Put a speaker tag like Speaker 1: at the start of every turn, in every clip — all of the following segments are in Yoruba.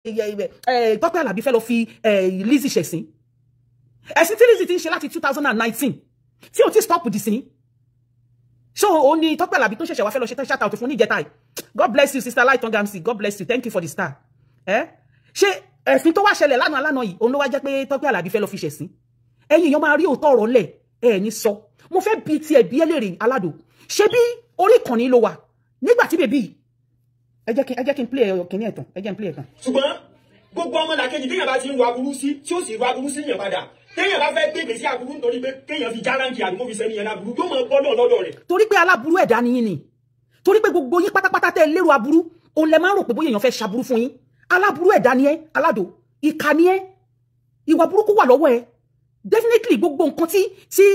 Speaker 1: Tọ́pẹ́ Àlàbí fẹ́ lọ fi Lizzy ṣẹ̀sín ẹ̀sìn tí Lizzy ti ń ṣe láti 2019 tí ò ti stop dì sí so ó ní Tọ́pẹ́ Àlàbí tó ṣẹ̀ṣẹ̀ wá fẹ́ lọ ṣe shout out fún ní ìjẹta God bless you sister Light Gamsi, God bless you, thank you for the star ṣé ẹ̀sìn tó wá ṣẹlẹ̀ lánàá yìí òun ló wá jẹ́ pé Tọ́pẹ́ Àlàbí fẹ́ lọ fi ṣẹ̀sín ẹ̀yin èèyàn máa rí òótọ́ ọ̀rọ̀ lẹ̀ ní sọ mo fẹ́ bi tiẹ̀ bí ẹlẹ́rìí aládò ṣé bí orí ìkànnì ló wà nígbà tí bèbí ẹ jẹ́ kí n play ẹyọ kìíní ẹ̀tàn ẹ jẹ́ n play ẹ̀tàn.
Speaker 2: ṣùgbọ́n gbogbo ọmọ làkejì téèyàn bá ti ń wo aburú sí tí ó sì ro aburú sí yàn padà téèyàn bá fẹ́ gbègbè sí aburú nítorí pé kéèyàn fi járáǹkì àdúgbò fi sẹ́ni yẹn láburú yóò máa gbọ́ náà lọ́dọ̀ rẹ̀.
Speaker 1: torí pé aláburú ẹ̀dá ni yín ni torí pé gbogbo yín pátápátá tẹ́ lérò aburú òun lẹ máa ń rò pé bóyá èèyàn fẹ́ ṣaburú fún yín aláburú ẹ̀dá ni ẹ́ aládò ìkà ni ẹ́ ìwà burúkú wà lọ́wọ́ ẹ definitely gbogbo nǹkan tí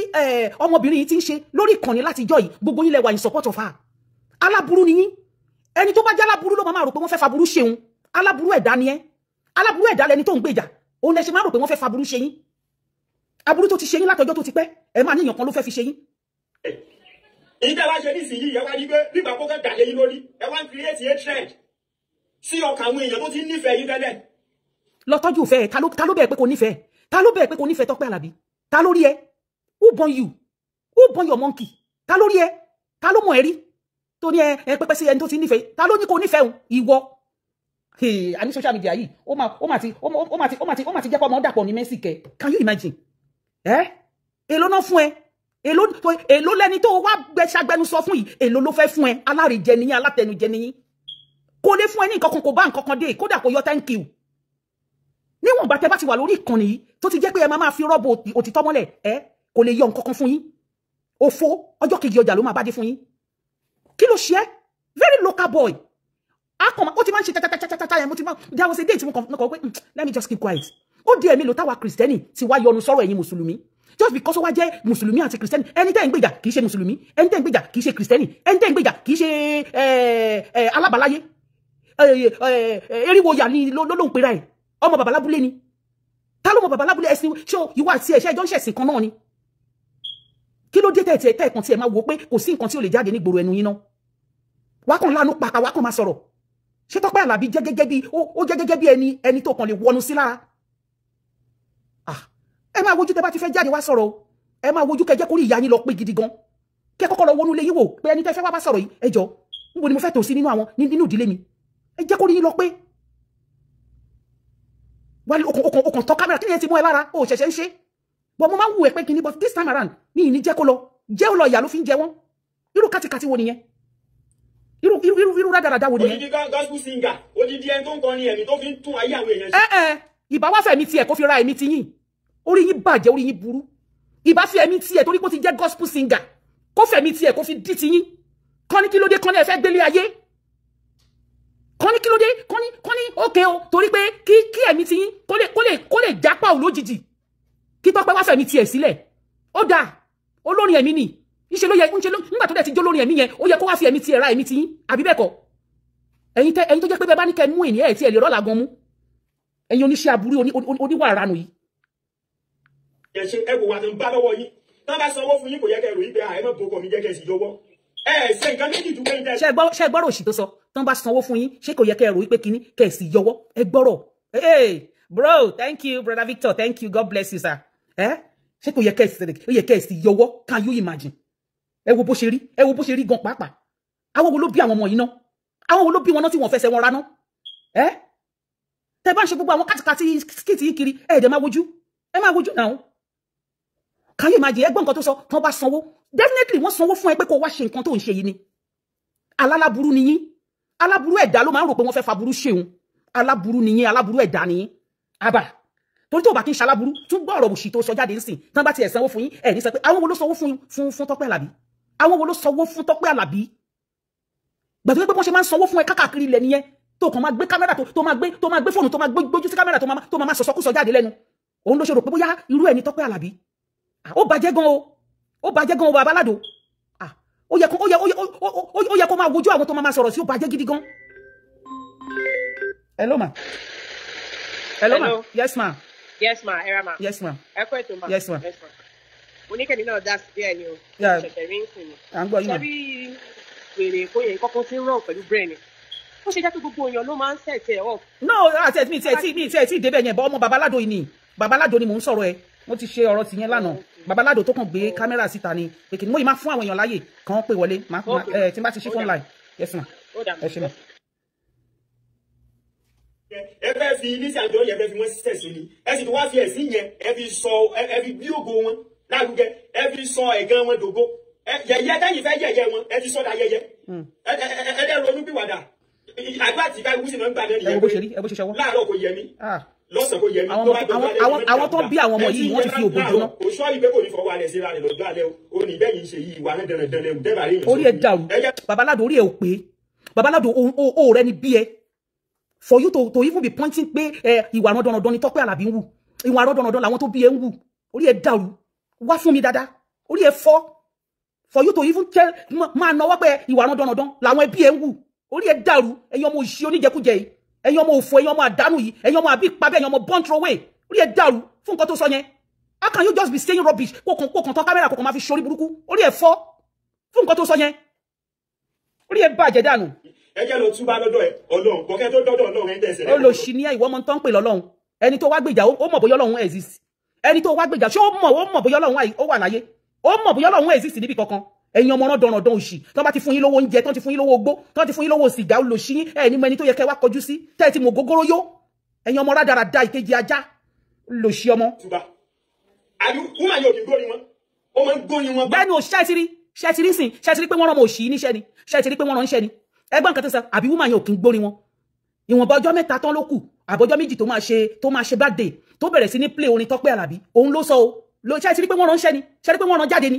Speaker 1: ọmọbìnrin yìí ti ń ṣe lórí ìkànnì látijọ́ yìí gbogbo yín lẹ wà in support of her aláburú ni yín ẹni tó bá jẹ́ aláburú ló máa rò pé wọ́n fẹ́ faburú ṣeun aláburú ẹ̀dá ni ẹ́ aláburú ẹ̀dá lẹni tó ń gbèjà òun lẹ ṣe máa rò pé wọ́n fẹ́ faburú ṣe yín aburú tó ti ṣe yín látọjọ́ tó ti pẹ́ ẹ máa níyàn kan ló fẹ́ fi ṣe yín.
Speaker 2: èyí tẹ́ wá ṣe nísìnyí ẹ wá ní pé nígbà kó kẹ́ gàlẹ́ yín lórí ẹ wá ń create hatred sí ọkàn àwọn èèyàn tó ti nífẹ̀ẹ́ yín tẹ́lẹ̀.
Speaker 1: lọ tọ́jú ìfẹ́ ta ló bẹ̀ẹ́ pé kò nífẹ̀ẹ́ ta ló bẹ̀ẹ́ pé kò nífẹ̀ẹ́ Tọ́pẹ́ Àlàbí ta ló rí ẹ who born you who born your monkey ta ló rí ẹ ta ló mọ̀ ẹ rí tó ní ẹ pẹpẹ sí ẹni tó ti nífẹ̀ẹ́ ta ló ní kò nífẹ̀ẹ́ ìwọ àní social media yìí ó mà ti jẹ́ pọ́ ọmọ dàpọ̀ ní mẹ́sìkẹ́ can you imagine èló náà fún ẹ èló lẹni tó wá ṣagbẹnusọ fún yìí èló ló fẹ́ fún ẹ alárìjẹ nìyí alátẹnujẹ nìyí kò lè fún ẹ ní nǹkan kan kò bá nǹkan kan dé kódà kò yọ thank you níwọ̀n bá tẹ bá ti wà lórí ìkànnì yìí tó ti jẹ́ pé ẹ máa fi rọ́bù òtítọ́ mọ́lẹ̀ kò lè yọ nǹkan kan fún yín òfo ọjọ́ kejì ọjà ló máa bá dé fún yín kí ló ṣe very local boy akọ̀mọ̀ ó ti máa ń ṣe tátátátátá yẹn mo ti máa there was a day tí mo kàn pé let me just keep quiet ó di ẹ̀mí ló táwa kìrìsìtẹ́nì ti wá yọnu sọ́rọ̀ ẹ̀yin mùsùlùmí just because ó wá jẹ́ mùsùlùmí àti kìrìsìtẹ́nì ẹni tẹ́ ń gbèjà kì í ṣe mùsùlùmí ẹni tẹ́ ń gbèjà kì í ṣe kìrìsìtẹ́nì ẹni tẹ́ ń gbèjà kì í ṣe alábàláyé eriwo yà ni ló ń pera ẹ̀ ọmọ bàbá lábúlé ni ta ló mọ bàbá lábúlé ẹ̀sìn ṣé ìwà àti ẹ̀ṣẹ́ ìjọ ń ṣẹ̀sìn kan náà ni kí ló dé tẹ́ẹ̀kan tí ẹ máa wò pé kò sí nǹkan tí ó lè jáde ní gbòòrò ẹnu yín náà wákàn lánú pàkà wákàn máa sọ̀rọ̀ ṣé Tọ́pẹ́ Àlàbí jẹ́ gẹ́gẹ́ bí ó jẹ́ gẹ́gẹ́ bí ẹni tó kàn lè wọnú sí lára ẹ máa wojú tẹ bá ti fẹ́ jáde wá sọ̀rọ̀ ẹ máa wojú kẹjẹ́ kórìí ìyá yín lọ pé gidi gan kẹ kọ́kọ́ lọ wọnú ilé yín wò pé ẹni tẹ́ fẹ́ wá sọ̀rọ̀ yìí ẹ jọ níbo ni mo fẹ́ tò sí nínú ìdílé mi ẹ jẹ́ kórìí yín lọ pé wà okùn tọ́ kámẹ́rà kí ni ẹ ti mú ẹ lára ó ṣẹ̀ṣẹ̀ ń ṣe bọ́ mo máa ń wù ẹ pé kíní but this time around mi ì ní jẹ́ kó lọ jẹ́ ó lọ ìyá ló fi ń jẹ wọ́n irú kátikàti wo nìyẹn irú rádaràdá wo nìyẹn.
Speaker 2: odidi gospel singer odidi ẹni tó ń kọrin ẹ̀mí tó fi ń tún ayé àwọn èèyàn ṣe.
Speaker 1: ìbá wá fẹ̀mí tiẹ̀ kó fi ra ẹ̀mí ti yín orí yín bàjẹ́ orí yín burú ìbá fi ẹ̀mí tiẹ̀ torí pé ó ti jẹ́ gospel singer kó fẹ̀mí tiẹ̀ kó fi dí ti yín kọ́ ní kí ló dé kọ́ ní ẹ fẹ́ gbélé ayé kọ́ ní kí ló dé kọ́ ní ókè o torí pé kí ẹ̀mí ti yín kó lè jápá ò lójijì kí Tọ́pẹ́ wá fẹ̀mí tiẹ̀ sílẹ̀ ó dáa olórin ẹ̀mí ni ìṣe ló yẹ nígbà tó dẹ̀ ti jó lórin ẹ̀mí yẹn ó yẹ kó wá fi ẹ̀mí tiẹ̀ ra ẹ̀mí ti yín àbí bẹ́ẹ̀ kọ́ ẹ̀yin tó jẹ́ pé bẹ́ẹ̀ bá ní kẹ́ mú ènìyàn tí ẹ̀ lè rọ́lá gan mú ẹ̀yin oníṣẹ́ aburú oníwà ìranù yìí.
Speaker 2: ẹ ṣe ẹ kò wà tó ń bá lọ́wọ́ yín tán bá sanwó fún yín kò yẹ kẹ́ ròyìn pé ẹ má boko mi jẹ́ kẹ́ sì yọwọ́ ẹ ṣe nǹkan méjì tó kẹ́yìn tẹ́.
Speaker 1: ṣe gbọ́rọ̀ òṣì tó sọ tán bá sanwó fún yín ṣé kò yẹ kẹ́ ròyìn pé kíní kẹ́ sì yọwọ́ ẹ gbọ́rọ̀ hey bro thank you brother Victor thank you God bless you sir ṣé kò yẹ kẹ́ sì yọwọ́ can you imagine ẹ wo bó ṣe rí gan pàápàá àwọn wo ló bí àwọn ọmọ yìí náà àwọn wo ló bí wọn náà tí wọ́n fẹsẹ̀ wọn ra náà tẹ́ bá ń ṣe gbogbo àwọn kàtìkàtì skit yìí kiri ẹ̀ẹ́dẹ̀ máa wojú náà can you imagine ẹgbọ́n nǹkan tó sọ tán bá sanwó definitely wọ́n sanwó fún ẹ pé kó wá ṣe nǹkan tó ń ṣe yìí ni aláburú ni yín aláburú ẹ̀dá ló máa ń rò pé wọ́n fẹ́ faburú ṣeun aláburú ni yín aláburú ẹ̀dá ni yín àbá torí tó bá kí n ṣaláburú tún gbọ́ ọ̀rọ̀ òṣì tó sọ jáde ń sìn tán bá tiẹ̀ sanwó fún yín ẹ̀ ní sọ pé àwọn wo ló sanwó fún Tọ́pẹ́ Àlàbí àwọn wo ló sanwó fún Tọ́pẹ́ Àlàbí gbàtọ́ pé wọ́n ṣe máa ń sanwó fún ẹ káàkiri ilẹ̀ nìyẹn tó kàn máa gbé kámẹ́rà tó máa gbé fóònù tó máa gbójú sí kámẹ́rà tó máa sọ̀sọ́kúsọ jáde lẹ́nu òun ló ṣe rò pé bóyá irú ẹ̀ ní Tọ́pẹ́ Àlàbí ó bàjẹ́ gan o bàbá aládò ó yẹ kó máa wojú àwọn tó máa sọ̀rọ̀ sí ó bàjẹ́ gidi gan. Hello ma. Yes ma.
Speaker 3: Yes ma, era ma.
Speaker 1: Yes ma.
Speaker 3: Ẹ kọ́ ètò ma.
Speaker 1: Yes ma.
Speaker 3: Mo ní kẹ́ni náà dá sí díẹ̀ ni o.
Speaker 1: Yeah.
Speaker 3: Ṣẹ̀ṣẹ̀ rí ń sìn ni.
Speaker 1: À ń gbọ́ yín ma.
Speaker 3: Ṣebí wèrè kó yẹ kọ́kọ́ sí rán pẹ̀lú brain ni. ó ṣe jẹ́ pé gbogbo èèyàn ló máa ń set ẹ̀ up.
Speaker 1: No, àti mi tí débẹ̀ yẹn bọ́ ọmọ babaládò yìí ni babaládò ni mò ń sọ̀rọ̀ ẹ mo ti ṣe ọ̀rọ̀ tìyẹn lánàá babaládò tó kàn gbé kámẹ́rà síta ni pé kí ni mo yìí máa fún àwọn èèyàn láàyè kàn pé wọlé tí n bá ti ṣí phone line yes ma ẹ ṣe ma.
Speaker 2: ẹ fẹ́ fi Lizzy Anjorin yẹn fẹ́ fi wọ́n sẹ̀sìn ni ẹ sì tún wá fi ẹ̀sìn yẹn ẹ fi sọ ẹ fi bí ògo wọn lárugẹ ẹ fi sọ ẹ̀gàn wọn dògo yẹ̀yẹ́ tẹ́yìn fẹ́ yẹ̀yẹ́ wọn ẹ fi sọ́dà yẹ̀yẹ́ ẹ dẹ́ ronú bí wàdà àgbà tí ká wúsì máa ń gbà lẹ́nu yẹn pé láàárọ̀ kò yẹ mí lọ́sàn kò yẹ mí
Speaker 1: àwọn tó bí àwọn ọmọ yìí wọ́n ti fi òbò jóná.
Speaker 2: kò sọ ìgbé kò ní fọwọ́ alẹ́ sí rárẹ̀ lọ́jọ́ alẹ́ o ní bẹ́ẹ̀ yìí ṣe yìí wà náà dẹ̀rẹ̀dẹ̀rẹ̀ dẹ́bà rí yìí.
Speaker 1: orí ẹ dàrú babaládò orí ẹ ò pé babaládò o rẹ ni bí ẹ for you to even be pointing pé ìwà rọ̀dọ̀rọ̀dọ̀ ni Tọ́pẹ́ Àlàbí ń wù ìwà rọ̀dọ̀rọ̀dọ̀ làwọn tó bí ẹ ń wù orí ẹ dàrú wá fún mi dáadáa orí ẹ fọ́ for you to even tell máa náwó pé ìwà rọ̀dọ̀rọ̀dọ̀ làwọn ẹbí ẹ ń wù orí ẹ dàrú ẹ̀yin ọmọ òṣì oníjẹkújẹ yìí ẹ̀yin ọmọ òfò ẹ̀yin ọmọ àdánù yìí ẹ̀yin ọmọ àbí pàbẹ ẹ̀yin ọmọ burn throw away orí ẹ dàrú fún nǹkan tó sọ yẹn how can you just be saying rubbish kókàn tán kámẹ́rà kókàn máa fi ṣorí burúkú orí ẹ fọ́ fún nǹkan tó sọ yẹn orí ẹ bàjẹ́ dànù.
Speaker 2: ẹ jẹ́ lọ túbá lọ́dọ̀ ẹ Ọlọ́run bọ̀kẹ́ tó dọ́dọ̀ Ọlọ́run ẹ̀ ń tẹ̀sẹ̀.
Speaker 1: olóṣì ni ìwọ ọmọ tó ń pè lọ́lọ́run ẹni tó wá gbèjà ó mọ̀ bóyá Ọlọ́run exist ẹni tó wá gbèjà ṣé ó mọ̀ bóyá Ọlọ́run ó wà láyé ó mọ̀ bóyá Ọlọ́run exist níbi kankan ẹ̀yin ọmọ ọ̀rọ̀ dọ̀rọ̀dọ̀ òṣì tó bá ti fún yín lówó oúnjẹ tó ti fún yín lówó ogbó tó ti fún yín lówó sìgá olóṣì yín ẹni mọ ẹni tó yẹ kẹ́ wá kọjú sí tẹ́ ti mọ̀ gógóró yó ẹ̀yin ọmọ rádaràda ìkejì ajá lòṣì ọmọ.
Speaker 2: àbí wúmà yóò kí n gbórí wọn ó máa ń gbórí wọn.
Speaker 1: bẹ́ẹ̀ ni o ṣẹ́tìrí sìn ṣẹ́tìrí pé wọ́n rán ọmọ òṣì níṣẹ́ ni ṣẹ́tìrí pé wọ́n rán níṣẹ́ ni ẹgbọ́n nǹkan tó sọ àbí wúmà yóò kí n gbórí wọn ìwọ̀nba ọjọ́ mẹ́ta tán ló kù àbọ̀jọ́ méjì tó máa ṣe birthday tó bẹ̀rẹ̀ sí ní play orin Tọ́pẹ́ Àlàbí òun ló sọ o ṣẹ́tìrí pé wọ́n rán níṣẹ́ ni ṣẹ́tìrí pé wọ́n rán jáde ni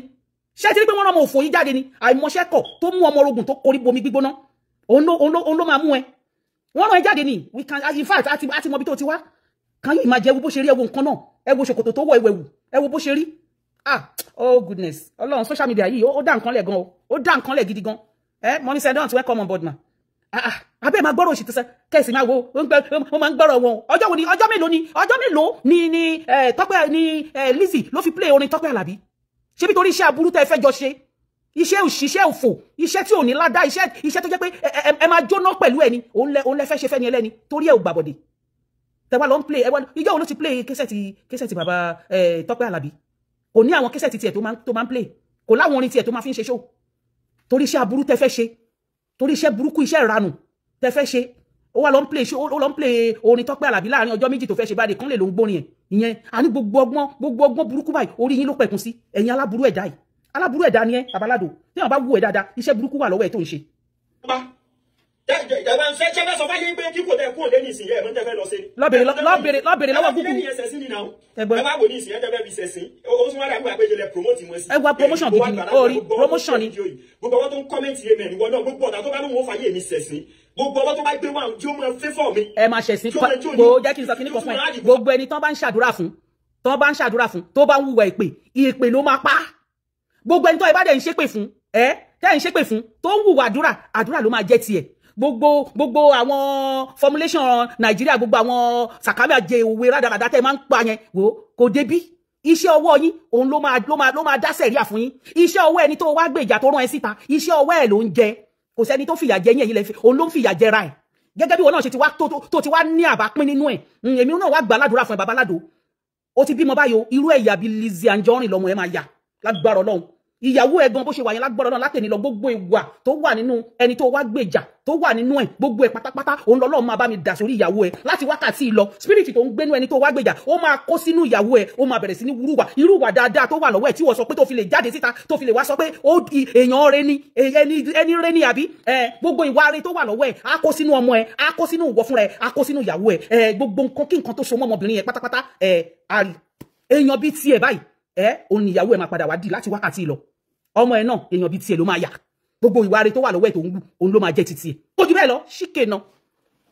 Speaker 1: ṣẹ́tìrí pé wọ́n rán ọmọ òfò yìí jáde ni àìmọṣẹ́kọ̀ tó mú ọmọ orogun tó korí bomi gbígbóná òun ló máa mú ẹ wọ́n rán ẹ jáde ni we can in fact àti mọ bí tó ti wá kan yìí máa jẹ wo bó ṣe rí ẹwo nǹkan náà ẹwo ṣòkòtò tó wọ ẹwẹ̀wù ẹwo bó ṣe rí oh goodness Ọlọ́run social media yìí ó dá nǹkan lẹ̀ gan o ó dá nǹkan lẹ̀ gidi gan money send on to welcome on board ma abẹ́ máa gbọ́rọ̀ òṣìṣẹ́ kẹ́sì máa wo wọ́n máa ń gbọ́rọ̀ wọn ọjọ́ mélòó ni Tọ́pẹ́ ni Lizzy ló fi play orin Tọ́pẹ́ Àlàbí ṣé bí torí iṣẹ́ aburú tẹ́ fẹ́ jọ ṣe iṣẹ́ òṣìṣẹ́ òfò iṣẹ́ tí ò ní ládá iṣẹ́ tó jẹ́ pé ẹ máa jóná pẹ̀lú ẹni òun lẹ fẹ́ ṣe fẹ́ ni ẹlẹ́ni torí ẹ ò gbàbọ̀dẹ̀ tẹ́wà lọ ń play ìjọ́ òun ló ti play késẹ̀tì bàbá Tọ́pẹ́ Àlàbí kò ní àwọn késẹ̀tì tiẹ̀ tó máa ń play kò láwọn orin tiẹ̀ tó máa fi ń ṣe show torí iṣẹ́ aburú tẹ́ fẹ́ ṣe torí iṣẹ́ burúkú iṣẹ́ ìranù tẹ́ fẹ́ ṣe ó wá lọ ń play orin Tọ́pẹ́ Àlàbí láàrin ọjọ́ méjì tó fẹ́ ṣe báde kan lè ló ń gbórin ẹ̀ ìyẹn a ní gbogbo ọgbọ́n burúkú báyìí orí yín ló pẹ̀kun sí ẹ̀yin aláburú ẹ̀dá yìí aláburú ẹ̀dá ni ẹ́ babaládò tí wọ́n bá wù ẹ̀ dáadáa iṣẹ́ burúkú wà lọ́wọ́ ẹ̀ tó ń ṣe. lọ́bẹ̀rẹ̀ lọ́wọ́ Google ẹgbà promotion gidi ni orí promotion ni.
Speaker 2: gbogbo ọwọ́ tó ń kọ́mẹ́ntì yé mẹ́rin wọ́n náà gbogbo ọ̀tà tó bá lóun ó fàyè mi sẹ̀sìn gbogbo ọwọ́ tó bá gbé wọn tí ó máa fẹ́ fọ́ mi.
Speaker 1: ẹ máa ṣẹ̀sìn gbogbo jẹ́ kí n sọ kí ní kan fún ẹ gbogbo ẹni tán bá ń ṣàdúrà fún tó bá ń wùwà ìpè ló máa pa gbogbo ẹni tó ìbá dẹ̀ ń ṣépè fún tẹ́ ń ṣépè fún tó ń wùwà àdúrà ló máa jẹ́ tiẹ̀ gbogbo àwọn formulation Nàìjíríà gbogbo àwọn sàkámì àjẹ òwe rádaràdá tẹ́ máa ń pa yẹn wò kò débí iṣẹ́ ọwọ́ yín òun ló máa dá sẹ̀ríà fún yín iṣẹ́ ọwọ́ ẹni tó wá gbé ìjà tó rán ẹ síta iṣẹ́ ọwọ́ ẹ̀ ló ń jẹ kò sẹ́ni tó fìyà jẹ yín ẹ̀yin lẹ́fẹ̀ òun ló ń fìyà jẹra ẹ̀ gẹ́gẹ́ bí wọn náà ṣe ti wá tó ti wá ní àbápín nínú ẹ̀ èmi náà wá gbà ládùúrà fún ẹ babaládò ó ti bímọ báyìí irú ẹ̀yà bíi Lizzy Anjorin lọ́mọ ẹ máa yà lágbára Ọlọ́run ìyàwó ẹ̀ gan bó ṣe wà yẹn lágbára Ọlọ́run látẹ̀ni lọ gbogbo ìwà tó wà nínú ẹni tó wá gbèjà tó wà nínú ẹ̀ gbogbo ẹ̀ pátápátá òun lọ́lọ́run máa bá mi dà sórí ìyàwó ẹ̀ láti wákàtí lọ spirit tó ń gbénú ẹni tó wá gbèjà ó máa kó sínú ìyàwó ẹ̀ ó máa bẹ̀rẹ̀ sí ní irúwà dáadáa tó wà lọ́wọ́ ẹ̀ tí wọ́n sọ pé tó fi lè jáde síta tó fi lè wá sọ pé èèyàn rẹ ni ẹni rẹ ni àbí gbogbo ìwà rẹ tó wà lọ́wọ́ ẹ̀ á kó sínú ọmọ ẹ̀ á kó sínú ìwọ fúnra ẹ̀ á kó sínú ìyàwó ẹ̀ gbogbo nǹkan kí nǹkan tó so mọ́ ọmọbìnrin yẹn pátápátá èèyàn bíi tiẹ̀ báyìí òun ni ìyàwó ẹ̀ máa padà wá di láti wákàtí lọ ọmọ ẹ̀ náà èèyàn bíi tiẹ̀ ló máa yà gbogbo ìwà rẹ̀ tó wà lọ́wọ́ ẹ̀ tó ń wù òun ló máa jẹ́ titi ẹ̀ ó jù bẹ́ẹ̀ lọ ṣíkè náà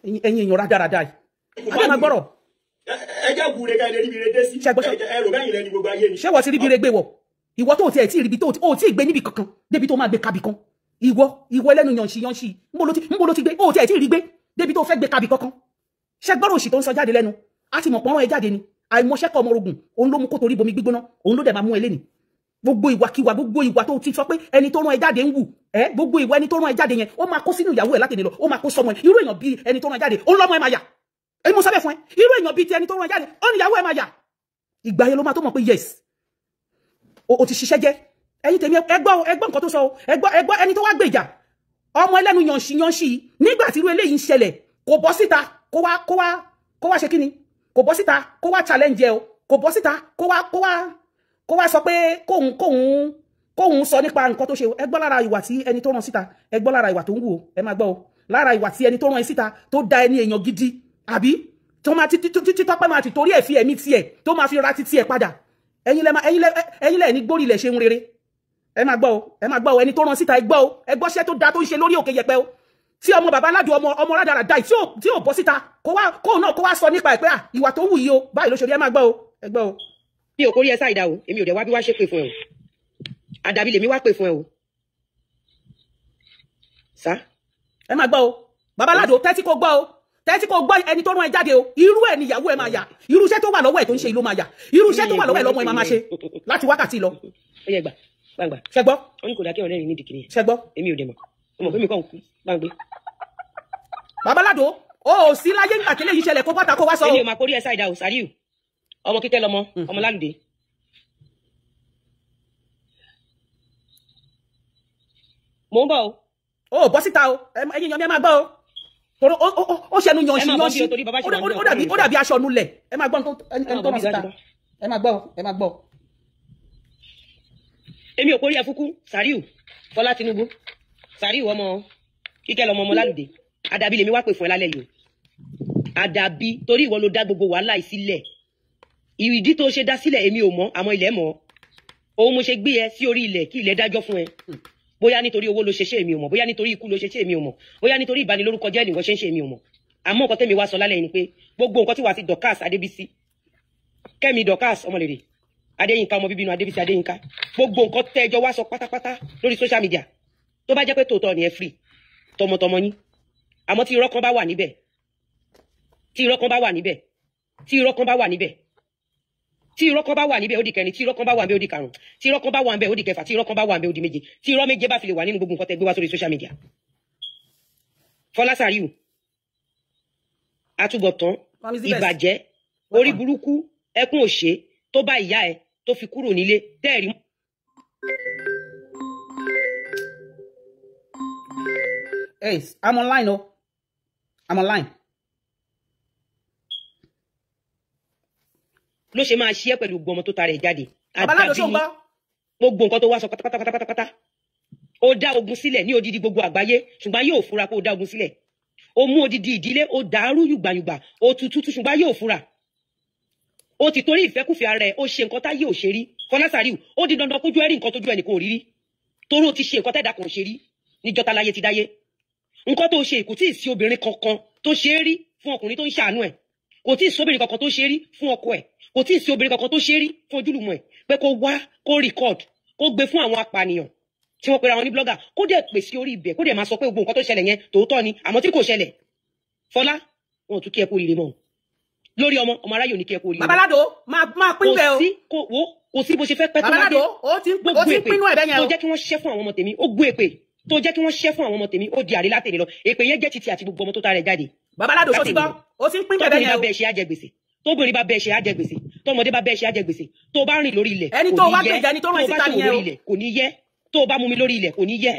Speaker 1: ẹ̀yin èèyàn rádaràda yìí àbẹ́ máa gbọ́rọ̀.
Speaker 2: ẹ jẹ́ gùn rẹ̀ ká ilé ríbi rẹ̀ dé sí ẹ̀rọ bẹ́yìn rẹ̀ ní gbogbo ayé ni.
Speaker 1: ṣé wọ́n ti ríbi rẹ̀ gbé wọ̀ ìwọ tó tiẹ̀ tí ríbi tó tí ì gbé níbi kankan débi tó máa gbé kabì kan ìwọ ẹlẹ́nu yanṣi nbó ló ti gbé ó tiẹ̀ tí ì rí gbé débi tó fẹ́ gbé kabì kankan ṣé gbọ́rọ̀ òṣì tó ń sọ jáde lẹ́nu á ti mọ̀ pọ́nrán ẹ jáde ni àìmọṣẹ́kọ̀ ọmọ ogun òun ló mú kó torí bomi gbígbóná òun ló dẹ̀ máa mú ẹ lẹ́ni gbogbo ìwàkiwà gbogbo ìwà tó ti sọ pé ẹni tó rán ẹ jáde ń wù gbogbo ìwà ẹni tó rán ẹ jáde yẹn ó máa kó sínú ìyàwó ẹ láti ní lọ ó máa kó sọmọ ẹ irú èèyàn bí ẹni tó rán ẹ jáde ó ń lọ́mọ ẹ máa yà èyí mo sábẹ́ fún ẹ irú èèyàn bí ti ẹni tó rán ẹ jáde ó ní ìyàwó ẹ máa yà ìgbà yẹn ló máa tó mọ̀ pé yes o ti ṣiṣẹ́ jẹ́ ẹ̀yin tèmi ẹgbọ́ nǹkan tó sọ ẹgbọ́ ẹni tó wá gbèjà ọmọ ẹlẹ́nu yanṣi nígbà tí irú eléyìí ń ṣẹlẹ̀ kò bọ́ síta kó wá ṣe kíni kò bọ́ síta kó wá challenge ẹ o kò bọ́ síta kó wá sọ pé kóhun sọ nípa nǹkan tó ṣe ẹ gbọ́ lára ìwà tí ẹni tó rán síta ẹ gbọ́ lára ìwà tó ń wù o ẹ máa gbọ́ o lára ìwà tí ẹni tó rán ẹ síta tó da ẹni èèyàn gidi àbí tó máa títọ́pẹ́ máa ti torí ẹ̀ fi ẹ̀mí tiẹ̀ tó máa fi ra títí ẹ̀ padà ẹ̀yin lẹ ní gbórí ilẹ̀ ṣe ń rere ẹ máa gbọ́ o ẹni tó rán síta ẹ gbọ́ o ẹ gbọ́ṣẹ́ tó da tó ń ṣe lórí òkè yẹpẹ o tí ọmọ bàbá aládùn ọmọ rádàrà dáì tí ò bọ́ síta kóun náà kó wá sọ nípa ẹ̀ pé ìwà tó wù yìí o báyìí ló ṣe rí ẹ máa gbọ́ o ẹ gbọ́ o.
Speaker 3: mi ò kórí ẹ sáìdá o èmi ò dẹ̀ wá bí wá ṣe pè fún ẹ o àdàbí lèmi wá pè fún ẹ o sá.
Speaker 1: ẹ máa gbọ́ o bàbá aládùn tẹ́tí kò gbọ́ ẹni tó rán ẹ jáde o irú ẹ̀ níyàwó ẹ máa yà irú iṣẹ́ tó wà lọ́wọ́ ẹ̀ tó ń ṣe ìlú máa yà irú iṣẹ́ tó wà lọ́wọ́ ẹ̀ lọ́mọ ẹ máa ṣe láti wákàtí lọ.
Speaker 3: ó yẹ gbàgbà
Speaker 1: ṣẹgbọ́
Speaker 3: ó ní kò dá kí ọ̀rẹ́ rìn ní dìkìrì
Speaker 1: ṣẹgbọ́
Speaker 3: èmi ò dẹ̀ mọ̀ ọmọ fẹ́mi kàn kú gbàgbé.
Speaker 1: bàbá aládùn ó sí láyé nígbà tẹ́lẹ̀ yìí ṣẹlẹ̀ kó pátá kó wá sọ o.
Speaker 3: èmi ò máa kórí ẹ sáìdá o sàríù ọmọ kíkẹ́ lọmọ ọmọ lálùdé. mò ń bọ̀ o.
Speaker 1: ó bọ́ síta o ẹ̀yin yan mi ẹ máa gbọ́ o toro ó ṣẹnu yanṣi ó dàbí aṣọ nulẹ̀ ẹ máa gbọ́ ẹni tó rán síta ẹ máa gbọ́.
Speaker 3: èmi ò kórí ẹ fúkú sàríù Fọlá Tinubu sàríù ọmọ kíkẹ́ lọmọ ọmọ lálùdé àdàbí lèmi wá pè fún ẹ lálẹ́ yìí o àdàbí torí ìwọ ló dá gbogbo wàhálà yìí sílẹ̀ ìdí tó ṣe dá sílẹ̀ èmi ò mọ̀ àmọ́ ilẹ̀ mọ̀ òun mo ṣe gbé ẹ sí orí ilẹ̀ kí ilẹ̀ dájọ́ fún ẹ bóyá nítorí owó ló ṣe ṣe èmi ò mọ̀ bóyá nítorí ikú ló ṣe ṣe èmi ò mọ̀ bóyá nítorí ìbanilórúkọ jẹ́ nìkan ṣe ń ṣe èmi ò mọ̀ àmọ́ nǹkan tẹ́mi wá sọ lálẹ́ yìí ni pé gbogbo nǹkan tí wàá sí Dorcas Adébísí Kẹ́mi Dorcas ọmọlèrè Adéyínká ọmọ bíbínú Adébísí Adéyínká gbogbo nǹkan tẹ́jọ wá sọ pátápátá lórí social media tó bá jẹ́ pé tòótọ́ ni ẹ free tọmọtọmọ yín àmọ́ tí irọ́ kan bá wà níbẹ̀ tí irọ́ kan bá wà níbẹ̀ tí irọ́ kan bá wà níbẹ̀ tí irọ́ kan bá wà níbẹ̀ ó di kẹrin tí irọ́ kan bá wà níbẹ̀ ó di karùn tí irọ́ kan bá wà níbẹ̀ ó di kẹfà tí irọ́ kan bá wà níbẹ̀ ó di méje tí irọ́ méje bá fi lè wà nínú gbogbo nǹkan tẹ́ gbé wá sórí social media. Fọlá Sàríù àtúbọ̀tán ìbàjẹ́ orí burúkú ẹkún òṣè tó bá ìyá ẹ tó fi kúrò nílé tẹ́ẹ̀rí.
Speaker 1: Hey, I'm online o I'm online.
Speaker 3: ló ṣe máa ṣí ẹ pẹ̀lú gbọmọ tó tara ẹ̀ jáde.
Speaker 1: Babaládò ṣó ń gbọ́.
Speaker 3: gbogbo nǹkan tó wá sọ pátápátá ó dá ogun sílẹ̀ ní odidi gbogbo àgbáyé ṣùgbọ́n yóò fura pé ó dá ogun sílẹ̀ ó mú odidi ìdílé ó dàrú yùgbàyùgbà ó tutù ṣùgbọ́n yóò fura ó ti torí ìfẹ́kùfẹ́ ara ẹ̀ ó ṣe nǹkan táyé ò ṣe rí. Fọlá Sàríù ó di dandan kójú ẹ̀rí nǹkan tójú ẹnìkan ò rí rí torí ó ti ṣe nǹkan tẹ́dà kan ṣe rí níjọ́ta láyé ti dáyé nǹkan tó ṣe kò tí ì sí obìnrin kankan tó ṣe é rí fún ọkùnrin tó ń ṣàánú ẹ̀ kò tí ì sí obìnrin kankan tó ṣe é rí fún ọkọ ẹ̀ kò tí ì sí obìnrin kankan tó ṣe é rí fún ojúlùmọ̀ ẹ̀ pé kó wá kó record kó gbé fún àwọn apànìyàn tí wọ́n pera wọn ní blogger kó dẹ̀ pè sí orí ibẹ̀ kó dẹ̀ máa sọ pé gbogbo nǹkan tó ṣẹlẹ̀ yẹn tòótọ́ ni àmọ́ tí kò ṣẹlẹ̀. Fọlá wọn ò tún kí ẹ kú oríire mọ́ lórí ọmọ aráyè ò ní kí ẹ kú oríire.
Speaker 1: Babaládò máa pín bẹ́ẹ̀ o
Speaker 3: kò sí bó ṣe fẹ́ pẹ́ tó máa dé.
Speaker 1: Babaládò ó ti ń pinnu ẹ̀ bẹ́ẹ̀ yẹn o.
Speaker 3: tó jẹ́ kí wọ́n ṣẹ́ fún àwọn ọmọ tèmi ó gbé èpè tó jẹ́ kí wọ́n ṣẹ́ fún àwọn ọmọ tèmi ó di àrí látẹ̀lé lọ èpè yẹn jẹ́ títí àti gbogbo ọmọ tó tara ẹ̀ jáde.
Speaker 1: Babaládò tó ti gbọ́ ó ti ń pín bẹ́ẹ̀ yẹn o.
Speaker 3: tóbìnrin bá bẹ́ẹ̀ ṣe á jẹ gbèsè tóbìnrin bá bẹ́ẹ̀ ṣe á jẹ gbèsè tọmọdé bá bẹ́ẹ̀ ṣe á jẹ gbèsè tó bá rìn lórí ilẹ̀
Speaker 1: ẹni tó wá gbèjà ẹni tó rán síta nìyẹn o
Speaker 3: kò ní yẹ tó bá mú mi lórí ilẹ̀ kò ní yẹ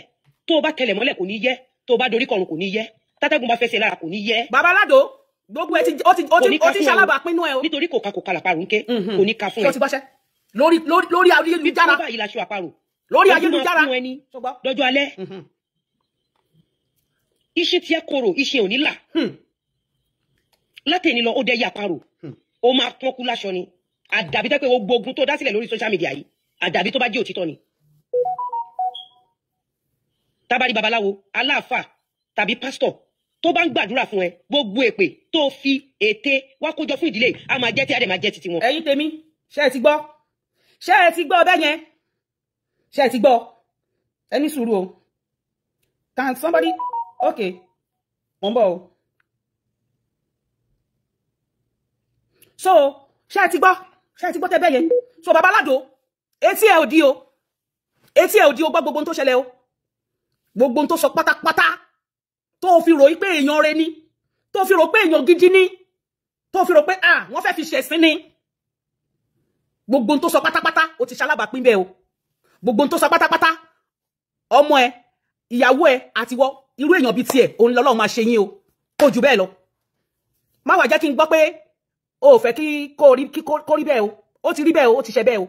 Speaker 3: tó bá kẹlẹ̀ mọ́lẹ̀ kò ní yẹ tó bá dorí kọrùn kò ní yẹ tátẹ́gùn bá fẹsẹ̀ lára kò ní yẹ.
Speaker 1: Babaládò gbogbo ẹ ti ṣalábà pinnu ẹ o.
Speaker 3: nítorí kò ka làparò ń ké kò ní ka fún ẹ.
Speaker 1: ṣé o ti bọ́ṣẹ́ lórí ayélujára
Speaker 3: bí báyìí la ṣe àparò
Speaker 1: lórí ayélujára
Speaker 3: lọ́jọ́ alẹ́ iṣẹ́ tí ẹ korò iṣẹ́ ò ní là látẹ̀ni lọ ó dẹ́ yà àparò ó máa pọ́n kú láṣọ ni àdàbí tẹ́ pé gbogbo ogun tó dá sílẹ̀ lórí social media yìí àdàbí tó bá jẹ́ òtítọ́ ni. tábàrí babaláwo aláàfà tàbí pásítọ̀ tó bá ń gbàdúrà fún ẹ gbogbo èpè tó fi ète wá kójọ fún ìdílé a máa jẹ́ tí a dẹ̀ máa jẹ́ titi wọn.
Speaker 1: ẹ̀yin tèmi ṣé ẹ ti gbọ́ bẹ́ẹ̀ yẹn ṣé ẹ ti gbọ́ ẹ ní sùúrù o can somebody okay mo ń bọ̀ o so ṣé ẹ ti gbọ́ tẹ́ bẹ́ẹ̀ yẹn so Babaládò etí ẹ ò di o etí ẹ̀ ò di ó gbọ́ gbogbo tó ṣẹlẹ̀ o gbogbo tó sọ pátápátá tó fi rò pé èèyàn rẹ ni tó fi rò pé èèyàn gidi ni tó fi rò pé wọ́n fẹ́ fi ṣẹ̀sín ni gbogbo tó sọ pátápátá ó ti ṣalábàápín bẹ́ẹ̀ o gbogbo tó sọ pátápátá ọmọ ẹ ìyàwó ẹ àtiwọ́ irú èèyàn bíi tiẹ̀ òun lọ́lọ́run máa ṣe yín o kò jù bẹ́ẹ̀ lọ má wá jẹ́ kí n gbọ́ pé o ò fẹ́ kó rí bẹ́ẹ̀ o ó ti rí bẹ́ẹ̀ o ó ti ṣe bẹ́ẹ̀ o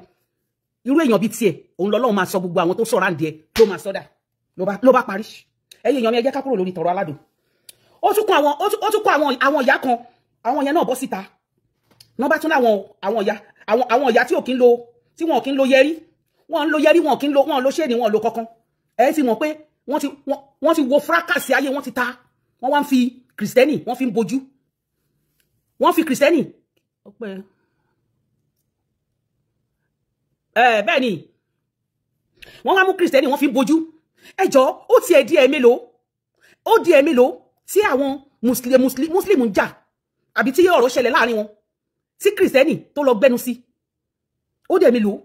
Speaker 1: irú èèyàn bíi tiẹ̀ òun lọ́lọ́run máa sọ gbogbo àwọn tó sọ̀rọ̀ àǹdí ẹ ló máa sọ́dà ló bá parí ẹ̀yin èèyàn mi ẹ jẹ́ ká kúrò lórí tọ̀rọ̀ aládùn ó tún kó àwọn ìyá kan àwọn ìyá náà bọ́ síta wọ́n bá tún àwọn ìyá tí ò kí ń lo tí wọn kí ń lo yẹrí wọn ń lo yẹrí wọn kí ń lo wọn lo ṣéènì wọn lo kankan ẹ ti mọ̀ pé wọ́n ti wo fracas ayé wọ́n ti ta wọ́n wá ń fi kìrìsìtẹ́nì wọ́n fi ń bojú wọ́n fi kìrìsìtẹ́nì bẹ́ẹ̀ ni wọ́n wá mú kìrìsìtẹ́nì wọ́n fi ń bojú ẹjọ́ ó ti ẹ̀ di ẹ̀ mélòó tí àwọn muslim ń jà àbí tí ọ̀rọ̀ ṣẹlẹ̀ láàrin wọn tí kìrìsìtẹ́nì tó lọ gbẹ́nu sí ó dẹ̀ mélòó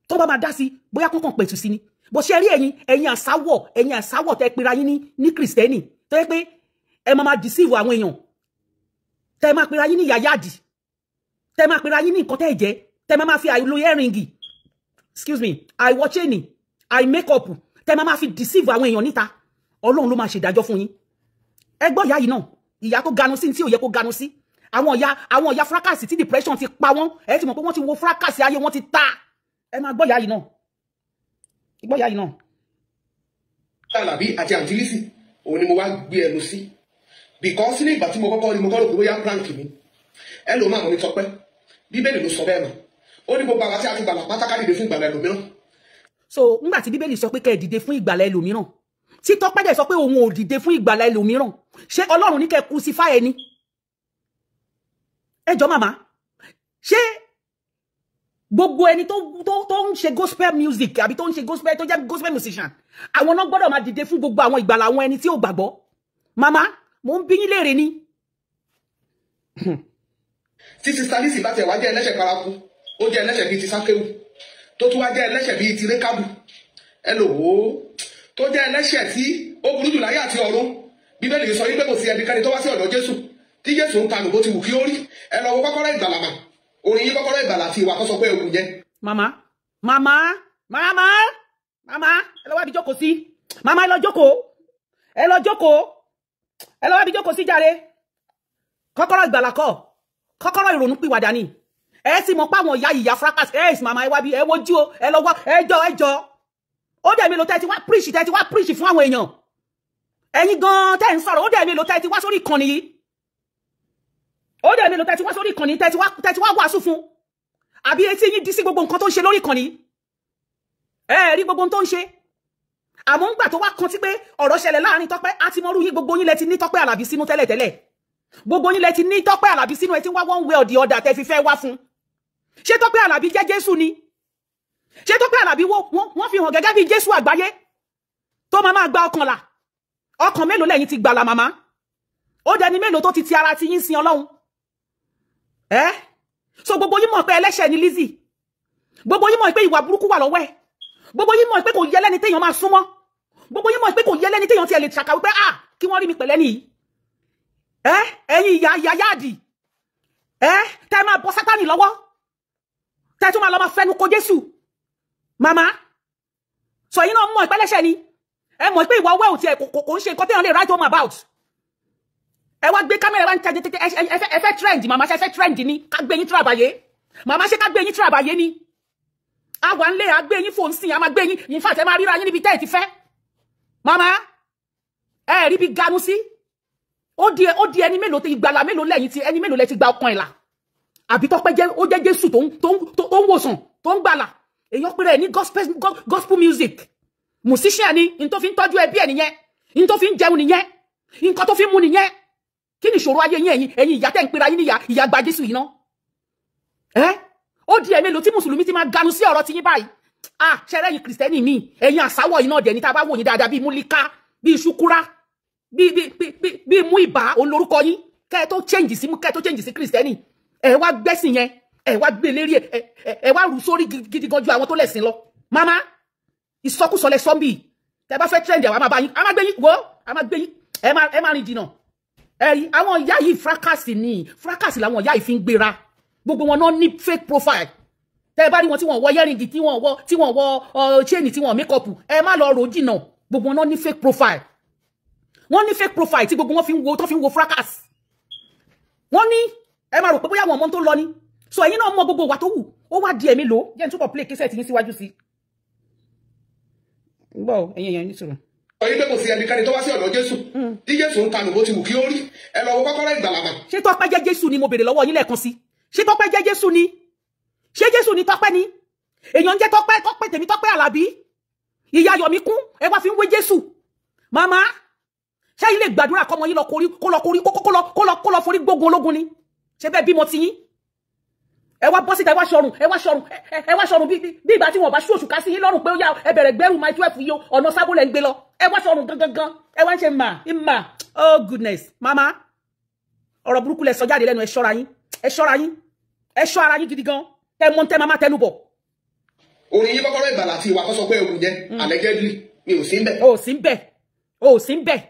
Speaker 1: tó bá máa dá sí bóyá kọ́kàn pẹ̀tù sí ni bó ṣe rí ẹ̀yin àsáwọ̀ tẹ́ pera yín ní kìrìsìtẹ́nì tó yẹ pé ẹ máa deceive àwọn èèyàn tẹ́ máa pera yín ní yàyáàdì tẹ́ máa pera yín ní nǹkan tẹ́ jẹ́ tẹ́ máa fi àìlo earringi excuse me àìwọ̀ chain àì makeup tẹ́ máa fi deceive àwọn èèyàn níta Ọlọ́run ló máa ṣèdájọ́ fún yín ẹ gbọ́ ìyá yìí náà ìyá tó ganu sí tí ò yẹ kó ganu sí àwọn ìyá fracas tí depression ti pa wọ́n ẹ ti mọ̀ pé wọ́n ti wo fracas ayé wọ́n ti ta ẹ máa gbọ́ ìyá yìí náà
Speaker 4: Àlàbí àti Àǹtí Lizzy òun ni mo wá gbé ẹnu sí because ní ìgbà tí mo kọ́kọ́ rí mo kọ́ rò pé bóyá prank mi ẹ lò máa mọ̀ ní Tọ́pẹ́ Bíbélì ló sọ bẹ́ẹ̀ mọ̀ ó ní gbogbo àwa tí a ti gbàlà pátákà dìde fún ìgbàlà ẹlòmíràn.
Speaker 1: So ńgbà tí Bíbélì sọ pé kẹ́ ẹ dìde fún ìgbàlà ẹlòmíràn tí Tọ́pẹ́ dẹ̀ sọ pé òun ò dìde fún ìgbàlà ẹlòmíràn ṣé Ọlọ́run ní kẹ́ crucify ẹni ẹ jọ̀ọ́ màmá ṣé gbogbo ẹni tó ń ṣe gospel music àbí tó ń ṣe gospel tó jẹ́ gospel musician àwọn náà gbọ́dọ̀ máa dìde fún gbogbo àwọn ìgbàlà àwọn ẹni tí ò gbàgbọ́ màmá mo ń bi yín léèrè ni.
Speaker 4: tí Sister Lizzy bá tẹ̀ wá jẹ́ ẹlẹ́ṣẹ̀ paraku ó jẹ́ ẹlẹ́ṣẹ̀ bíi ti Sákéwù tó tún wá jẹ́ ẹlẹ́ṣẹ̀ bíi ti Rékábù ẹ lò ó tó jẹ́ ẹlẹ́ṣẹ̀ tí ó burú jù láyé àti ọ̀run Bíbélì sọ wípé kò sí ẹnikẹ́ni tó wá sí ọ̀dọ̀ Jésù tí Jésù ń tanù bó ti wù kí ó rí ẹ lọ wo kọ́kọ́rọ́ ìgbàlà mà orin yín kọ́kọ́rọ́ ìgbàlà àti ìwà kọ́sọ pé ewu jẹ́.
Speaker 1: màmá ẹ lọ wá bí jókòó sí màmá ẹ lọ wá bí jókòó sí jàre kọ́kọ́rọ́ ìgbàlà kọ́ kọ́kọ́rọ́ ìrònú pìwàdà ni ẹ sì mọ̀ pé àwọn ìyá fracas ẹ sì màmá ẹ wá bí ẹ wojú o ẹ lọ wá ẹjọ́ ó dẹ̀ mi lò tẹ́ ti wá preach fún àwọn èèyàn ẹ̀yin gan tẹ́ ń sọ̀rọ̀ ó dẹ̀ mi lò tẹ́ ti wá sórí ìkànnì yìí ó dẹ̀ mi lò tẹ́ ti wá sórí ìkànnì tẹ́ ti wá wàásù fún àbí etí yín dí sí gbogbo nǹkan tó ń ṣe lórí ìkànnì ẹ rí gbogbo tó ń ṣe àmọ́ ń gbà tó wá kan tí pé ọ̀rọ̀ ṣẹlẹ̀ láàrin Tọ́pẹ́ àti mọ́rú yín gbogbo yín lẹ ti ní Tọ́pẹ́ Àlàbí sínú tẹ́lẹ̀tẹ́lẹ̀ gbogbo yín lẹ ti ní Tọ́pẹ́ Àlàbí sínú ẹ ti wá one way or the other tẹ́ fi fẹ́ wá fún ṣé Tọ́pẹ́ Àlàbí jẹ́ Jésù ni ṣé Tọ́pẹ́ Àlàbí wọ́n fi hàn gẹ́gẹ́ bí Jésù àgbáyé tó máa gba ọkàn là ọkàn mélòó lẹ́yìn ti gbàlà màmá ó dẹni mélòó tó ti ara ti yín sin Ọlọ́run so gbogbo yín mọ̀ pé ẹlẹ́ṣẹ̀ ni Lizzy gbogbo yín mọ̀ pé ìwà burúkú wà lọ́wọ́ ẹ̀ gbogbo yín mọ̀ pé kò yẹ lẹ́ni téèyàn máa súnmọ́ gbogbo yín mọ̀ pé kò yẹ lẹ́ni téèyàn ti ẹ̀ lè ṣàkàwé pé kí wọ́n rí mi pẹ̀lẹ́ nìyí ẹ̀yin ìyá yáàdì tẹ́ máa bọ́ Sátánì lọ́wọ́ tẹ́ tún máa lọ máa fẹnu ko Jésù màmá sọ yín náà mọ̀ ìpẹ́lẹ́ṣẹ̀ ni ẹ mọ̀ pé ìwà ọwọ́ ò tiẹ̀ kò ń ṣe nǹkan téèyàn lè write home about ẹ wá gbé kámẹ́rà wá ń tẹ́jẹ́ tẹ́tẹ́ ẹ fẹ́ trend màmá ṣe fẹ́ trend ni ká gbé yín tíràbàyé màmá ṣe ká gbé yín tíràbàyé ni àwa ń lé àgbé yín fòun sí àmà gbé yín in fact ẹ máa ríra yín níbi tẹ́ ẹ ti fẹ́ màmá ẹ rí bí ganu sí ó di ẹni mélòó ti ìgbàlà mélòó lẹ́yìn tí ẹni mélòó lẹ́ ti gba ọkàn ẹ̀ là àbí Tọ́pẹ́ jẹ́ ó jẹ́ Jésù tó ń wòsàn tó ń gbàlà èèyàn péré ní gospel music musician ni in tó fi ń tọ́jú ẹbí ẹ̀ nìyẹn in tó fi ń jẹun nìyẹn nǹkan tó fi ń mu nìyẹn kí ni ìṣòro ayé yín ẹ̀yin ìyá tẹ́ ń pera yín ní ìyá gba Jésù yìí ná ó di ẹ̀mí ló tí mùsùlùmí ti máa ganu sí ọ̀rọ̀ ti yín báyìí ṣẹlẹ̀ yín kìrìsìtẹ́nì míì ẹ̀yin àsáwọ̀ yìí náà dẹ̀ ní tá a bá wò yín dáadáa bíi múlíká bíi ṣúkúrá bíi mú ìbá olórúkọ yín kẹ́ ẹ tó change sí kìrìsìtẹ́nì ẹ wá gbẹ́sìn yẹn ẹ wá gbé lérí ẹ wá rù sórí gidi gan ju àwọn tó lẹ̀sìn lọ màmá ìsọkúsọ lẹ zombie tẹ́ bá fẹ́ trend àwa máa bá yín a máa gbé yín wo a máa gbé yín ẹ máa rìn jìnnà rí àwọn ìyá yìí fracas làwọn ìyá yìí fi ń gbéra gbogbo wọn náà ní fake profile tẹ́ bá rí wọn tí wọ́n wọ yẹ́rìngì tí wọ́n wọ chain tí wọ́n make up ẹ má lọ rò jìnnà gbogbo wọn náà ní fake profile wọ́n ní fake profile tí gbogbo wọn fi ń wo fracas wọ́n ní ẹ má rò pé bóyá wọn mọ tó lọ ni so ẹ̀yin náà mọ gbogbo wa tó wù ó wá di ẹ̀mí lò jẹ́ n túbọ̀ play kíṣẹ́ tí yín síwájú sí gbọ́ ẹ̀yin ní sọ̀rọ̀
Speaker 4: ọ̀yìn pé kò sí ẹnikẹ́ni tó wá sí ọ̀dọ̀ Jésù tí Jésù ń tanù bó ti wù kí ó rí ẹ lọ wo kọ́kọ́rọ́ ìgbàlà.
Speaker 1: ṣé Tọ́pẹ́ jẹ́ Jésù ni mo béèrè lọ́wọ́ yín lẹ́ẹ̀kan sí ṣé Tọ́pẹ́ jẹ́ Jésù ni ṣé Jésù ni Tọ́pẹ́ ni èèyàn ń jẹ́ Tọ́pẹ́ tèmi Tọ́pẹ́ Àlàbí ìyá Yọ̀mí kún ẹ wá fi ń wé Jésù màmá ṣé ilé gbàdúrà kọ́mọ yín lọ kórí kó lọ forí gbógun ológun ni ṣé bẹ́ẹ̀ bímọ ti yín ẹ wá bọ́ síta ẹ wá ṣọrùn bí ìgbà tí wọ́n bá ṣú òṣùká sí yín lọ́rùn pé ó yá ẹ bẹ̀rẹ̀ gbẹ́rù my 12 yìí ọ̀nà sábò lẹ́ ń gbé lọ ẹ wá ṣọrùn gangan ẹ wá ń ṣe mà oh goodness mama ọ̀rọ̀ burúkú lẹ sọ jáde lẹ́nu ẹ ṣọ́ra yín gidi gan tẹ mama tẹnu bọ̀.
Speaker 4: orin yín kọ́kọ́rọ́ ìgbàlà àti ìwà kọ́sọ́ pé ewu jẹ́ allegedly mi ò sí ń bẹ̀.
Speaker 1: o sí ń bẹ̀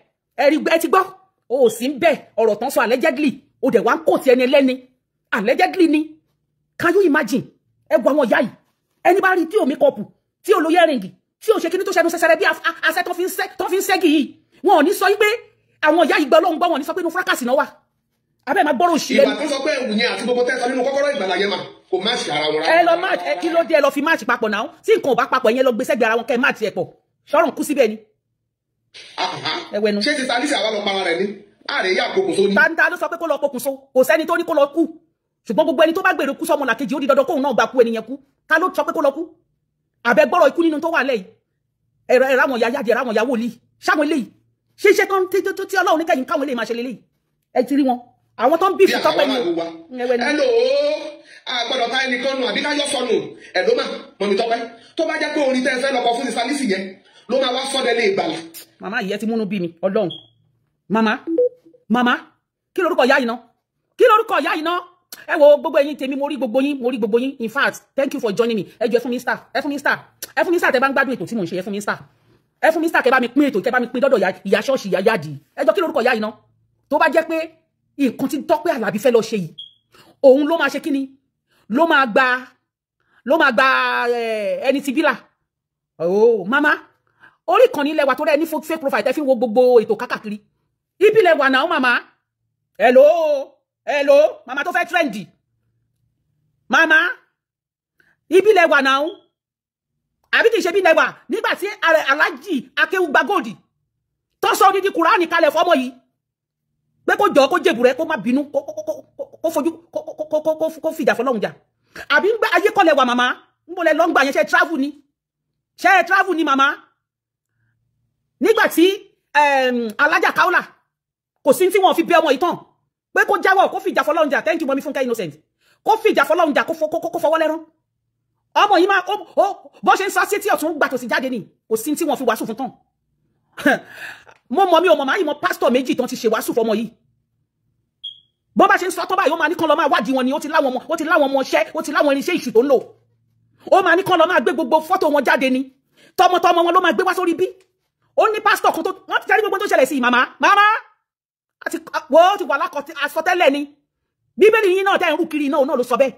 Speaker 1: ẹ ti gbọ́ o sí ń bẹ̀ ọ̀rọ̀ tán sọ allegedly o dẹ̀ wá ń kò sí ẹni ẹlẹ́ni allegedly ni. Can you imagine? Ẹ gbọ́ àwọn ìyá yìí. Ẹni bá rí tí ò make up, tí ò lo earring, tí ò ṣe kíní tó ṣẹnu sẹsẹrẹ bí asẹ́ tó fi ń ṣẹ́gi yìí. Wọn ò ní sọ pé àwọn ìyá yìí gbọ́ lóhùn gbọ́ wọn ní sọ pé inú fracas náà wà. Abẹ́ máa gbọ́rọ̀ òṣì lẹ́nu.
Speaker 4: Ìgbà tó sọ pé ewu yẹn àti gbogbo tẹ́sán nínú kọ́kọ́rọ́ ìgbàlà yẹn mà kò máàṣì ara wọn rárá.
Speaker 1: Ẹ lọ match kí ló dé ẹ lọ fi match papọ̀ náà. Tí nǹkan ò bá papọ̀ yẹn lọ gbé sẹ́gbẹ̀ ara wọn kẹ́ match ẹ̀ pọ̀. Ṣọ́run kú síbẹ̀ ni.
Speaker 4: Ṣé ti Salisi àwa lọ para rẹ̀ ni? Àrè yà pokùnso ni.
Speaker 1: Tanta ló sọ pé kó lọ pokùnso. Kò sẹ́ni tó ní kó lọ kú. Ṣùgbọ́n gbogbo ẹni tó bá gbèrò kú sọmọ làkejì ó di dandan kóhun náà gbà kú ẹniyẹn kú ká ló sọ pé kó lọ kú àbẹ gbọ́rọ̀ ikú nínú tó wà lẹ́yìn ẹ̀rọ àwọn ìyá yáde ẹ̀rọ àwọn ìyàwó lì ṣáwọn eléyìí ṣe iṣẹ́ tó ń tí Ọlọ́run ní kẹ́yìn káwọn eléyìí máa ṣe lélẹ́yìí ẹ ti rí wọn àwọn tó ń bí fún Tọ́pẹ́ ni
Speaker 4: hello àgbọ̀dọ̀ ta ẹnìkan nù àbí ká yọ sọnù ẹ̀ ló mà mọ̀mí Tọ́pẹ́ tó bá jẹ́ pé orin tẹ́ ẹ fẹ́ lọ́kọ fún ní Salisi yẹn ló máa wá sọ́dẹ̀ lé ìgbàlà.
Speaker 1: màmá yìí ẹ ti múnú bí mi Ọlọ́run màmá kí lorúkọ ìyá yìí ná ẹ wo gbogbo ẹ̀yin tèmi mo rí gbogbo yín in fact thank you for joining me ẹ jọ̀ọ́ ẹ fún mi star tẹ́ bá ń gbádùn ètò tí mo ń ṣe ẹ fún mi star kẹ́ bá mi pín ètò kẹ́ bá mi pín dọ́dọ̀ ìyá ṣọ́ọ̀ṣì ìyá yáàdì ẹ jọ̀ọ́ kí lorúkọ ìyá yìí ná tó bá jẹ́ pé nǹkan tí Tọ́pẹ́ Àlàbí fẹ́ lọ ṣe yìí òun ló máa ṣe kíni ló máa gba ẹni tí bílà oh mama orí kan ní lẹ́wà tó rẹ̀ ní fake profile tẹ́ fi wo gbogbo ètò kákàkiri ibi lẹ́wà náà mama hello mama tó fẹ́ trendy mama ibi lẹ́wà náà àbí kìí ṣe bí lẹ́wà nígbà tí Alhaji Akéwùgbà Gold tó sọ odidi Kùránì kalẹ̀ fọ́mọ yìí pé kó jọ kó jèbù rẹ kó má bínú kó fojú kó fìjà fọlọ́hun jà àbí ń gbé ayé kọ́ lẹ́wà mama ń bọ̀ lẹ́ lọ́ngbà yẹn ṣe travel ni mama nígbà tí Alájà Kaola kò sí tí wọ́n fi bẹ́ ọmọ yìí tán pé kó jáwọ́ kó fìjà fọlọ́hun jà thank you mọ́mí Fúnkẹ́ Innocent kó fìjà fọlọ́hun jà kó fọwọ́ lẹ́rán ọmọ yìí máa bó ṣe ń sọ sí tí ọ̀tún gbà tó sì jáde ni kò sí tí wọ́n fi wàásù fún tán mo mọ̀ mi ò mọ̀ máa yìí mọ̀ pásítọ̀ méjì tán ti ṣe wàásù fọmọ yìí bó bá ṣe ń sọ tó báyìí ó máa ní kán lọ máa wádìí wọn ni ó ti láwọn ọmọ ṣẹ́ ó ti láwọn irinṣẹ́ ìṣù tó ń lò ó máa ní kán lọ máa gbé gbogbo fọ́tò wọn jáde ni tọmọtọmọ wọn ló máa gbé wá sórí bí ó ní pásítọ̀ kan tó wọ́n ti tẹ́rí gbogbo tó ṣẹlẹ̀ sí màmá àti wo ti wà lákọ̀ àsọtẹ́lẹ̀ ni bíbélì yín náà tẹ́ ń rú kiri náà ló sọ bẹ́ẹ̀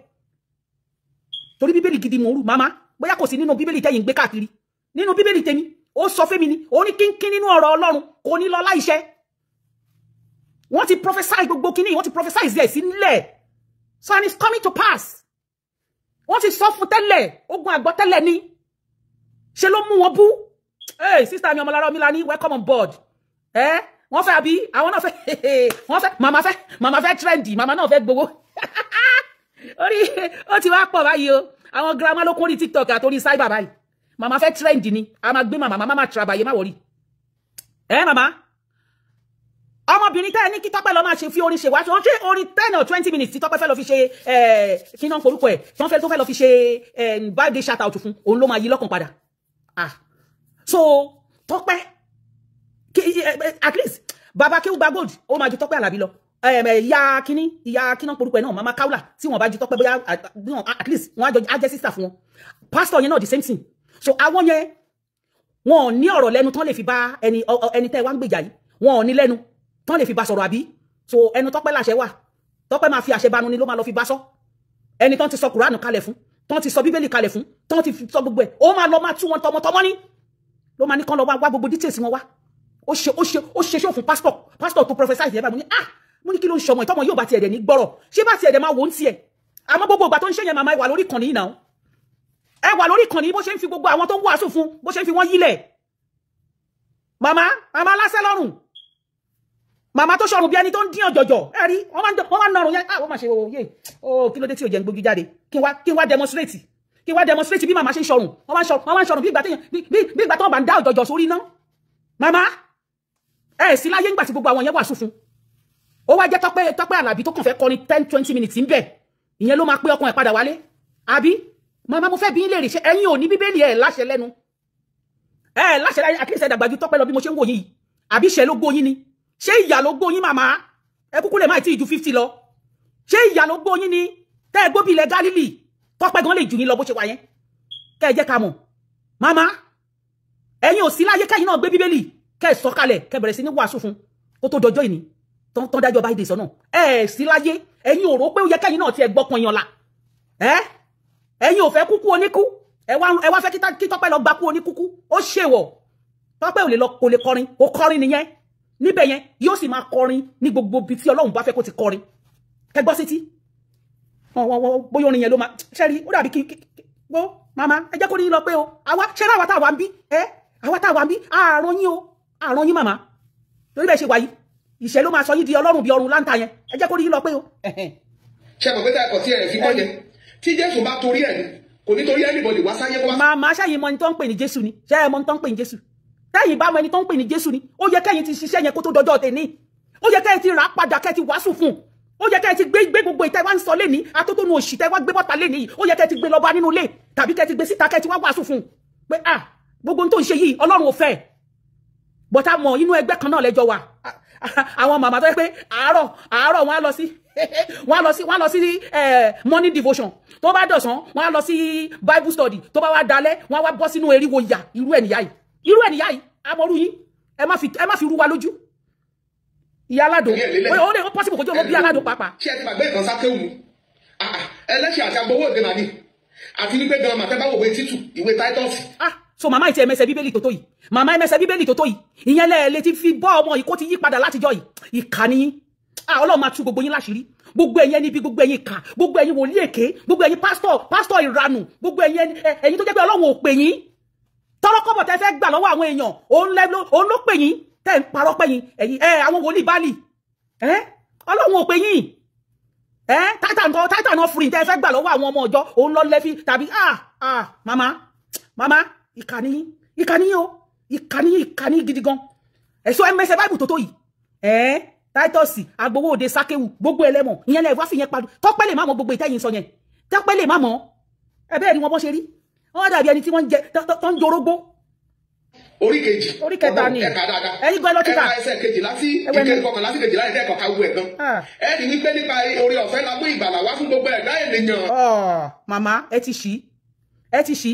Speaker 1: torí bíbélì gidi mò ń rú màmá bóyá kò sí nínú bíbélì tẹ́yìn gbé káàkiri nínú bíbélì tèmi ó sọ fẹ́mi ni ó ní kínkín nínú ọ̀rọ̀ Ọlọ́run kò ní lọ láìṣẹ wọ́n ti prophesy gbogbo kíní wọ́n ti prophesy ẹ̀ sílẹ̀ so and it's coming to pass wọ́n ti sọ fún tẹ́lẹ̀ ogun àgbọ̀ tẹ́lẹ̀ ni ṣe ló mú wọn bú hey sister mi Ọmọlára Ọmílání welcome on board wọ́n fẹ́ àbí àwọn náà fẹ́ wọ́n fẹ́ mama fẹ́ trendy mama náà fẹ́ gbowó orí ó ti wá pọ̀ báyìí o àwọn grandma ló kún ní TikTok àtòrí cyber báyìí mama fẹ́ trendy ni a máa gbé mama trabaye má wọrí mama ọmọbìnrin tẹ́ ní kí Tọ́pẹ́ lọ máa ṣe fi orin ṣe wá ṣe orin 10 or 20 minutes tí Tọ́pẹ́ fẹ́ lọ fi ṣe kí náà forúkọ ẹ̀ tó fẹ́ lọ fi ṣe birthday shout out fún òun ló máa yí lọ́kàn padà so Tọ́pẹ́ at least bàbá Akéwùgbà Gold ó máa ju Tọ́pẹ́ Àlàbí lọ ìyá kíná porúkọ ẹ̀ náà mama Kaola tí wọ́n bá ju Tọ́pẹ́ bóyá at least wọ́n á jẹ́ sister fún wọn pastor yẹn náà the same thing so àwọn yẹn wọn ò ní ọ̀rọ̀ lẹ́nu tán lè fi bá ẹni tẹ́ wá ń gbèjà yìí wọn ò ní lẹ́nu tán lè fi bá sọ̀rọ̀ àbí so ẹnu Tọ́pẹ́ láṣẹ wà Tọ́pẹ́ máa fi àṣẹ banu ni ló máa lọ fi bá sọ ẹni tán ti sọ Kùránù kalẹ̀ fún tán ti sọ Bíbélì kalẹ̀ fún tán ti sọ gbogbo ẹ̀ ó máa lọ máa tú wọn tọmọtọmọ ní ló máa ní kán lọ wá gbogbo details wọn wá ó ṣe ṣó fún pastor tó prophesy yẹn bá mo ní kí ló ń ṣọmọ ìtọ́mọ yóò bá tiẹ̀ dẹ̀ ní gbọ́rọ̀ ṣé bá tiẹ̀ dẹ̀ máa wò ń tiẹ̀ àmọ́ gbogbo ìgbà tó ń ṣe yẹn màmá ẹ wà lórí ìkànnì yìí náà ẹ wà lórí ìkànnì bó ṣe ń fi gbogbo àwọn tó ń wàásù fún bó ṣe ń fi wọ́n yílẹ̀ màmá lásẹ̀ lọ́rùn màmá tó ṣọrùn bí ẹni tó ń dín ọ̀jọ̀jọ̀ ẹ rí wọ́n máa ń nọrùn yẹn wọ́n máa ṣe òye kí ló dé tí ò jẹ́ ń gbójú jáde kí n wá demonstrate bí màmá ṣe ń ṣọrùn wọ́n máa ń ṣọrùn bí ìgbà tó ń bá ń dá ọ̀jọ̀jọ̀ sórí náà màmá ẹ sí láyé ńgbà tí gbogbo àwọn yẹn wàásù fún ó wá jẹ́ Tọ́pẹ́ Àlàbí tó kàn fẹ́ kọrin 10-20 minutes ń bẹ̀ ìyẹn ló máa pé ọkàn ẹ̀ padà wálé àbí màmá mo fẹ́ bí lè rí ṣe ẹ̀yin ò ní Bíbélì ẹ̀ láṣẹ lẹ́nu ẹ̀ láṣẹ àkíyèsí ẹ̀dàgbàjú Tọ́pẹ́ lọ bí mo ṣe ń wò yìí àbí ṣe ló gbóyin ni ṣé ìyà ló gbóyin màmá ẹ kúkú lè má tí ì ju 50 lọ ṣé ìyà ló gbóyin ni tẹ́ ẹ gbóbi ilẹ̀ Gálílì Tọ́pẹ́ gan lè jù yín lọ bó ṣe wà yẹn kẹ́ ẹ jẹ́ ká mọ̀ màmá ẹ̀yin ò sí láyé kẹ́yìn náà gbé Bíbélì kẹ́ ẹ sọ̀kalẹ̀ kẹ́ bẹ̀rẹ̀ sí ní wàásù fún kó tó dọjọ́ ìní tán dájọ́ bá ìdè sọ́nà ẹ̀ sí láyé ẹ̀yin ò rò pé ó yẹ kẹ́yìn náà ti ẹ̀ gbọ́kan yan la ẹ̀yin ò fẹ́ kúkú oníkú ẹ wá fẹ́ kí Tọ́pẹ́ lọ gbakú oníkúkú ó ṣèwọ̀ Tọ́pẹ́ ò lè lọ kò lè kọrin ó kọrin nìyẹn níbẹ̀ yẹn yóò sì máa kọrin ní gbogbo ibi tí Ọlọ́run bá fẹ́ kó ti kọrin kẹgbọ́ sí tí bóyá orin yẹn ló máa ṣẹ́rí ó dàbí kí gbó màmá ẹ jẹ́ kó ní lọ pé o àwa ṣẹ́rí àwa táwa ń bí àwa táwa ń bí àrùn yín màmá lórí bẹ́ẹ̀ ṣe wáyé ìṣẹ́ ló máa sọ yín di Ọlọ́run bí ọrùn láǹtà yẹn ẹ jẹ́ kó ní lọ pé o.
Speaker 4: ṣe mọ̀ pé tá ẹ̀kọ́ tí ẹ̀ fi kọ́ yẹn tí Jésù bá torí ẹ̀ ni kò ní torí anybody wá sáyé wá.
Speaker 1: màmá ṣẹ́yìn mọ ẹni tó ń pè ní Jésù ni ṣẹ́yìn mọ ẹni tó ń pè ní Jésù tẹ́yìn bá mọ ẹni tó ń pè ní Jésù ni ó yẹ kẹ́yìn ti ṣiṣẹ́ yẹn kó tó dọjọ́ tèmi ó yẹ kẹ́yìn ti rà padà kẹ́yìn ti wàásù fún ó yẹ kẹ́yìn ti gbé gbogbo ìtẹ́ wá ń sọ lẹ́ni atótónu òṣì tẹ́ wá gbé bọ́ta lẹ́ni yìí ó yẹ kẹ́yìn ti gbé lọ́ba nínú ilé tàbí kẹ́yìn ti gbé síta kẹ́yìn ti wá wàásù fún pé gbogbo ohun tó ń ṣe yìí Ọlọ́run ò fẹ́ bọ́tà mọ̀ inú ẹgbẹ́ kan náà lẹ́jọ́ wa àwọn màmá tó yẹ pé àárọ̀ wọ́n á lọ sí morning devotion tó bá dọ̀sán wọ́n á lọ sí Bible study tó bá wá dalẹ́ wọ́n á wá bọ́ sínú eriwo ìyà irú ẹ̀nìyà yìí amọ̀rú yín ẹ má fi rú wa lójú ìyá aládùn ó lè possible kó jẹ́ olóbi aládùn pàápàá.
Speaker 4: ṣé ẹ ti gbàgbé ìtàn sákéwù ẹlẹ́ṣẹ̀ àti agbowó òde màní àti wípé gan màtẹ́ bá wòwe títù ìwé Titus.
Speaker 1: so màmá ìtì ẹmẹsẹ Bíbélì tó tó yìí màmá ẹmẹsẹ Bíbélì tó tó yìí ìyẹn lẹ́ẹ̀lẹ́ ti fi bọ́ ọmọ yìí kó ti yí padà látijọ́ yìí ìkànnì yín Ọlọ́run máa tú gbogbo yín láṣìírí gbogbo ẹ̀yin níbi gbogbo ẹ̀yin ìkà gbogbo ẹ̀yin wòlíì èké gbogbo ẹ̀yin pásítọ̀ ìranù gbogbo ẹ̀yin tó jẹ́ pé Ọlọ́run ò pè yín tọ́rọ́kọ́bọ̀ tẹ́ fẹ́ gbà lọ́wọ́ àwọn èèyàn òun ló pè yín tẹ́ ń parọ́ pé yín ẹ̀yin àwọn wòlíì Báálì Ọlọ́run ò pè yín titan offering tẹ́ fẹ́ gbà lọ́wọ́ àwọn ọmọ ọjọ́ òun lọ lẹ́fí tàbí mama ìkànnì gidi gan ẹ̀sọ́ ẹ̀mẹsẹ̀ báìbù tó tó yìí Titus agbowó òde sákéwù gbogbo ẹlẹ́mọ̀ ìyẹn lẹ́ẹ̀ wá fi yẹn padù Tọ́pẹ́ lè má mọ gbogbo ìtẹ́yìn sọ yẹn Tọ́pẹ́ lè má mọ ẹbẹ́ rí wọn bọ́ ṣe rí wọ́n dàbí ẹni tí wọ́n jẹ tó ń jorógbó. orí kẹta ni ẹ̀yin gbọ́ lọ́tíkà
Speaker 4: ẹsẹ̀ kejì láti ìkẹ́kọ̀ọ́ láti kejì láti ẹ̀kọ́ ká wú ẹ̀ gan. ẹni wípé nípa orí ọ̀fẹ́ la mú ìgbàlà wá fún gbogbo ẹ̀dá ènìyàn.
Speaker 1: màmá ẹ ti ṣí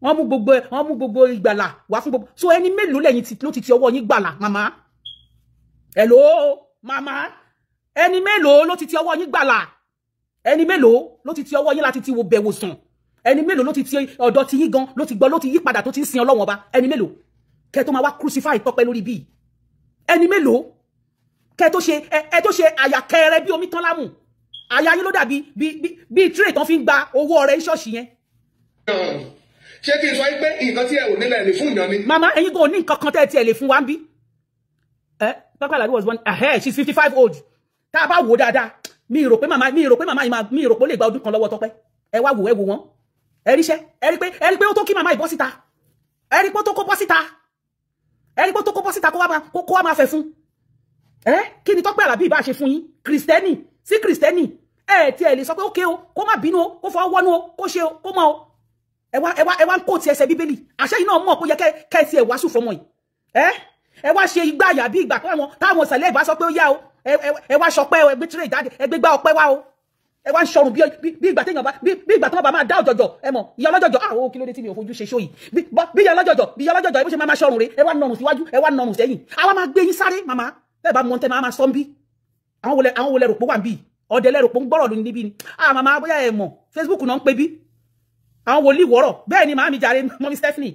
Speaker 1: wọ́n mú gbogbo ìgbàlà wá fún gbogbo so ẹni mélòó lẹ́yìn ló ti ọwọ́ yín gbàlà màmá hello màmá ẹni mélòó ló ti ọwọ́ yín gbàlà ẹni mélòó ló ti ọwọ́ yín láti ti wo bẹ̀wò sàn ẹni mélòó ló ti ọ̀dọ̀ ti yín gan ló ti gbọ́ ló ti yí padà tó ti ń sin Ọlọ́run ọba ẹni mélòó kẹ́ tó máa wá crucify Tọ́pẹ́ lórí bíi ẹni mélòó kẹ́ tó ṣe àyàkẹ́rẹ́ bí omi tán lámù àyà yín ló dàbí bí tírè tán fi ń gba owó ọrẹ ṣọ́ọ̀ṣì yẹn.
Speaker 4: ṣé kí n sọ pé nǹkan tí ẹ ò nílẹ̀ lè fún ìyàn ni.
Speaker 1: màmá ẹ̀yin kò ní nǹkan kan tẹ́ ẹ tiẹ̀ lè fún wa ń bí. Tọ́pẹ́ Àlàbí was born she's 55 old tá a bá wò dáadáa mi rò pé màmá ó lè gba ọdún kan lọ́wọ́ Tọ́pẹ́ ẹ wá wò wọ́n ẹ rí pé ó tó kí màmá ìbọ́ síta ẹ rí pé ó tó kó bọ́ síta kó wá máa fẹ́ fún kí ni Tọ́pẹ́ Àlàbí ìbá ṣe fún yín kìrìsìtẹ́nì sí kìrìsìtẹ́nì tí ẹ lè sọ pé ókè o kó má bínú o kó fọwọ́ wọ́nú o kó ṣe o kó mọ́ o ẹ wá ń kó ti ẹsẹ̀ Bíbélì àṣẹ yìí náà mọ̀ kó yẹ kẹ́ẹ̀sì ẹ̀ wàásù fọmọ yìí ẹ wá ṣe igbá àyà bí ìgbà táwọn sẹ̀lẹ̀ ìbá sọ pé ó yá o ẹ wá ṣọpẹ́ o ẹgbẹ́ tirẹ̀ ìjáde ẹgbẹ́ gbá ọpẹ́ wá o ẹ wá ń ṣọrùn bí ìgbà téèyàn bá bí ìgbà tó bá máa dá ọjọjọ ẹ mọ̀ ìyá ọlọ́jọjọ ó kí ló dé tí mi ò fojú ṣe ṣó yìí bí ìyá ọlọ́jọjọ bó ṣe máa ṣọrùn rẹ̀ ẹ wá nọrùn síwájú ẹ wá nọrùn sẹ́yìn àwa máa gbé yín sáré màmá bẹ́ẹ̀ bá mọ̀ tẹ́ máa sọ ń bí àwọn wọlé rò pé wà ń bí ọ̀dẹ̀ lẹ́rò pé ń gbọ́rọ̀ lónìí níbí ni màmá bóyá ẹ mọ̀ Facebook náà ń pè bí àwọn wòlíì wọ́rọ̀ bẹ́ẹ̀ ni màá mi jàre mọ́mí Stephanie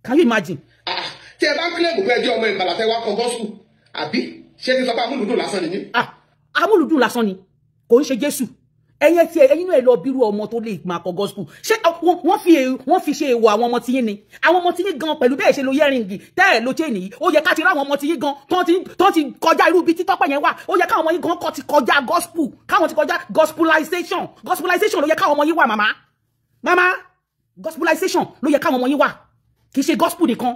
Speaker 1: can you imagine.
Speaker 4: tí ẹ bá ń kílẹ̀ gbogbo ẹjọ́ ọmọ ìgbàlá fẹ́ wá kọ gọ́sùkù àbí ṣé ti sọ pé amúlùdùn lásán ni.
Speaker 1: amúlùdùn lásán ni kò ń ṣe Jésù ẹ̀yin tí ẹ̀yin náà lọ bírú ọmọ tó lè máa kọ gospel ṣé wọ́n fi ṣe èèwọ̀ àwọn ọmọ tiyín ni àwọn ọmọ tiyín gan pẹ̀lú bẹ́ẹ̀ ṣe lo yẹ́rìngì tẹ́ẹ̀ ló chain yìí ó yẹ ká ti rá àwọn ọmọ tiyín gan tó ti kọjá irú bí títọ́pẹ́ yẹn wà ó yẹ káwọn ọmọ yín gan ti kọjá gospel káwọn ti kọjá gospelization ló yẹ káwọn ọmọ yín wà màmá gospelization ló yẹ káwọn ọmọ yín wà kì í ṣe gospel nìkan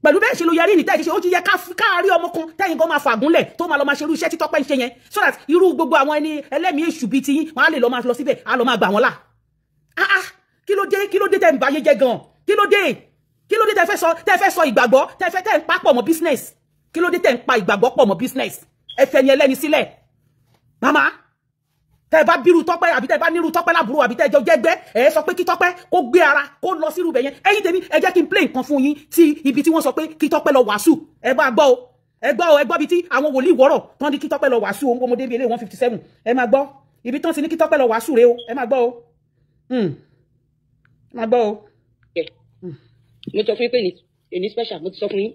Speaker 1: pẹ̀lú bẹ́ẹ̀ ṣe ló yẹrí ní tẹ́ẹ̀ ṣe ó ti yẹ káàrí ọmọ kan tẹ́yìn gan máa fàgúnlẹ̀ tó máa lọ máa ṣe irú iṣẹ́ títọ́pẹ́ ń ṣe yẹn so that irú gbogbo àwọn ẹni ẹlẹ́mìí èṣù bíi tiyín wọ́n á lè lọ máa lọ síbẹ̀ á lọ máa gbà wọ́n là. kí ló dé tẹ́ ń ba ayé jẹ́ gan kí ló dé tẹ́ fẹ́ sọ ìgbàgbọ́ tẹ́ ń pa pọ̀ mọ́ business kí ló dé tẹ́ ń pa ìgbàgbọ́ pọ̀ mọ́ business ẹ fẹ́ ni ẹlẹ́ni sílẹ̀ màmá tẹ́ bá bírú Tọ́pẹ́ àbí tẹ́ bá nírú Tọ́pẹ́ lábúrò àbí tẹ́ jọ jẹ́gbẹ́ ẹ sọ pé kí Tọ́pẹ́ kó gbé ara kó lọ sírú bẹ̀ yẹn ẹ̀yin tèmi ẹ jẹ́ kí n play nǹkan fún yín tí ibi tí wọ́n sọ pé kí Tọ́pẹ́ lọ wàásù ẹ bá gbọ́ o ẹ gbọ́ bí tí àwọn wòlíì wọ́rọ̀ tán ní kí Tọ́pẹ́ lọ wàásù o ọmọdé bíi ilé 157 ẹ máa gbọ́ ibi tán ti ní kí Tọ́pẹ́ lọ wàásù rẹ o ẹ máa gbọ́ o máa gbọ́ o.
Speaker 3: mo sọ fún yín pé ní special mo ti sọ fún yín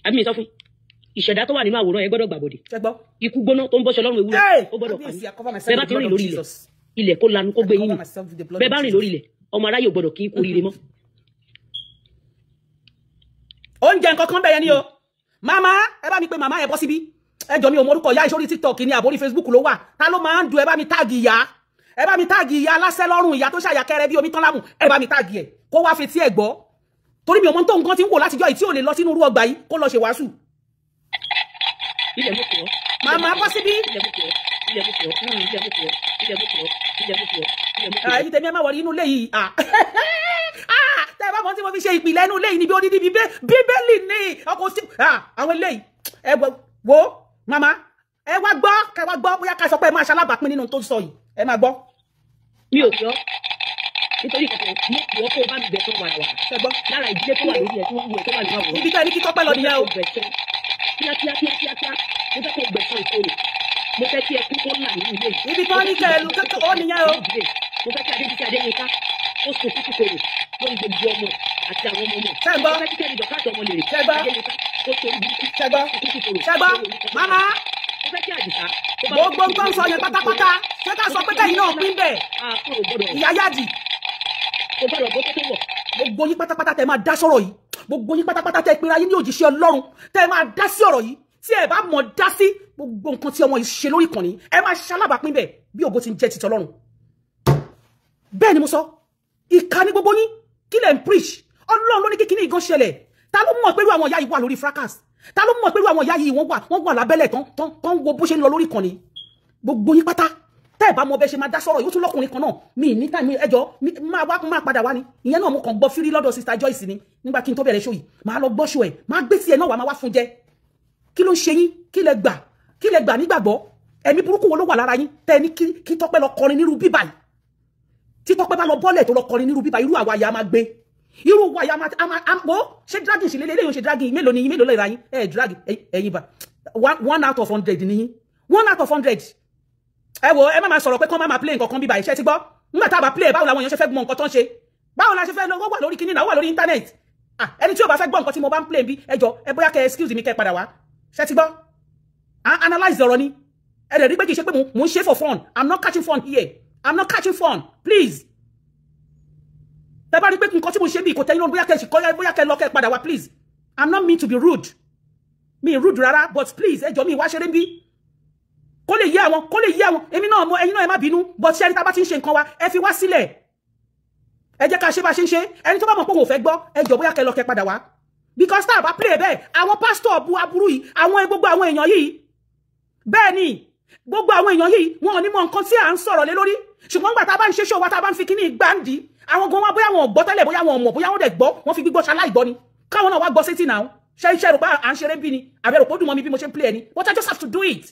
Speaker 3: àbí mi sọ fún ìṣẹ̀dá tó wà nínú àwòrán ẹ gbọ́dọ̀ gbàbọ̀dẹ̀ ikú gbóná tó ń bọ́ṣọ lọ́rùn ewúrẹ́ ó gbọ́dọ̀ pa ní bẹ́ẹ̀ bá ti rìn lórí ilẹ̀ kó lanu kó gbé yín ni bẹ́ẹ̀ bá rìn lórí ilẹ̀ ọmọ aráyè ò gbọ́dọ̀ kí kú rire mọ́.
Speaker 1: oúnjẹ nǹkan kan bẹ̀yẹn ni o màmá ẹ bá mi pé màmá ẹ bọ́ síbí ẹ jọ mi ò mọ̀rúkọ ìyá ìṣòrí TikTok ni àbórí Facebook ló wà ta ló máa ń du ẹ bá mi táàgì ìyá aláṣẹ lọ́rùn ìyá tó ṣàyàkẹrẹ bí omi tán lámù ẹ bá mi táàgì ẹ kó wá fetí ẹ gbọ́ torí mi ò mọ tó nǹkan ti ń wò látijọ́ yìí tí ò lè lọ sínú irú ọgbà yìí kó lọ ṣe wàásù. Màmá bọ́ síbí. Ẹ̀yin tèmi ẹ má wọrí inú ilé yìí. Tẹ́ ẹ bá mọ̀ tí mo fi ṣe ìpìlẹ̀ inú ilé yìí níbi odidi bíbélì ní ọkọ̀ sí. Àwọn ilé yìí ẹ wo màmá ẹ wá gbọ́ bóyá ká sọ pé ẹ máa ṣalábàápín nínú tó sọ yìí ẹ máa gbọ́.
Speaker 3: Mi ò yọ nítorí kankan mo kì í kó bá mi bẹ̀ tó wà wà. Ṣẹ́gbọ́n lára ìdílé tó wà lórí ẹ̀ tí wọ́n wù ẹ̀ tó wà nínú àwòrán.
Speaker 1: Ibi tá ẹni kí Tọ́pẹ́ lọ nìyẹn o.
Speaker 3: Kíákíá mo fẹ́ kó gbẹ̀sán ìkorò mo fẹ́ kí ẹkún tó là nínú ilé yìí.
Speaker 1: Ibi tó ní kẹ́ ẹ lu kẹ́kọ̀ọ́ ó nìyẹn o.
Speaker 3: Mo fẹ́ kí Adébísí Adéyínká ó sùn fún kòkòrò lórí gbogbo ọmọ àti àwọn ọmọ ọmọ.
Speaker 1: Ṣẹ́gbọ́n
Speaker 3: mo fẹ́ kí kẹ́ni dọ̀kátọ̀ ọmọ lè rí.
Speaker 1: Ṣẹ́gbọ́n
Speaker 3: Adéyínká ó sọ ibi
Speaker 1: Ṣẹ́gbọ́n màmá
Speaker 3: mo fẹ́ kí Àdìsá.
Speaker 1: Gbogbo nǹkan sọ yẹn pátápátá ṣé ká sọ pé kẹ́yìn náà pín bẹ́ẹ̀ ìyá yáàdì.
Speaker 3: Kò gbọ́dọ̀ bó tó tó wọ̀.
Speaker 1: Gbogbo yín pátápátá tẹ́ máa dá sọ̀rọ̀ yìí gbogbo yín pátápátá tẹ́ pera yín ní òjíṣẹ́ Ọlọ́run tẹ́ máa dá sí ọ̀rọ̀ yìí tí ẹ bá mọ̀ dá sí gbogbo nǹkan tí ọmọ yìí ṣe lórí ìkànnì ẹ máa ṣalábàápín bẹ́ẹ̀ bí ògo ti ń jẹ́ títọ́ Ọlọ́run. Bẹ́ẹ̀ ni mo sọ ìka ní gbogbo yín kí lẹ̀ ń preach Ọlọ́run ló ní kíkiní ìgan ṣẹlẹ̀ ta ló mọ̀ pẹ̀lú àwọn ìyá yìí wà lórí fracas ta ló mọ̀ pẹ̀lú àwọn ìyá yìí wọ́n wà lábẹ́lẹ̀ tán wo bó ṣe ń lọ lórí ìkànnì gbogbo yín pátá tẹ́ ẹ̀ bá mọ bẹ́ẹ̀ ṣe máa dá sọ̀rọ̀ yóò tún lọ́kùnrin kan náà mi ní tàmí ẹjọ́ máa padà wá ni ìyẹn náà mo kàn gbọ́ fírí lọ́dọ̀ Sister Joyce ni nígbà kí n tó bẹ̀rẹ̀ ṣó yìí máa lọ gbọ́ ṣó ẹ̀ máa gbé sí ẹ̀ náà wà máa wá fún jẹ kí ló ń ṣe yín kí lẹ gbà nígbàgbọ́ ẹ̀mí burúkú wo ló wà lára yín tẹ́ ẹ ní kí Tọ́pẹ́ lọ kọrin nírú bíbà yìí tí Tọ́pẹ́ bá lọ bọ́lẹ̀ tó lọ kọrin nírú bíbà irú àwa ya máa gbé irú wa ya máa wo ṣé dragging ṣe lélẹ́yìn ṣe dragging mélòó ni yín mélòó lè ra yín drag ẹ̀yin bá 1 out of 100 ni yín 1 out of 100 ẹ wo ẹ má máa sọ̀rọ̀ pé kán má play nǹkan kan bíbá iṣẹ́ ti gbọ́ nígbà tá a bá play báwo làwọn èèyàn ṣe fẹ́ gbọ́ nǹkan tó ń ṣe báwo la ṣe fẹ́ lọ́wọ́ wà lórí kíní náà wà lórí internet ẹni tí ò bá fẹ́ gbọ́ nǹkan tí mo bá ń play bí ẹjọ́ ẹ bóyá kẹ excuse mi kẹ padà wá ṣe ti gbọ́ analyze ọ̀rọ̀ ni ẹ dẹ̀ rí pé kì í ṣe pé mo ń ṣe for fun I'm not catching fun here I'm not catching fun please tẹ bá rí pé nǹkan tí mo ṣe bí kò tẹ́yìn lónìí bóyá kẹ lọ kẹ padà wá please I'm not mean to be rude mi rude rárá but please ẹjọ́ mi wá ṣeré bí kó lè yé àwọn èmi náà ẹ̀yin náà ẹ má bínú but ṣe ẹni tá bá ti ń ṣe nǹkan wa ẹ fi wá sílẹ̀ ẹ jẹ́ ká ṣe bá ṣe ń ṣe ẹni tó bá mọ̀ pé òun ò fẹ́ gbọ́ ẹ jọ̀ọ́ bóyá kẹ́ lọ kẹ́ padà wá because tá a bá play bẹ́ẹ̀ àwọn pásítọ̀ bu aburú yìí àwọn gbogbo àwọn èèyàn yìí bẹ́ẹ̀ ni gbogbo àwọn èèyàn yìí wọn ò ní mọ nǹkan tí à ń sọ̀rọ̀ lé lórí ṣùgbọ́n gbà tá a bá ń ṣe ṣòwò tá a bá ń fi kíní gbáǹdì àwọn gan wa bóyá wọn ò gbọ́ tẹ́lẹ̀ bóyá wọn ò mọ̀ bóyá wọn dẹ̀ gbọ́ wọn fi gbígbọ́ ṣaláì gbọ́ ni káwọn náà wá gbọ́ sétí náà ṣe iṣẹ́ rò pé à ń ṣeré bí ni àbẹ̀rò pé ó dùn mọ́ mi bí mo ṣe ń play ẹni but I just have to do it.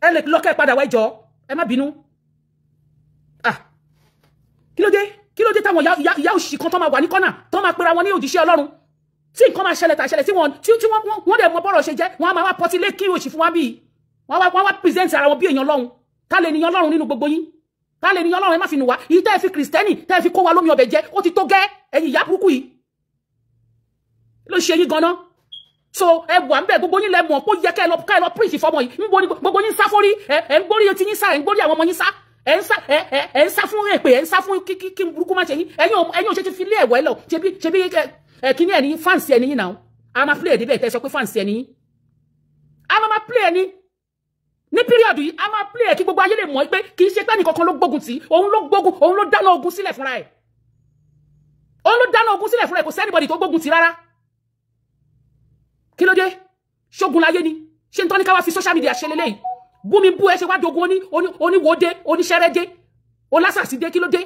Speaker 1: ẹ lè lọ́kẹ́ padà wá ẹjọ́ ẹ má bínú. Kí ló dé táwọn ìyá òṣì kan tó máa wà ní kọ́nà tó máa pera wọn ní òjíṣẹ́ Ọlọ́run tí nǹkan máa ṣẹlẹ̀ tàṣẹlẹ̀ tí wọ́n dẹ̀ mọ bọ́rọ̀ ṣe jẹ́ wọ́n á máa wá pọtí lé kí òṣì fún wa bíi wọ́n wá present ara wọn bí èèyàn Ọlọ́run ká lè níyan Ọlọ́run nínú gbogbo yín ká lè níyan Ọlọ́run ẹ má fi nù wá ìyí tẹ́ ẹ fi kìrìsìtẹ́nì tẹ́ ẹ fi kó wa lómi ọbẹ̀ jẹ ó ti tó gẹ́ ẹ̀yin ìyá burúkú yìí ló ṣe yín ganan so ẹ wà ń bẹ gbogbo yín lẹ mọ̀ pé ó yẹ ká ẹ lọ preach fọmọ yìí ń borí gbogbo yín sá fórí ẹ ń gbórí etí yín sá ẹ ń gbórí àwọn ọmọ yín sá ẹ ń sá fún èpè ẹ ń sá fún kí burúkú má ṣe yín ẹ̀yin ò ṣe ti fi lé ẹ̀wọ̀ ẹ lọ ṣebí kíní ẹ̀ ní fáǹsì ẹ̀ níyìn náà a máa play ẹ̀ débẹ̀ tẹ́ sọ pé fáǹsì ẹ̀ níyìn a máa play ẹ̀ ní píríọ̀dù yìí a máa play ẹ̀ kí gbogbo ayé lè mọ̀ pé kì í ṣe pé ẹnìkankan ló gbógun tì òun ló dáná ogun sílẹ̀ fúnra ẹ̀ kò sẹ́nìbọ̀dì tó gbógun tì rárá kí ló dé ṣógun láyé ni ṣé n tọ́ ní ká wá fi social media ṣe lélẹ́yìí bú mi bú ẹ ṣe wá dogun oníwòde oníṣẹ́rẹ́dé olásàsídé kí ló dé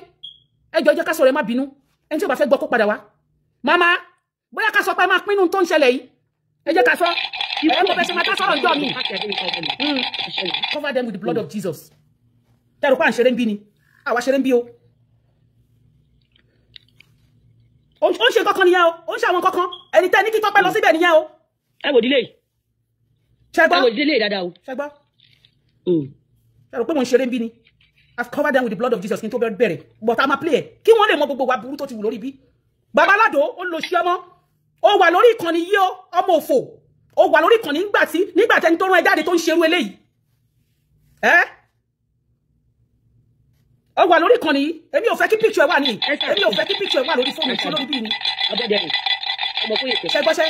Speaker 1: ẹjọ́ jẹ́ ká sọ̀rọ̀ ẹ má bínú ẹni tí ó bá fẹ́ gbọ́ kó padà wá màmá bóyá ká sọ pé máa pinnu tó ń ṣẹlẹ̀ yìí ẹ jẹ́ ká sọ ẹ mọ̀ bẹ́ ṣe máa dá sọ̀rọ̀ ìjọ mi cover them with the blood of Jesus tẹ́rù pa à ń ṣeré ń bí ni àwa ṣeré ń bí o ó ń ṣe kankan nìyẹn o ó ń ṣe àwọn kankan ẹni tẹ́ ní kí Tọ́pẹ́ lọ síbẹ̀ nìyẹn o
Speaker 3: ẹ wò dílé
Speaker 1: ṣẹgbọ́
Speaker 3: ẹ wò dílé dáadáa o
Speaker 1: ṣẹgbọ́ ṣẹrù pé mo ń ṣeré ń bí ni I've covered them with the blood of Jesus kí n tó bẹ̀rẹ̀ but I'm a player kí wọ́n lè mọ gbogbo wa burú tó ti wù lórí bí babaládò ó lọ sí ọmọ ó wà lórí ìkànnì yìí ọmọ òfò ó wà lórí ìkànnì nígbà tẹni tó rán ẹ jáde tó ń ṣerú eléyìí ó wà lórí ìkànnì yìí èmi ò fẹ́ kí picture ẹ wà ní èmi ò fẹ́ kí picture ẹ wà lórí fóònù tí lórí bí ni ṣẹgbọ́ṣẹ́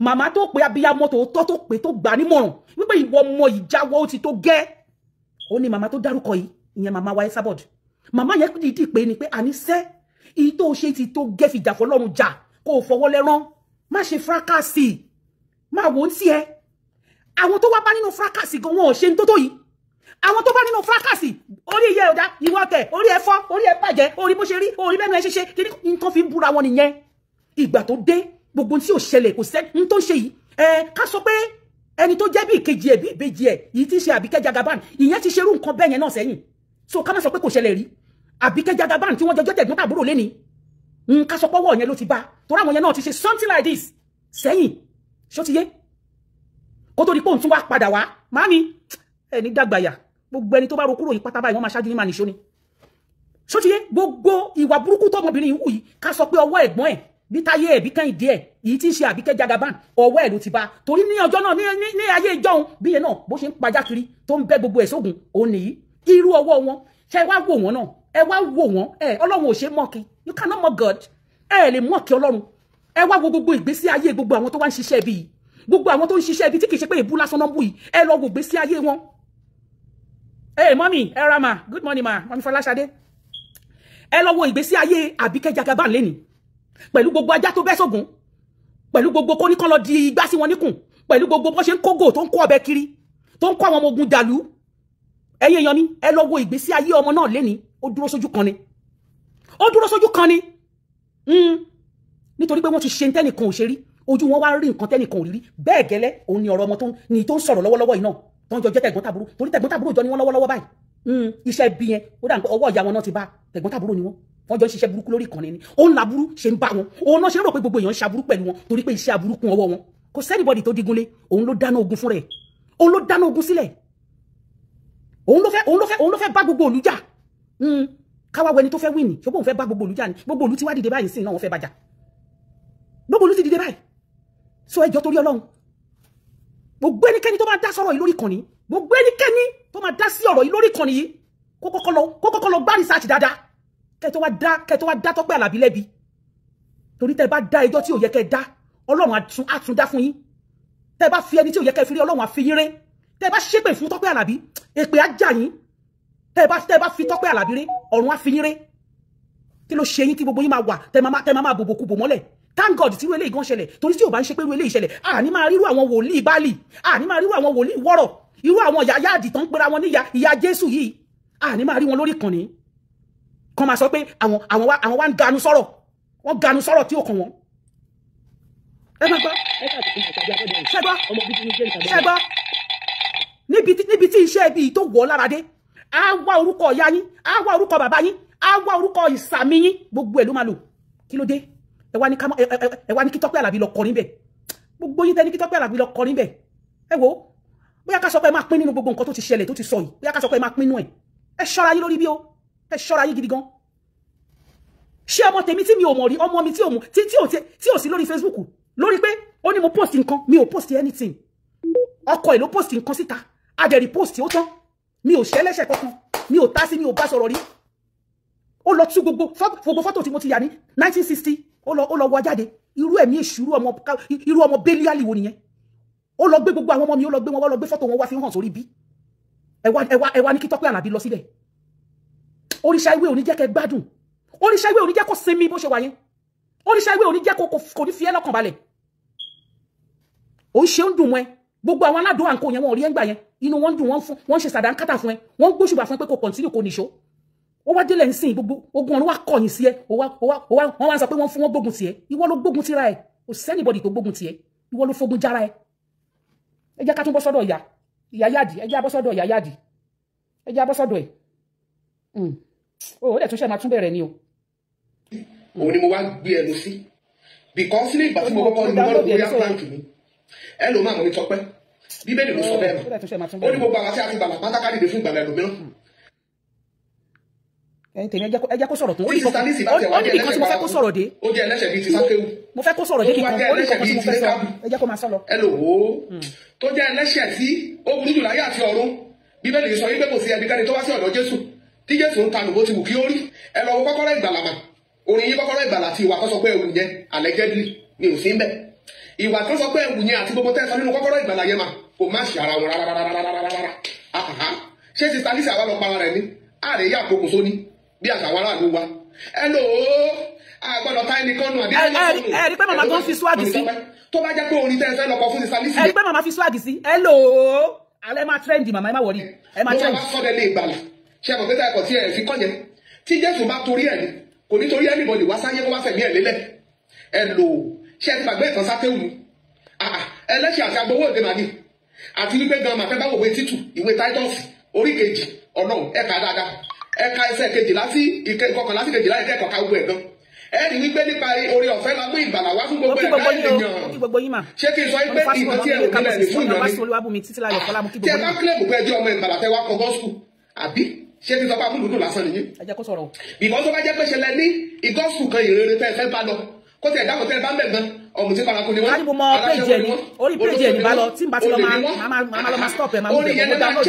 Speaker 1: màmá tó pé abiyamọ tòótọ́ tó pé tó gbà nímọ̀ràn wípé ìwọ ọmọ ìjáwọ́ ó ti tó gẹ́ ó ní màmá tó dárúkọ yìí ìyẹn màmá wa Esabod màmá yẹn dìídì pé ni pé àníṣẹ́ ìyí tó ṣe ti tó gẹ́ fìjà fọlọ́run jà kó o fọwọ́ lẹ́rán má ṣe fúrákàsì má wò ó tiẹ̀ àwọn tó wá bá nínú fúrákàsì gan wọn ò ṣe ń tó yìí àwọn tó bá nínú fúrákàsì orí ìyẹ́ ọ̀dá ìwọ tẹ̀ orí ẹ fọ́ orí ẹ bàjẹ́ orí bó ṣe rí orí bẹ́ẹ̀ ẹ ṣe ṣe kí ni nǹkan fi ń búra wọn nìyẹn ìgbà tó dé gbogbo tí ò ṣẹlẹ̀ kò sẹ́ ń tó ṣe yìí ká sọ pé ẹni tó jẹ́ bí ìkejì ẹ̀ bí ìbejì ẹ̀ yìí ti ṣe Àbíkẹ́ Jagaban ìyẹn ti ṣerú nǹkan bẹ́ẹ̀ yẹn náà sẹ́yìn so ká má sọ pé kò ṣẹlẹ̀ rí Àbíkẹ́ Jagaban tí wọ́n jọjọ́ tẹ̀gbọ́n tàbúrò lẹ́ni ká sọ pọ́wọ́ yẹn ló ti bá torí àwọn yẹn náà ti ṣe something like this sẹ́yìn ṣó ti yé kó tó di pé òun tún wá padà wá màámi ẹni dàgbàyà gbogbo ẹni tó bá ro kúrò yìí pátá báyìí wọ́n máa ṣáájú ní máa nìṣó ni ṣó ti yé gbogbo ìwà burúkú tọmọbìnrin yìí wù yìí ká sọ pé ọwọ́ ẹ̀gbọ́n ẹ̀ bí táyé ẹ̀ bí kẹ́hìndé ẹ̀ yìí tí ń ṣe Àbíkẹ́ Jagaban ọwọ́ ẹ̀ ló ti bá torí ní ọjọ́ náà ní ayé ìjọun bí yẹn náà bó ṣe ń pajá kiri tó ń bẹ́ gbogbo ẹ̀ sógun òun nìyí irú ọwọ́ wọn ṣe wá wò wọ́n náà ẹ wá wò wọ́n Ọlọ́run ò ṣe mọ́ọ̀kì you cannot mock God ẹ lè mọ́ọ̀kì Ọlọ́run ẹ wá wo gbogbo ìgbésí ayé gbogbo àwọn tó wá ń ṣiṣẹ́ bí yìí gbogbo àwọn tó ń ṣiṣẹ́ bí tí kì í ṣe pé ìbú lásán náà bù yìí ẹ lọ wo ìgbésí ayé wọn. Mọ́mì ẹ ra ma good morning ma mọ́mì Fọláṣadé ẹ lọ wo ìgbésí ayé Àbíkẹ́ Jagaban lẹ́nìí pẹ̀lú gbogbo ajá tó bẹ́ sógun pẹ̀lú gbogbo kó ní kán lọ di igbá sí wọn níkùn pẹ̀lú gbogbo bó ṣe ń kógò tó ń kó ọbẹ̀ kiri tó ń kó àwọn ọmọ ogun dàlú ẹ̀yin èèyàn mi ẹ lọ wo ìgbésí ayé ọmọ náà lẹ́ni ó dúró sójú kan ni nítorí pé wọ́n ti ṣe tẹ́nìkan ò ṣe rí ojú wọn wá rí nǹkan tẹ́nìkan ò rí bẹ́ẹ̀ gẹ́lẹ́ òun ni ọ̀rọ̀ ọmọ tó ń sọ̀rọ̀ lọ́wọ́lọ́wọ́ yìí náà tó ń jọ jẹ́ tẹ̀gbọ́n-tàbúrò torí tẹ̀gbọ́n-tàbúrò jọ ni wọ́n lọ́wọ́lọ́wọ́ báyìí iṣẹ́ bí yẹn ó dà ọwọ́ ìyá wọn náà ti bá tẹ̀gbọ́n-tàbúrò ni wọ́n jọ ń ṣiṣẹ́ burúkú lórí ìkànnì ni òun làbúrú ṣe ń bá wọn òun náà ṣe ń rò pé gbogbo èèyàn ń ṣaburú pẹ̀lú wọn torí pé iṣẹ́ aburú kún ọwọ́ wọn kò sẹ́nìbọ̀dì tó digunlé òun ló dáná ogun fún rẹ̀ òun ló dáná ogun sílẹ̀ òun ló fẹ́ bá gbogbo olùjà káwá wẹni tó fẹ́ wí ni ṣùgbọ́n òun fẹ́ bá gbogbo olùjà ni gbogbo olù ti wá dìde báyìí sí náà wọ́n fẹ́ bàjá gbogbo olù ti dìde báyìí so ẹjọ́ torí Ọlọ́run gbogbo ẹnikẹ́ni tó máa dá sọ̀rọ̀ yìí lórí ìkànnì gbogbo ẹnikẹ́ni tó máa dá sí ọ̀rọ̀ yìí lórí ìkànnì yìí kó kọ́kọ́ lọ gbá research dáadáa kẹ́ tó wá dá Tọ́pẹ́ Àlàbí lẹ́bi torí tẹ́ bá dá ẹjọ́ tí ò yẹ kẹ́ dá Ọlọ́run á tún dá fún yín tẹ́ bá fi ẹni tí ò yẹ kẹ́ fi rí Ọlọ́run á fi yín ré tẹ́ bá ṣépè fún Tọ́pẹ́ Àlàbí èpè á jà yín tẹ́ bá fi Tọ́pẹ́ Àlàbí ré ọ̀run á fi yín ré kí ló ṣe yín tí gbogbo yín máa wà tẹ́ máa bòbò kúbò mọ́lẹ̀ thank God tí irú eléyìí gan ṣẹlẹ̀ torí tí ò bá ń ṣe pé irú eléyìí ṣẹlẹ̀ àní máa rírú àwọn wòlíì Báálì àní máa rírú àwọn wòlíì wọ́rọ̀ irú àwọn yàyà àdìtàn ń pera wọn ní ìyá Jésù yìí àní máa rí wọn lórí ìkànnì kan máa sọ pé àwọn wá ń ganu sọ̀rọ̀ wọ́n ganu sọ̀rọ̀ tí ó kàn wọ́n ẹ má gbọ́
Speaker 3: ẹ ṣàtìkún àtàbí abẹ́dẹ̀
Speaker 1: ṣé gbọ́
Speaker 3: ọmọ bíbí ní james
Speaker 1: ṣé
Speaker 3: abẹ́dẹ̀.
Speaker 1: gbọ́ níbi tí iṣẹ́ ibi tó wọ̀ lára dé á wá orúkọ ìyá yín á wá orúkọ bàbá yín á wá orúkọ ìsàmì yín gbogbo ẹ̀ ló máa lò kí ló dé ẹ wá ní kí Tọ́pẹ́ Àlàbí lọ kọrin bẹ̀ gbogbo yín tẹ́ ní kí Tọ́pẹ́ Àlàbí lọ kọrin bẹ̀ ẹ wo bóyá ká sọ pé ẹ máa pín nínú gbogbo nǹkan tó ti ṣẹlẹ̀ tó ti sọ yìí bóyá ká sọ pé ẹ máa pín nínú ẹ ṣọ́ra yín lórí bí o ẹ ṣọ́ra yín gidi gan ṣé ọmọ tèmi tí mi ò mọ̀ rí ọmọ mi tí ò sí lórí Facebook lórí pé ó ní mo post nǹkan mi ò post anything ọkọ ẹ̀ ló post nǹkan síta adẹ̀rì post ó tán mi ò ṣẹlẹ́ṣẹ̀ kankan mi ò tá sí mi ò bá sọ̀rọ̀ rí ó lọ tú gbogbo fọ́tò tí mo ti yà ní 1960 ó lọ wọ jáde irú ẹ̀mí èṣù irú ọmọ bẹ́líàlì wo nìyẹn ó lọ gbé gbogbo àwọn ọmọ mi ó lọ gbé wọn wá lọ gbé fọ́tò wọn wá fi hàn sórí bí ẹ wá ní kí Tọ́pẹ́ Àlàbí lọ síbẹ̀ òrìṣà ìwé òní jẹ́ kẹ́ gbádùn òrìṣà ìwé òní jẹ́ kó sinmi bó ṣe wà yẹn òrìṣà ìwé òní jẹ́ kò ní fi ẹ́ lọ́kàn balẹ̀ ó ń ṣe ń dùn mọ́ ẹ gbogbo àwọn aládùn àǹkó yẹn wọn ò rí ẹgbà yẹn inú wọn dùn wọn ṣe sàdánkátà fún ẹ wọn gbóṣùbà fún ẹ pé kò kọ̀ntínú kò níṣó ó wá délẹ̀ ń sìn gbogbo ogun ọ̀run wá kọ̀yìn sí ẹ wọ́n wá sọ pé wọ́n fún wọn gbógun tiẹ̀ ìwọ ló gbógun tira ẹ kò sẹ́nìbọ̀dì tó gbógun tiẹ̀ ìwọ ló fogun jára ẹ ẹ jẹ́ ká tún bọ́ sọ́dọ̀ ìyá yáàdì ẹ jẹ́ abọ́ sọ́dọ̀ ìyá yáàdì ẹ jẹ́ abọ́ sọ́dọ̀ ẹ̀ ó dẹ̀ tún ṣe máa tún bẹ̀rẹ̀ ni o.
Speaker 4: òun ni mo wá gbé ẹnu sí because ní ìgbà tí mo kọ́kọ́ ní mo lọ́dọ̀ bóyá plant mi ẹ lò máa mọ̀ ní Tọ́pẹ́ bíbélì ló sọ bẹ́ẹ̀ mọ́ ó ní gbogbo àwọn tí a ti gbàlà pátákà dìde fún ìgbàlà ẹlòmíràn.
Speaker 1: tèmi ẹ jẹ́ kó sọ̀rọ̀ tó ó ní
Speaker 4: Sister Lizzy bá tẹ̀ wá jẹ́
Speaker 1: nìkan tí mo fẹ́ kó sọ̀rọ̀ dé
Speaker 4: ó jẹ́ ẹlẹ́ṣẹ̀ bíi ti Sákéwù
Speaker 1: mo fẹ́ kó sọ̀rọ̀ dé nìkan ó ní nǹkan tí mo fẹ́ sọ ẹ jẹ́ kó máa sọ lọ.
Speaker 4: ẹ lò ó tó jẹ́ ẹlẹ́ṣẹ̀ tí ó burú jù láyé àti ọ̀run bíbélì sọ wípé kò sí ẹnikẹ́ni tó wá sí ọ̀dọ̀ Jésù tí Jésù ń tanù bó ti wù kí ó rí ẹ lọ wo kọ́kọ́rọ́ ìgbàlà mà orin yín kọ́kọ́rọ́ ìgbàlà àti ìwà tó sọ pé ewu yẹn allegedly ni ò sí ń bẹ̀ ìwà tó sọ pé ewu yẹn àti gbogbo tẹ́ sọ nínú kọ́kọ́rọ́ ìgbàlà yẹn mà kò má ṣe ara wọn rárá ṣé Sister Lizzy àwa lọ para rẹ̀ ní àrẹ yà kókò sóní bí àṣà àwọn aráàlú wa ẹ lò ó àgbọ̀dọ̀ ta ẹnì kan nù àbí
Speaker 1: ẹ rí pé màmá tó ń fi swag sí
Speaker 4: tó bá jẹ́ pé orin tẹ́ ẹ fẹ́ lọ́kọ fún Sister Lizzy
Speaker 1: ẹ rí pé màmá fi swag sí ẹ lò ó alẹ́ máa trend màmá ẹ má wọrí ẹ máa trend.
Speaker 4: ló wá sọ́dẹ̀ lé ìgbàlà ṣe àmọ̀ pẹ́tà ẹ̀kọ́ tí ẹ̀ fi kọ́ yẹn tí Jésù bá torí ẹ̀ ní kò ní torí anybody wá sáyé kó wá fẹ̀mí ẹ̀ lélẹ̀ ẹ lò ó ṣe ti gbàgbé ìtàn Sákéwù ni ẹlẹ́ṣẹ̀ àti agbowó òde màní àti wípé gan màfẹ́ bá wòwe títù ìwé Titus orí kejì Ọlọ́run ẹ̀ka dáadáa ẹ̀ka ẹsẹ̀ kejìlá sí ìkọkànlá sí kejìlá ẹ̀ka ẹ̀kọ́ ká gbogbo ẹ̀ gan ẹ̀rí wípé nípa oore ọ̀fẹ́ la mú ìgbàlà wá fún gbogbo ẹ̀ka ènìyàn ṣé kí n sọ wípé ìgbà tí ẹ̀rù nílẹ̀ ní fún ìyọ̀ni tí ẹ bá kílẹ̀mù pé ẹjọ́ ọmọ ìgbàlà tẹ wá kọ gọ́sùkù àbí ṣé kí n sọ pé amúlùdù lásán nìyí.
Speaker 1: ẹ jẹ́ kó sọ̀rọ̀.
Speaker 4: bìkọ́ tó bá jẹ́ pé ṣẹlẹ̀ ní ìgọ́sùkù kan ìrere tẹ́ ẹ fẹ́ bá lọ kó tẹ̀ dákun tẹ́ ẹ bá ń bẹ̀ gan ọmọ tí paraku ni wọ́n.
Speaker 1: káàdì mo mọ péjì ẹni orí péjì ẹni bá lọ tí n bá ti lọ máa lọ máa stop ẹ máa mú bẹ̀ mo download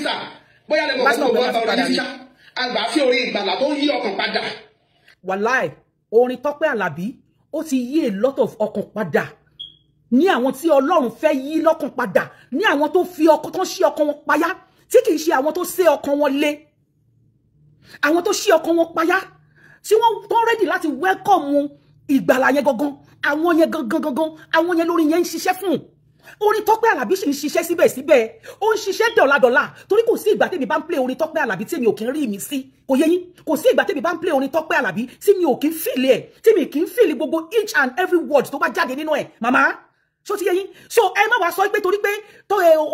Speaker 1: ẹ
Speaker 4: bóyá lè mọ̀ kó gbogbo ọba ọ̀rọ̀ yìí ṣá àgbà fi orin ìgbàlà tó ń yí ọkàn padà.
Speaker 1: wàláì orin Tọ́pẹ́ Àlàbí ó ti yí a lot of ọkàn padà ní àwọn tí Ọlọ́run fẹ́ yí lọ́kàn padà ní àwọn tó fi ọkàn tó ṣí ọkàn wọn payá tí kì í ṣe àwọn tó sé ọkàn wọn lé àwọn tó ṣí ọkàn wọn payá tí wọ́n tó ready láti welcome ìgbàlà yẹn gangan àwọn yẹn gangan àwọn yẹn lórí yẹn ń ṣiṣẹ́ fún orin Tọ́pẹ́ Àlàbí sì ń ṣiṣẹ́ síbẹ̀síbẹ̀ ó ń ṣiṣẹ́ dọ̀làdọ̀là torí kò sí ìgbà tèmi bá ń play orin Tọ́pẹ́ Àlàbí tí mi ò kí ń rí mi sí kò yé yín kò sí ìgbà tèmi bá ń play orin Tọ́pẹ́ Àlàbí tí mi ò kí ń feel ẹ̀ tí mi kì í feel gbogbo each and every word tó bá jáde nínú ẹ̀ màmá ṣó ti yé yín so ẹ má wá sọ pé torí pé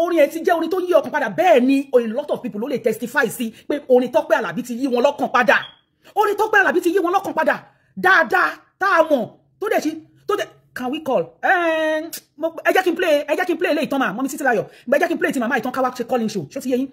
Speaker 1: orin ẹ̀ ti jẹ́ orin tó yí ọkàn padà bẹ́ẹ̀ ni a lot of people ló lè testify sí pé orin Tọ́pẹ́ Àlàbí ti yí wọn lọ́kàn padà orin Tọ́pẹ́ Àlàbí ti yí wọn lọ́kàn padà dáadáa tá a mọ̀ tó dẹ̀ can we call ẹ jẹ́ kí n play eléyìí tán mọ́ mi títí láyọ̀ ẹ jẹ́ kí n play ti màmá ìtàn káwá ṣe calling show ṣó ti yé yín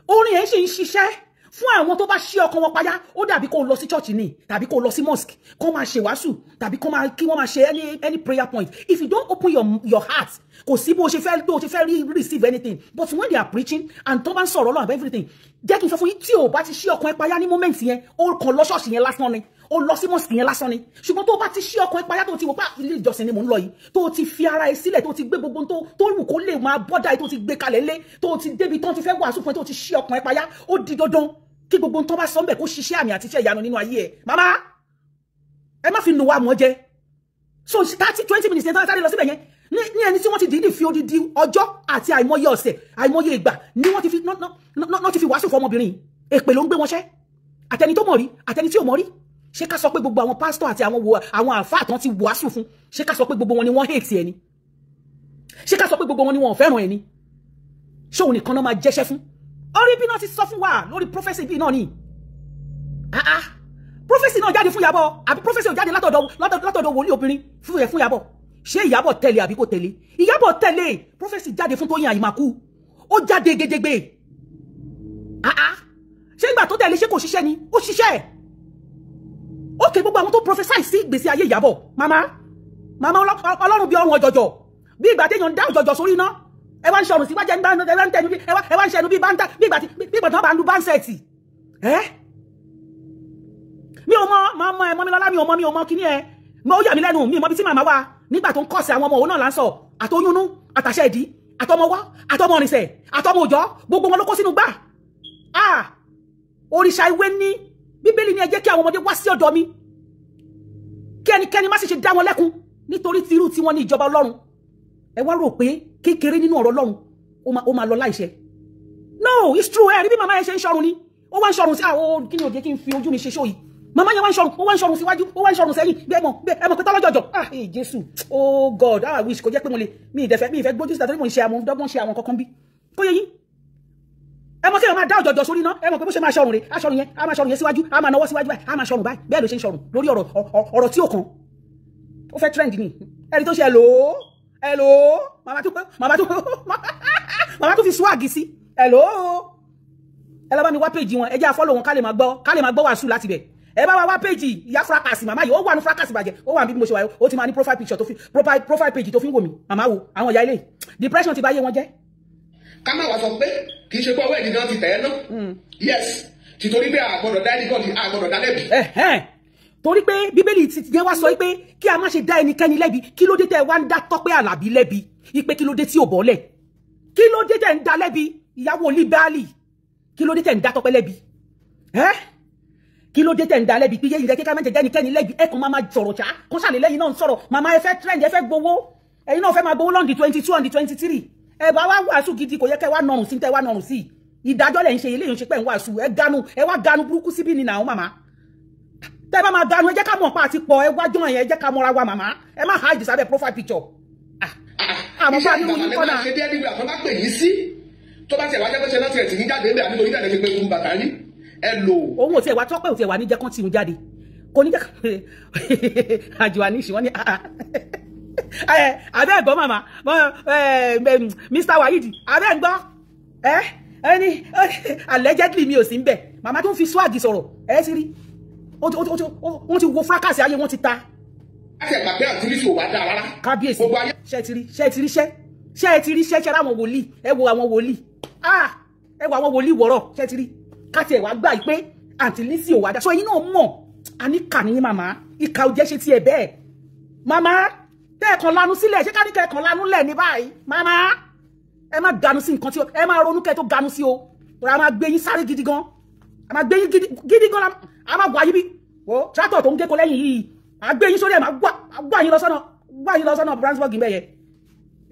Speaker 1: orin ẹ̀ ṣì ń ṣiṣẹ́ fún àwọn tó bá ṣí ọkàn wọn payá ó dàbí kó lọ sí church ni tàbí kó lọ sí mosque kó máa ṣe wàásù tàbí kí wọ́n máa ṣe any prayer point if you don't open your heart kò sí bó ṣe fẹ́ receive anything but when they are preaching and tó bá ń sọ̀rọ̀ lọ́wọ́ everything jẹ́ kí n sọ fún yín tí o bá ti ṣí ọkàn ẹ payá ní moment yẹn ó kàn lọ ṣọ́ọ̀ṣì yẹn lásán ni ó lọ sí mosque yẹn lásán ni ṣùgbọ́n tó bá ti ṣí ọkàn ẹ payá tó ti wò pa ilé ìjọsìn ni mò ń lọ yìí tó ti fi ara ẹ sílẹ̀ tó ti gbé gbogbo tó wù kó lè máa bọ́dà tó ti gbé kalẹ̀ lé tó ti débi tó ti fẹ́ wàásù fún ẹ tó ti ṣí ọkàn ẹ payá ó di dandan kí gbogbo tó bá sọ ńbẹ̀ kó ṣiṣẹ́ àmì àti iṣẹ́ ìyanu nínú ayé ẹ màmá ẹ má fi nù wá mọ́ jẹ so 20 minutes yẹn tó ń sáré lọ síbẹ̀ yẹn ní ẹni tí wọ́n ti dìídì fi odidi ọjọ́ àti àìmọye ọ̀sẹ̀ àìmọye ìgbà ni wọ́n ti fi wàásù fún ọmọbìnrin èpè ló ń gbé wọn ṣẹ́ àtẹni tó mọ̀ rí àtẹni tí ò mọ̀ rí ṣé ká sọ pé gbogbo àwọn pastor àti àwọn àfáà tán ti wàásù fún ṣé ká sọ pé gbogbo wọn ni wọ́n hate ẹni ṣé ká sọ pé gbogbo wọn ni wọ́n fẹ́ràn ẹni ṣé òun nìkan náà máa jẹ́ṣẹ́ fún orí bí náà ti sọ fún wa lórí prophecy bí náà ni prophecy náà jáde fún Ìyábọ̀ àbí prophecy ò jáde látọ̀dọ̀ wòlíì obìnrin fún Ìyábọ̀ ṣé Ìyábọ̀ tẹ̀lé àbí kò tẹ̀lé Ìyábọ̀ tẹ̀lé prophecy jáde fún Tóyìn Àyìnmákú ó jáde gedegbe ṣé ìgbà tó tẹ̀lé ṣé kò ṣiṣẹ́ ni ó ṣiṣẹ́ ókè gbogbo àwọn tó prophesy sí ìgbésí ayé Ìyábọ̀ màmá Ọlọ́run bí ọrùn ọjọjọ bí ìgbà téèyàn dá ọjọjọ sórí iná ẹ wá ń ṣọrùn síwájú ẹ wá ń tẹnu ẹ wá ń ṣẹnu bí báńtà bí ìgbà tán bá ń lu báńsẹ̀tì mi ò mọ máa mọ ẹ mọ mi lọ́lá mi ò mọ kíní ẹ mo ó yà mí lẹ́nu mi ò mọ bí tí màmá wa nígbà tó ń kọ́ sí àwọn ọmọ òun náà là ń sọ àtọyúnú àtàṣẹ ìdí àtọmọwá àtọmọrìnsẹ̀ àtọmọòjọ́ gbogbo wọn ló kó sínú gbà òrìṣà ìwé ní bíbélì ní ẹ jẹ́ kí àwọn ọmọdé wá sí ọ̀dọ̀ mi kí ẹnikẹ́ni má sì ṣe dá wọn lẹ́kun nítorí tìrú tí wọ́n ní ìjọba Ọlọ́run ẹ wá rò pé kékeré nínú ọ̀rọ̀ Ọlọ́run ó máa lọ láìṣẹ no it's true ẹ rí bí màmá yẹn ṣe ń ṣọrun ni ó wá ń ṣọrun sí àwọn kí ni òde kí n fi ojú mi ṣe ṣó yìí màmá yẹn wá ń ṣọrun síwájú ó wá ń ṣọrun sẹ́yìn bí ẹ mọ̀ pé tọ́lọ́jọ̀jọ̀ Jésù oh God I wish kò jẹ́ pé mo lè mi ìfẹ́ gbójú síta torí mo ń ṣe àwọn dọ́gbọ́n ṣe àwọn kankan bí kó yẹ yín ẹ mọ̀ kí ẹ máa dá ọ̀jọ̀jọ̀ sórí náà ẹ mọ̀ pé bó ṣe máa ṣọrun rẹ̀ aṣọrun yẹn a máa ṣọrun yẹn síwájú a máa nawọ́ síwájú báyìí a máa ṣọrun báyìí bẹ́ẹ̀ ló ṣe ń ṣọrun lórí ọ̀rọ̀ tí ó kàn ó fẹ́ trend ni ẹni tó ṣe hello màmá tó fi swag sí hello ẹ lọ bá mi wá page wọn ẹ jẹ́ àfọ́lọ̀ wọn ká lè máa gbọ́ wàásù láti bẹ̀ ẹ bá wá page ìyá fracas màmá yìí ó wà ní fracas bàjẹ́ ó wà bí mo ṣe wà ó ti máa ní profile picture tó fi profile page tó fi ń wò mí màmá wo àwọn ìyá ilé depression ti bá yé wọn jẹ́.
Speaker 4: ká má wá sọ pé kì í ṣe pé ọwọ́ ẹ̀dì náà ti tẹ̀ ẹ́ ná yes títorí pé àgbọ̀dọ̀ dá ẹnìkan àgbọ̀dọ̀ dá lẹ́bi.
Speaker 1: torí pé bíbélì ti yẹn wá sọ pé kí a má ṣe dá ẹnikẹ́ni lẹ́bi kí ló dé tẹ́ wá ń dá Tọ́pẹ́ Àlàbí lẹ́bi ipe kí ló dé tí ò bọ́lẹ̀ kí ló dé tẹ́ ń dá lẹ́bi ìyàwó Líbáàlì kí ló dé tẹ́ ń dá Tọ́pẹ́ lẹ́bi kí ló dé tẹ́ ń dá lẹ́bi pé yẹ́yìn rẹ̀ kíkà mẹ́tẹ̀ dẹ́nikẹ́ni lẹ́bi ẹ̀ kan máa sọ̀rọ̀ ṣá kán ṣàlẹ̀ lẹ́yìn náà ń sọ̀rọ̀ màmá ẹ fẹ́ trend ẹ fẹ́ gbowó ẹ̀yin náà fẹ́ máa gbowó lọ́ndì 22 on the 23 ẹ bá wá wàásù gidi kò yẹ kẹ́ wá nọrùn sí tẹ́ wá nọrùn sí ìdájọ́ lẹ̀ ń ṣe eléyìí ń ṣe pé ń wàásù ẹ wá ganu burúkú síbí ni nàá màmá tẹ́ bá máa ganu ẹ jẹ́ ká mọ̀ pa àti pọ̀ ẹ wá jọ́ yẹn ẹ jẹ́ ká mọ́ra wa màmá ẹ má hide sábẹ́ profile picture àmọ́ bá nínú yín kọ́nà.
Speaker 4: ṣe bí ẹni wíwà tó bá pè yín sí tó bá tiẹ̀ wá jẹ́ pé ṣe láti rẹ̀ tì ní jáde ńbẹ̀ àbí torí jáde ṣe pé kúrú bàtà yín ẹ lò.
Speaker 1: òun ò tiẹ̀ wá Tọ́pẹ́ ò tiẹ̀ wá ní jẹ́ kán tì ń jáde kò ní jẹ́ àjò àníṣe wọ́n ní abẹ́ ẹ̀gbọ́n màmá Mr. Waheed abẹ́ ẹ̀gbọ́n ẹni allegedly mi ò sí ń bẹ̀ màmá tó ń fi swag sọ̀rọ̀ ẹ̀ ti rí wọ́n ti wo fracas ayé wọ́n ti ta.
Speaker 4: láti ẹ̀gbà pé àtúnṣe ò wá dáa rárá.
Speaker 1: kábíyèsí ṣe ti rí ṣẹ́ ráwọn wòlíì ẹ wo àwọn wòlíì ẹ wo àwọn wòlíì wọ̀rọ̀ ṣe ti rí káti ẹ̀ wá gbà pé àǹtí Lizzy ò wá dáa so ẹ̀yin náà mọ̀ àníkà ní màmá ìkà ò jẹ́ ṣe tiẹ̀ bẹ́ẹ̀ màmá tẹ́ẹ̀kan lanu sílẹ̀ ṣé káníkà ẹ̀kan lanu lẹ̀ ní báyìí màmá ẹ má ganu sí nǹkan tí ẹ má ronú kẹ́ tó ganu sí o a máa gbé yín sáré gidi gan a máa gbé yín gidi gan a máa gbà yín bí wo tractor tó ń géko lẹ́yìn yìí a gbé yín sórí ẹ̀ máa gbà yín lọ sọ́nà Brandsburg ń bẹ̀ yẹ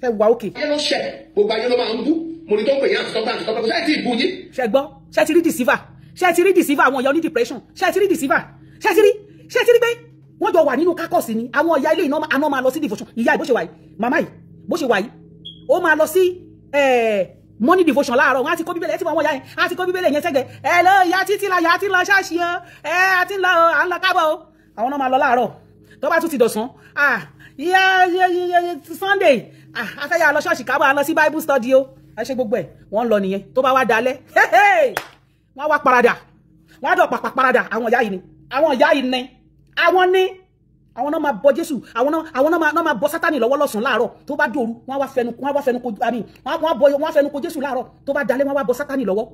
Speaker 1: ẹ wà òkè.
Speaker 4: ayé ló ṣẹ gbogbo ayé ló máa ń bú mo ní tó ń pè yín àti Tọ́pẹ́ ṣe ti bú yín.
Speaker 1: ṣe gbọ́ ṣe ti rí deceiver àwọn ìyá oní depression ṣe ti rí deceiver ṣe ti rí pé wọ́n jọ wà nínú kákọ́ọ̀sì ni àwọn ìyá ilé iná àná máa lọ sí devotion ìyá ì bó ṣe wà yìí màmá yìí bó ṣe wà yìí ó máa lọ sí morning devotion láàárọ̀ wọn á ti kó bíbélì ẹ ti wọ́n yá yẹn á ti kó bíbélì yẹn sẹ́gbẹ̀ẹ́ ẹ lọ ìyá títí la ìyá ti lọ ṣáàṣì o ẹ ti lọ à ń lọ kábọ̀ o àwọn náà máa lọ láàárọ̀ tó bá tún ti dọ̀sán ìyá Sunday afẹ́yà lọ ṣọ́ọ̀ṣì kábọ̀ à ń lọ sí Bible study o ẹ ṣe gbogbo ẹ̀ wọ́n lọ nìyẹn tó bá wá dalẹ̀ wọ́n wá paradà wọ́n á dọ̀ pàpà paradà àwọn ìyá yìí ni àwọn náà máa bọ Jésù àwọn náà máa bọ Sátánì lọ́wọ́ lọ́sàn láàárọ̀ tó bá dòru wọ́n wá fẹnu ko Jésù láàárọ̀ tó bá dalẹ̀ wọ́n wá bọ Sátánì lọ́wọ́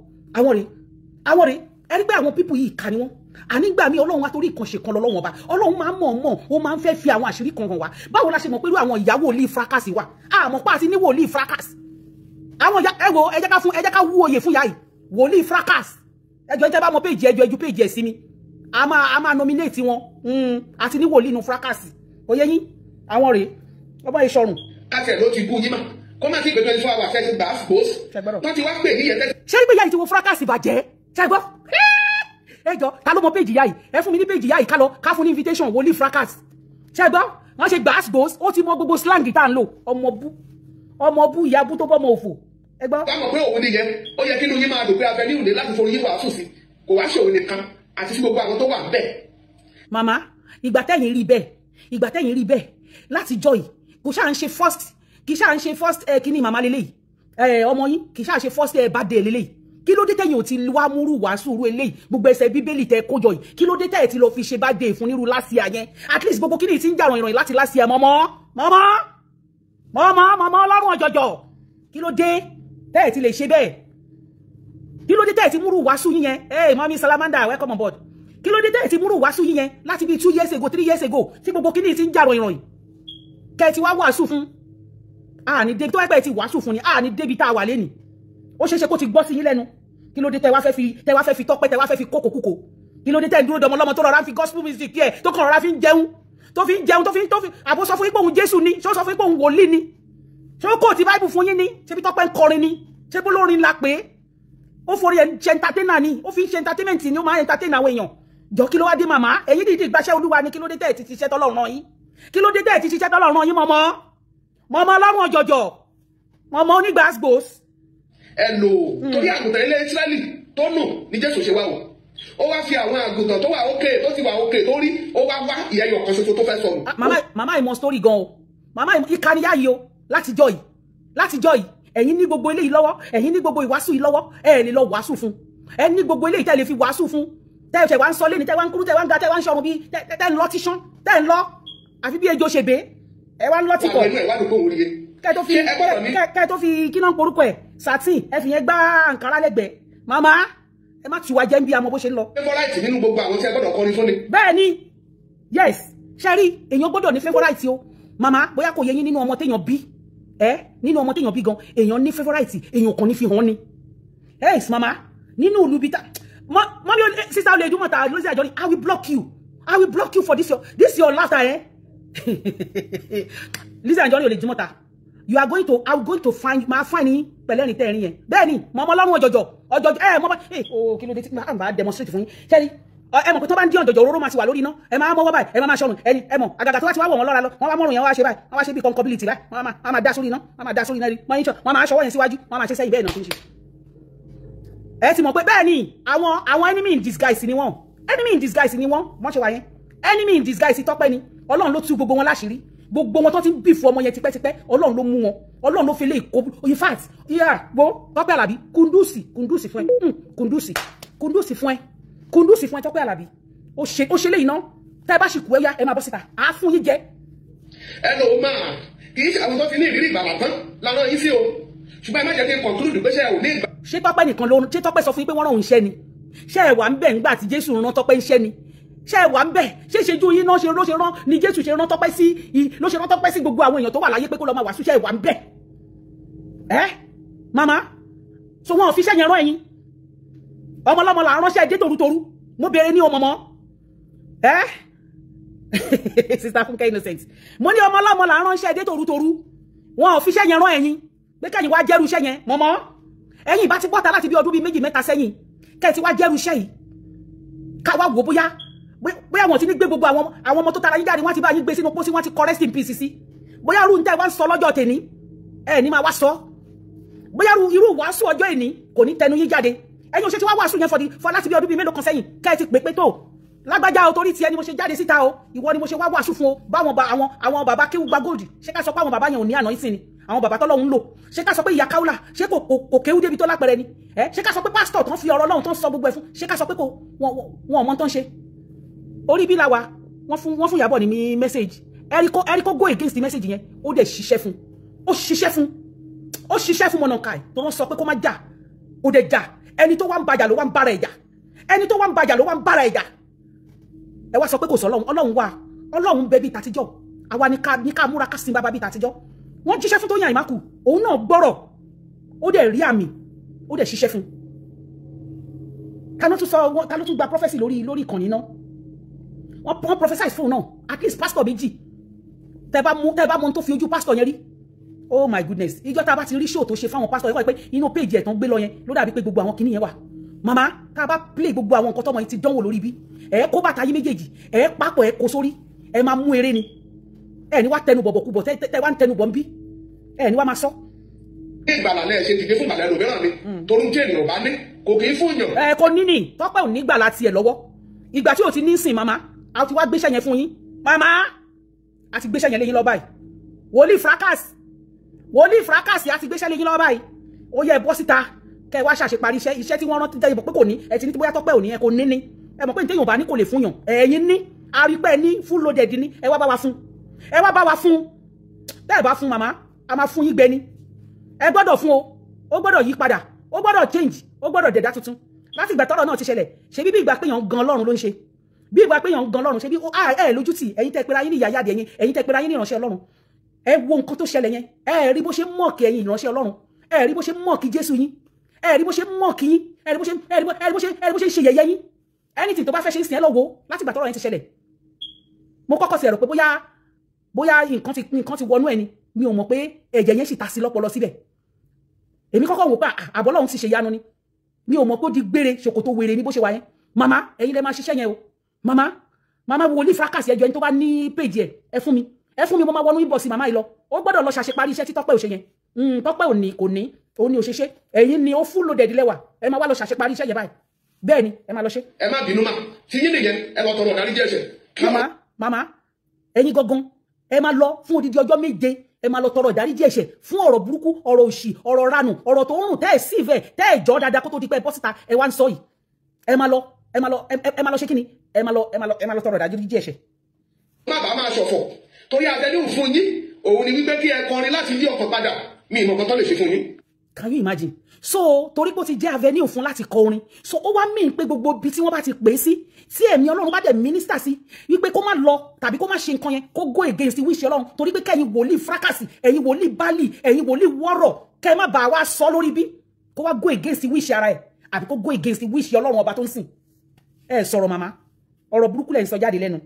Speaker 1: àwọn rèé ẹni pé àwọn pípù yìí kà ní wọn ànígbà mi Ọlọ́run wá torí ìkànṣe kan lọ́wọ́ ọba Ọlọ́run máa ń mọ̀ ó máa ń fẹ́ fi àwọn àṣírí kan hàn wá báwo la ṣe mọ̀ pé irú àwọn ìyá wòlíì fracas wà àmọ́ pa àti ní wòlíì fracas àwọn ìyá ẹ wo ẹ jẹ́ ká wú oyè fún ìyá yìí wòlíì fracas ẹjọ́ ìjọba mọ péjì ẹjọ́ ẹjú péjì ẹ̀ sí mi a máa nominate wọn àti ní wòlíì inú fracas oyè yín àwọn rèé ọmọ ìṣọrùn.
Speaker 4: kátẹ ló ti bú yín mà kó má ti gbẹgbẹ ní fún àwọn àfẹsí bá fòs wọn ti wá pè ní yẹn tẹ.
Speaker 1: ṣé nígbà yà ìtìwọ fracas bàjẹ́ ṣẹgbọ́ ẹjọ́ ta ló mọ page ìyá yìí ẹ fún mi ní page ìyá yìí ká lọ ká fún ní invitation wòlíì fracas ṣe gbọ́ wọ́n ṣe gbàásgbòs ó ti mọ gbogbo slang tá à ń lò ọmọ bú ìyá bú tó bọ́ ọmọ òfò ẹ gbọ́.
Speaker 4: bá mọ̀ pé òun nìyẹn ó yẹ kí inú yín máa dùn pé abẹ ní ìwé láti forí yín wàásù sí kò wá ṣòwò nìkan àti sí gbogbo àwọn tó wà bẹ́ẹ̀.
Speaker 1: màmá ìgbà tẹ́yìn rí bẹ́ẹ̀ láti jọ yìí kò ṣáà ń ṣe first kì í ṣáà ń ṣe first kíní màmá lélẹ́yìí ọmọ yín kì í ṣáà ṣe first birthday lélẹ́yìí kí ló dé tẹ́yìn ò ti wá múrú wàásù rú eléyìí gbogbo ẹsẹ̀ bíbélì tẹ́ kójọ yìí kí ló dé tẹ́yìn ti lọ fi ṣe birthday fún nírú last year yẹn at least gbogbo kíní ti ń jà ròyìn láti last year mọ́mọ́ ọlọ́run ọjọ́jọ́ kí ló dé tẹ́yìn ti lè ṣe bẹ́ẹ̀ kí ló dé tẹ́yìn ti múrú wàásù yín yẹn mọ́mí Salamander welcome on board kí ló dé tẹ́yìn ti múrú wàásù yín yẹn láti bí 2 years ago 3 years ago tí gbogbo kíní ti ń jà ròyìn kẹ́ ti wá wàásù fún àní débi tó ẹgbẹ́ ti wàásù fún ni àní débi tá a wà lẹ́nìí ó ṣeéṣe kó ti gbọ́ sí yín lẹ́nu kí ló dé tẹ́ wá fẹ́ fi tọ́pẹ́ tẹ́ wá fẹ́ fi kókòkúkò kí ló dé tẹ́ ń dúró dọmọ lọ́mọ tó rọra fi gospel music yẹ tó kàn rọra fi ń jẹun tó fi àbó sọ fún yín pé òun Jésù ni ṣó sọ fún yín pé òun wòlíì ni ṣó kò ti Bible fún yín ni ṣé bí tọ́pẹ́ ń kọrin ni ṣé bó lórin la pé ó forí ẹ̀ ṣe entertainer ni ó fi ń ṣe entertainment ni ó máa ń entertain àwọn èèyàn jọ kí ló wá dé màmá èyí dìde ìgbàṣẹ́ Olúwa ni kí ló dé tẹ́ ti ṣiṣẹ́ tọ́lọ́run rán yín kí ló dé tẹ́ ti ṣiṣẹ́ tọ́lọ́run rán yín mọ́mọ́ ọlọ́run ọjọ́jọ́ mọ́mọ́ onígbàsgbòs.
Speaker 4: ẹ lò torí àgùntàn ilé Ísírẹ́lì tó nù ní Jésù ṣe wá wò ó wá fi àwọn àgùntàn tó wà òkè tó sì wà òkè tó rí ó wá wá ìyẹyọ kan ṣoṣo tó fẹ́ sọnù.
Speaker 1: màmá ìmọ̀ story gan o màmá ìkànnìyá yìí o látijọ́ yìí ẹ̀yin ní gbogbo eléyìí lọ́wọ́ ẹ̀yin ní gbogbo ìwàásù yìí lọ́wọ́ ẹ̀ lè lọ wàásù fún ẹ̀ ní gbogbo eléyìí tẹ́ lè fi wàásù fún tẹ́ ẹ̀ wá ń sọ lẹ́ni tẹ́ wá ń kúrú tẹ́ wá ń ga tẹ́ wá ń ṣọrun bí tẹ́ ń lọ tíṣán tẹ́ ń lọ àfi bí ejò ṣègbè ẹ wá ń lọ tìkọ̀ kẹ́ tó fi kí náà porúkọ ẹ̀ satin ẹ fi yẹn gbá àǹkárá lẹ́gbẹ̀ẹ́ màmá ẹ má tù wá jẹ́ ń bí amọ̀ bó ṣe ń lọ.
Speaker 4: favourite nínú gbogbo àwọn tí ẹ gbọ́dọ̀ kọrin fún ni.
Speaker 1: bẹ́ẹ̀ ni yes ṣe rí èèyàn gbọ́dọ̀ ní favourite o màmá bóyá kò yẹ yín nínú ọmọ téèyàn bí nínú ọmọ téèyàn bí gan èèyàn ní favourite èèyàn kan ní fi hàn ni yes màmá nínú ìlú bíi ta mọ́mí sísá olè ìdúmọ̀ta lóṣìṣẹ́ àjọ ni I will block you for this your laughter Lizzy Anjorin olè ìdúmọ̀ta I'm going to find yín pẹ̀lẹ́ ní tẹ́rin yẹn bẹ́ẹ̀ ni mọ́mọ́ ọlọ́run ọjọ́jọ́ mọ́mọ́ kí ló dé tí máa bá demonstrate fún yín ṣẹ́rí ẹ mọ̀ pé tó bá ń dín ọjọ́jọ́ oróró máa ti wà lórí iná ẹ máa mọ́wọ́ báyìí ẹ máa ṣọrùn ẹ mọ̀ àgàgà tó wá ti wá wọ̀ wọ́n lọ́ra lọ wọ́n wá mọ́rùn yẹn wá ṣe báyìí wọ́n wá ṣe bí concability báyìí wọ́n máa dá sórí iná rí wọ́n máa ṣọwọ́ yẹn síwájú wọ́n máa ṣe sẹ́yìn bẹ́ẹ̀ náà tó ń ṣe ẹ ti mọ̀ pé bẹ́ẹ̀ ni àwọn enemy in disguise ni wọ́n ṣe wà yẹn enemy in disguise Tọ́pẹ́ ni Ọlọ́run ló tú gbogbo wọn láṣìírí gbogbo wọn tó ti ń bí fún ọmọ yẹn tipẹ́tipẹ́ Ọlọ́run ló mú wọn Ọlọ́run ló fi lé ìkó in fact gbó Tọ́pẹ́ Àlàbí kùndùsì fún ẹ kùndùsì fún ẹ Tọ́pẹ́ Àlàbí ó ṣe léyìn náà tẹ́ bá sì kú ẹyá ẹ máa bọ́ síta á fún yín jẹ.
Speaker 4: ẹ lò ó máa kì í ṣe àwọn tó ti ní ìrírí ìgbàlà tán lára yín sí o ṣùgbọ́n ẹ má jẹ́ kí n conclude pé ṣe ò ní ìgbà.
Speaker 1: ṣé Tọ́pẹ́ nìkan ló ṣé Tọ́pẹ́ sọ fún yín pé wọ́n rán òun iṣẹ́ ni ṣé ẹ wà ń bẹ̀ ńgbà tí Jésù rán Tọ́pẹ́ iṣẹ́ ni ṣé ẹ wà ń bẹ̀ ṣé ìṣẹ́jú yín náà ló ṣe rán ni Jésù ṣe rán Tọ́pẹ́ sí gbogbo àwọn èèyàn tó wà láyé pé kó lọ máa wàásù ṣé ẹ wà ń bẹ̀ mama so wọn ò fi iṣẹ́ yẹn rán ẹ̀yin ọmọlọ́mọ là ń ránṣẹ́ dé torutoru mo béèrè ní ọmọ mọ́ Sister Funke Innocent mo ní ọmọlọ́mọ là ń ránṣẹ́ dé torutoru wọn ò fi iṣẹ́ yẹn rán ẹ̀yin pé kẹ́yìn wá jẹ́rú iṣẹ́ yẹn mọ́mọ́ ẹ̀yin bá ti bọ́ta láti bí ọdún bíi 2-3 sẹ́yìn kẹ́yìn ti wá jẹ́rú iṣẹ́ yìí káwá wò bóyá wọn ti ní gbé gbogbo àwọn ọmọ tó tara yín jáde wọ́n ti bá yín gbé sínú pósí wọ́n ti kọ rest in peace sí bóyá irú ntẹ́ wá ń sọ lọ́jọ́ tèní ẹ̀ ní máa wá sọ bóyá irú wàásù ọjọ́ ìní kò ní tẹnu yín jáde ẹ̀yin ò ṣe tí wá wàásù yẹn fọ láti bí ọdún bíi mélòó kan sẹ́yìn kẹ́ẹ̀ ti pèpè tó lágbájá o torí tiẹ̀ ni mo ṣe jáde síta o ìwọ ni mo ṣe wá wàásù fún o báwọn àwọn bàbá kéwú gba gold ṣé ká sọ pé àwọn bàbá yẹn ò ní àná ìsìn ni àwọn bàbá tọ́lọ́hun lò ṣé ká sọ pé ìyá káúlà ṣé kò kéwú débi tó lápẹrẹ ni ṣé ká sọ pé pásítọ̀ tán fi ọ̀rọ̀ Ọlọ́run tán sọ gbogbo ẹ̀ fún ṣé ká sọ pé wọn ò mọ̀ tán ṣe orí bí la wa wọ́n fún Ìyábọ̀ ní message ẹ̀ríkó go against the message yẹn ó dẹ̀ ṣiṣẹ́ fún Mọ̀nàkàì tó wọ́n sọ pé kó má jà ó dẹ̀ jà ẹni tó wá ń bàjà ló wá ń bára ẹ̀jà ẹ wá sọ pé kò sọ Ọlọ́run wà Ọlọ́run bẹ bí tàtijọ́ àwa ní ká múra ká sin bàbá bí tàtijọ́ wọ́n jíṣẹ́ fún Tóyìn Àìmákù òun náà gbọ́rọ̀ ó dẹ̀ rí àmì ó dẹ̀ ṣiṣẹ́ fún ta ló tún gba prophecy lórí ìkànnì náà wọ́n prophesy fún náà at least pastor méjì tẹ́ bá mọ̀ tó fi ojú pastor yẹn rí oh my goodness ìjọ tá a bá ti rí show tó ṣe fáwọn pastor yẹn wọ́n pé inú page ẹ̀ tán gbé lọ yẹn ló dàbí pé gbogbo àwọn kinní yẹn wà màmá tá a bá play gbogbo àwọn nǹkan tọ́mọ yìí ti dánwò lórí bí ẹ kó bàtà yín méjèèjì ẹ papọ̀ ẹ kó sórí ẹ máa mú eré ni ẹ ní wá tẹnu bọ̀bọ̀ kúbọ̀ tẹ wá ń tẹnu bọ̀ ń bí ẹ ní wá máa sọ.
Speaker 4: ìgbàlà náà ṣe dìde fún ìgbàlà ẹlòmíràn ni torí tí ènìyàn bá ní kò kì í fún yàn.
Speaker 1: ẹ kò ní ní Tọ́pẹ́ ò ní gbàlà tiẹ̀ lọ́wọ́ ìgbà tí ò ti ní sìn màmá a ti wá gbéṣẹ́ yẹn fún yín màmá a ti gbéṣẹ́ yẹn lé yín lọ báyìí wòlíì fracas a ti gbéṣẹ́ lé yín lọ báyìí ó yẹ bọ́ síta kẹ wá ṣàṣeparí iṣẹ́ tí wọ́n rántí jẹ́ ìbò pé kò ní ẹ ti ní tí bóyá Tọ́pẹ́ ò ní ẹ kò ní ní ẹ mọ̀ pé nítorí Yorùbá ní kò lè fún yàn ẹ̀yin ní arípẹ́ ní full loaded ní ẹ wá bá wa fún bẹ́ẹ̀ bá fún màmá a máa fún yín gbẹ ní ẹ gbọ́dọ̀ fún ó gbọ́dọ̀ yí padà ó gbọ́dọ̀ change ó gbọ́dọ̀ dẹ̀dá tuntun láti ìgbà tọ́rọ̀ náà ti ṣẹlẹ̀ ṣe bí ìgbà péyàn gan Ọlọ́run ló ń ṣe bí ìgbà péyàn gan Ọlọ́run ṣe bí ẹ lójú tì ẹ̀yin tẹ́ pera yín ní ìyá yáde ẹ̀yin tẹ́ pera yín ní ìránṣẹ́ Ọlọ́run ẹ wo nǹkan tó ṣẹlẹ̀ yẹn ẹ rí bó ṣe mọ̀ọ́kì ẹ̀yin ìránṣẹ́ Ọlọ́run ẹ rí bó ṣe mọ̀ọ́kì Jésù yín ẹ rí bó ṣe mọ̀ọ́kì yín ẹ rí bó ṣe ṣe yẹ̀yẹ́ yín anything tó bá fẹ́ ṣe ń sìn ẹ́ lọ́wọ́ láti ìgbà tọ́rọ̀ yẹn ti ṣẹlẹ̀ mo kọ́kọ́ sí ẹ̀rọ pé bóyá nǹkan ti wọnú ẹni mi ò mọ̀ pé ẹ̀jẹ̀ yẹn sì ta sí lọ́pọlọ síbẹ̀ èmi kọ́kọ́ wò pé àbọ́lọ́hun ti ṣe yanu ni mi ò mọ̀ pé ó di gbére ṣòkòtò wèrè ní bó ṣe wà yẹn màmá ẹ̀yin lẹ máa ṣiṣẹ́ yẹn o màmá wòlíì fracas ẹjọ́ ẹni tó bá ní péjì ẹ fún mi mo máa wọnú inbox màmá yìí lọ ó gbọ́dọ̀ lọ ṣàṣeparí iṣẹ́ tí Tọ́pẹ́ ò ṣe yẹn Tọ́pẹ́ ò ní òun ni òṣèṣe ẹ̀yin ni ó full loaded lẹ́wà ẹ máa wá lọ ṣàṣeparí iṣẹ́ yẹn báyìí bẹ́ẹ̀ ni ẹ máa lọ ṣe. ẹ má bínú mà tí yín nìyẹn ẹ lọ tọrọ ọ̀dárí jẹ́ ẹ̀ṣẹ̀. màmá ẹ̀yin gangan ẹ máa lọ fún odidi ọjọ́ méje ẹ máa lọ tọrọ ìdáríjì ẹ̀ṣẹ̀ fún ọ̀rọ̀ burúkú ọ̀rọ̀ òṣì ọ̀rọ̀ ranù ọ̀rọ̀ tó ń rùn tẹ́ ẹ̀ sí ìfẹ́ tẹ́ ẹ̀ jọ́ dáadáa kó tó di pé ẹ bọ́ síta ẹ wá ń sọ yìí ẹ máa lọ ṣe kí ni ẹ máa lọ tọrọ ìdáríjì ẹ̀ṣẹ̀.
Speaker 4: má bàa máa ṣọ̀fọ̀ torí àtẹnudù fún yín òun ni wípé kí ẹ kọrin láti yí ọkàn padà mi ìmọ̀ kan tó lè ṣe fún yín.
Speaker 1: Can you imagine? So torí pé ó ti jẹ́ avenue fún láti kọ orin so ó wá mean pé gbogbo ibi tí wọ́n bá ti pè é sí tí ẹ̀mí Ọlọ́run bá dẹ̀ minister sí wípé kó má lọ tàbí kó má ṣe nǹkan yẹn kó go against wish Ọlọ́run torí pé kẹ́yìn wòlíì fracas ẹ̀yin wòlíì bali ẹ̀yin wòlíì wọ́rọ̀ kẹ́ má bàa wá sọ lórí bí kó wá go against wish ara ẹ̀ àbí kó go against wish Ọlọ́run ọba tó ń sìn ẹ sọ̀rọ̀ màmá ọ̀rọ̀ burúkú lẹ̀ ń sọ jáde lẹ́nu.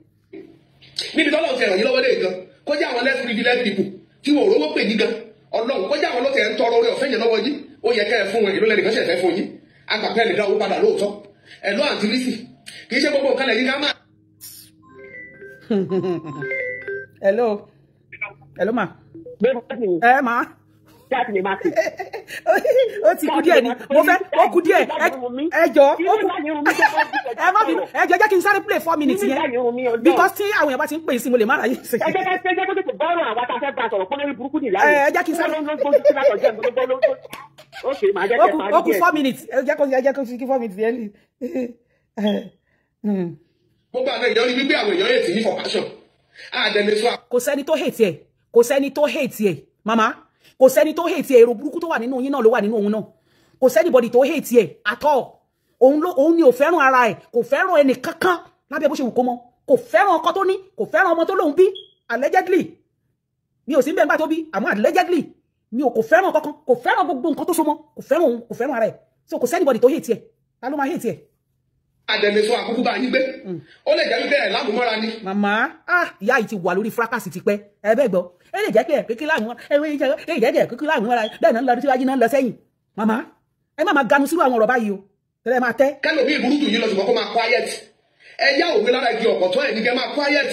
Speaker 4: níbi tọ́lọ́ ti ràn yín lọ́wọ́ lé gan kó jẹ́ àwọn less privileged people tí wọ́n rówó pè yín gan Ọlọ́run kó jẹ́ àwọn lọ́tẹ̀ ń tọrọ orí ọ̀fẹ́ yẹn lọ́wọ́ yín ó yẹ kẹ́ ẹ fún wọn ìlú lẹ́nìkan ṣẹ̀fẹ́ fún yín agbàpẹ́ lè dá owó padà lóòótọ́ ẹ̀ lọ́ àǹtí lísì kì í ṣe gbogbo nǹkan lẹ́yìn ká máa.
Speaker 1: hello ma. Ma. ó ti kú díẹ̀ ni mo fẹ́ ó kú díẹ̀ ẹ jọ ẹ má bínú ẹ jẹ́ kí n sáré play 4 minutes yẹn because tí àwọn èèyàn bá ti ń pè sí mo lè má ráyè sí.
Speaker 3: ẹ jẹ́ kó tètè bọ́ọ̀rọ̀ àwọn tá a fẹ́ bá a sọ̀rọ̀ pọ́n lórí burúkú nìyá
Speaker 1: ẹ jẹ́ kí n sáré ó kú 4 minutes ẹ jẹ́ kó kí 4 minutes yẹn.
Speaker 4: gbogbo àwọn èèyàn rí wípé àwọn èèyàn yẹn ti ní for passion àdẹ̀lẹ̀ sọ.
Speaker 1: kò sẹ́ni tó hate ẹ̀ kò sẹ́ni tó hate ẹ̀ màmá kò sẹ́ni tó hate ẹ̀ èrò burúkú tó wà nínú yín náà ló wà nínú òun náà kò sẹ́nibọ̀dì tó hate ẹ̀ at all òun ni ò fẹ́ràn ara ẹ̀ kò fẹ́ràn ẹnì kankan lábẹ́ bó ṣe wù kó mọ́ kò fẹ́ràn ọkọ tó ní kò fẹ́ràn ọmọ tó lóun bí allegedly mi ò sí bẹ́ẹ̀ nígbà tó bí àmọ́ allegedly mi ò kò fẹ́ràn kankan kò fẹ́ràn gbogbo nǹkan tó so mọ́ kò fẹ́ràn òun kò fẹ́ràn ara ẹ̀ so kò sẹ́nibọ̀dì tó hate ẹ̀ ta ló máa hate ẹ̀.
Speaker 4: àdẹ̀lẹ̀ sọ àkókò bá yín gbé ó lè jẹ́ wípé ẹ̀ lámùmọ́ra ni.
Speaker 1: màmá ìyá yìí ti wà lórí fracas ti pẹ́ ẹ bẹ́ẹ̀ gbọ́ ẹ lè jẹ́ pé kékeré láwọn kékeré láwọn bẹ́ẹ̀ náà lọ síwájú náà lọ sẹ́yìn màmá ẹ má máa ganu sírú àwọn ọ̀rọ̀ báyìí o tẹ́lẹ̀ máa tẹ́.
Speaker 4: kẹ́lò bí ìburú jù yín lọ ṣùgbọ́n kó máa quiet ẹ yá òwe lára igi ọ̀pọ̀tọ́ ẹ̀ ní kẹ́ máa quiet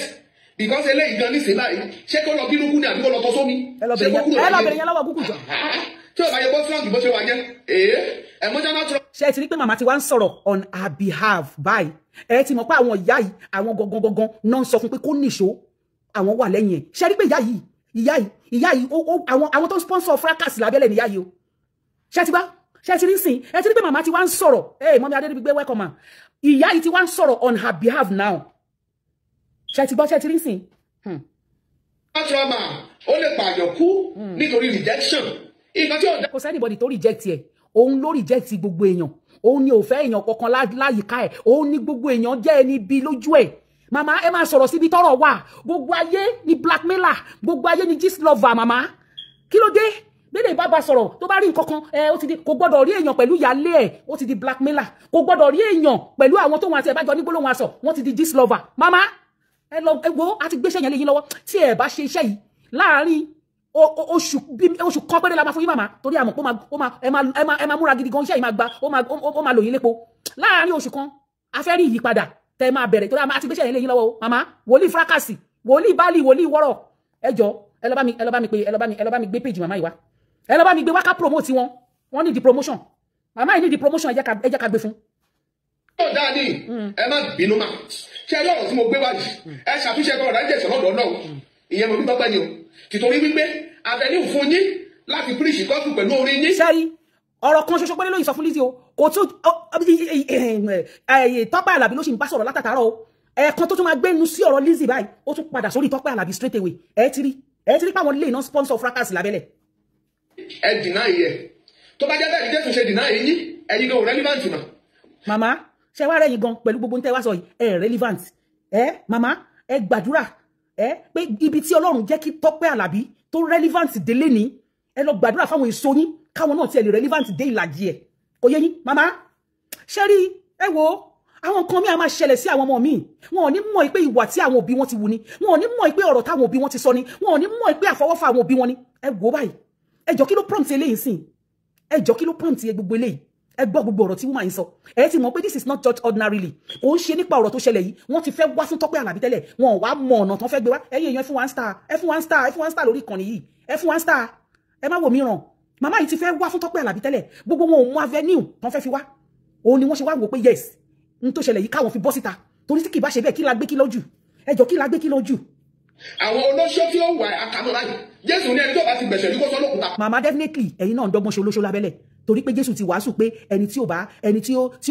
Speaker 4: because eléyìí gan nísìnyí báyìí ṣé kó lọ bínú kú ni àbí kó lọ tọ́ sómi.
Speaker 1: ẹ lọ bẹ̀rẹ̀ yẹn lọ́wọ́ gúgù jọ.
Speaker 4: tí o bá yẹ bọ́ strong bó ṣe wà yẹn emotional trouble.
Speaker 1: ṣé ẹ ti rí pé màmá ti wá ń sọ̀rọ̀ on her behalf báyìí ẹ ti mọ̀ pé àwọn ìyá yìí àwọn gangan náà ń sọ fún pé kó nìṣó àwọn wà lẹ́yìn ẹ̀ ṣé ẹ rí pé ìyá yìí àwọn tó ń sponsor fracas lábẹ́lẹ̀ níyà yìí o ṣé ti bá ṣé ti rí sìn ẹ ti rí pé màmá ti wá ń sọ̀rọ̀ mọ́mí Adédìgbé welcome ma ìyá yìí ti wá ń sọ̀rọ̀ on her behalf now ṣé ti gbọ́ ṣé ti rí sìn.
Speaker 4: trauma ó lè pààyàn kú nítorí rejection nǹkan tí ò dá.
Speaker 1: kò sẹ́nibọ̀dì tó reject ẹ̀ òun ló reject gbogbo èèyàn òun ni ò fẹ́ èèyàn kankan láyìíká ẹ̀ òun ni gbogbo èèyàn jẹ́ ẹni bí lójú ẹ̀ màmá ẹ máa sọ̀rọ̀ síbi tọ́rọ̀ wà gbogbo ayé ni blackmailer gbogbo ayé ni gist lover màmá kí ló dé bẹ́ẹ̀ bá sọ̀rọ̀ tó bá rí nǹkan kan ó ti di kò gbọ́dọ̀ rí èèyàn pẹ̀lú ìyálé ẹ̀ ó ti di blackmailer kò gbọ́dọ̀ rí èèyàn pẹ̀lú àwọn tó wọn àti ẹ̀bájọ nígbólóhùn aṣọ wọ́n ti di gist lover màmá ẹ lọ wo àti gbéṣẹ́ yẹn lé yín lọ́wọ́ tí ẹ bá ṣe iṣẹ́ yìí láàárín oṣù kan péré la máa fún yín màmá torí àmọ̀ ẹ máa múra gidi gan iṣẹ́ yìí máa gba ó máa lò yín lépo láàárín oṣù kan a fẹ́ rí ìyípadà tẹ́ máa bẹ̀rẹ̀ tó dáa àti gbéṣẹ́ yẹn lẹ́yìn lọ́wọ́ o màmá wòlíì fracasi wòlíì bali wòlíì wọ́rọ̀ ẹjọ́ ẹ lọ bá mi gbé page màmá yìí wá ẹ lọ bá mi gbé wá ká promote wọn ní di promotion màmá yìí ní di promotion ẹ jẹ́ ká gbé fún.
Speaker 4: ó dáa ní ẹ má bínú mà ṣé ọlọ́run tí mo gbé wájú ẹ ṣàtúnṣe ẹgbẹ́ ọ̀dà ìjẹ̀sọ̀ lọ́dọ̀ náà ìyẹn mo fi tọ́pẹ́ ni o tìtorí wípé àtẹ̀lé fún yín láti píríṣì kọ́sù pẹ̀lú orin yín.
Speaker 1: sẹ́rí ọ̀rọ̀ kan ṣoṣo pé lóyún sọ fún Lizzy o kò tún Tọ́pẹ́ Àlàbí ló ṣì ń bá sọ̀rọ̀ látàtàrọ̀ o ẹ̀ẹ̀kan tó tún máa gbénu sí ọ̀rọ̀ Lizzy báyìí ó tún padà sórí Tọ́pẹ́ Àlàbí straight away ẹ ti rí páwọn lè ná sponsor fracas lábẹ́lẹ̀.
Speaker 4: ẹ dìnnà yẹ tó bá jẹ́ bẹ́ẹ̀ ni Jésù ṣe dìnnà yìí ẹ̀yin gan ò relevant mà.
Speaker 1: màmá ṣe wá rẹ́yìn gan pẹ̀lú gbogbo tẹ́ wá sọ yìí ẹ relevant màmá ẹ gbàdúrà pé ibi tí Ọlọ́run jẹ́ kí Tọ́pẹ́ Àlàbí tó relevant délé ní ẹ lọ gbàdúrà fáwọn èso yín káwọn náà tiẹ̀ lè relevant dé ìlàjì ẹ̀ kò yé yín màmá ṣe rí ẹ wo àwọn nǹkan mi a máa ṣẹlẹ̀ sí àwọn ọmọ mi wọn ò ní mọ̀ pé ìwà tí àwọn òbí wọn ti wù ni wọn ò ní mọ̀ pé ọ̀rọ̀ táwọn òbí wọn ti sọ ni wọn ò ní mọ̀ pé àfọwọ́fà àwọn òbí wọn ni ẹ wò báyìí ẹ jọ kí ló prompt eléyìí sìn ẹ jọ kí ló prompt gbogbo eléyìí ẹ gbọ́ gbogbo ọ̀rọ̀ tí woman yìí sọ ẹ ti mọ̀ pé this is not just ordinarily kò ń ṣe nípa ọ̀rọ̀ tó ṣẹlẹ̀ yìí wọ́n ti fẹ́ wá fún Tọ́pẹ́ Àlàbí tẹ́lẹ̀ wọn ò wá mọ ọ̀nà tán fẹ́ gbé wá ẹ̀yin èèyàn ẹ fún one star lórí ìkànnì yìí ẹ fún one star ẹ má wò mí ràn màmá yìí ti fẹ́ wá fún Tọ́pẹ́ Àlàbí tẹ́lẹ̀ gbogbo wọn ò mú avenue tán fẹ́ fi wá òun ni wọ́n ṣe wá wò pé yes n tó ṣẹlẹ̀ yìí káwọn fi bọ́ síta torí tí kì bá ṣe bẹ́ẹ̀ kí la gbé kí lójú ẹ jọ kí la gbé kí lójú. àwọn
Speaker 4: olóṣó tí ó wà àkàmọ́ báyìí Jésù ní ẹni tó bá ti gbẹ̀ṣẹ̀ ní kó sọ lókùúta.
Speaker 1: màmá definitely ẹ̀yin náà ń dọ́gbọ́n ṣe olóṣó lábẹ́lẹ̀ torí pé Jésù ti wàásù pé ẹni tí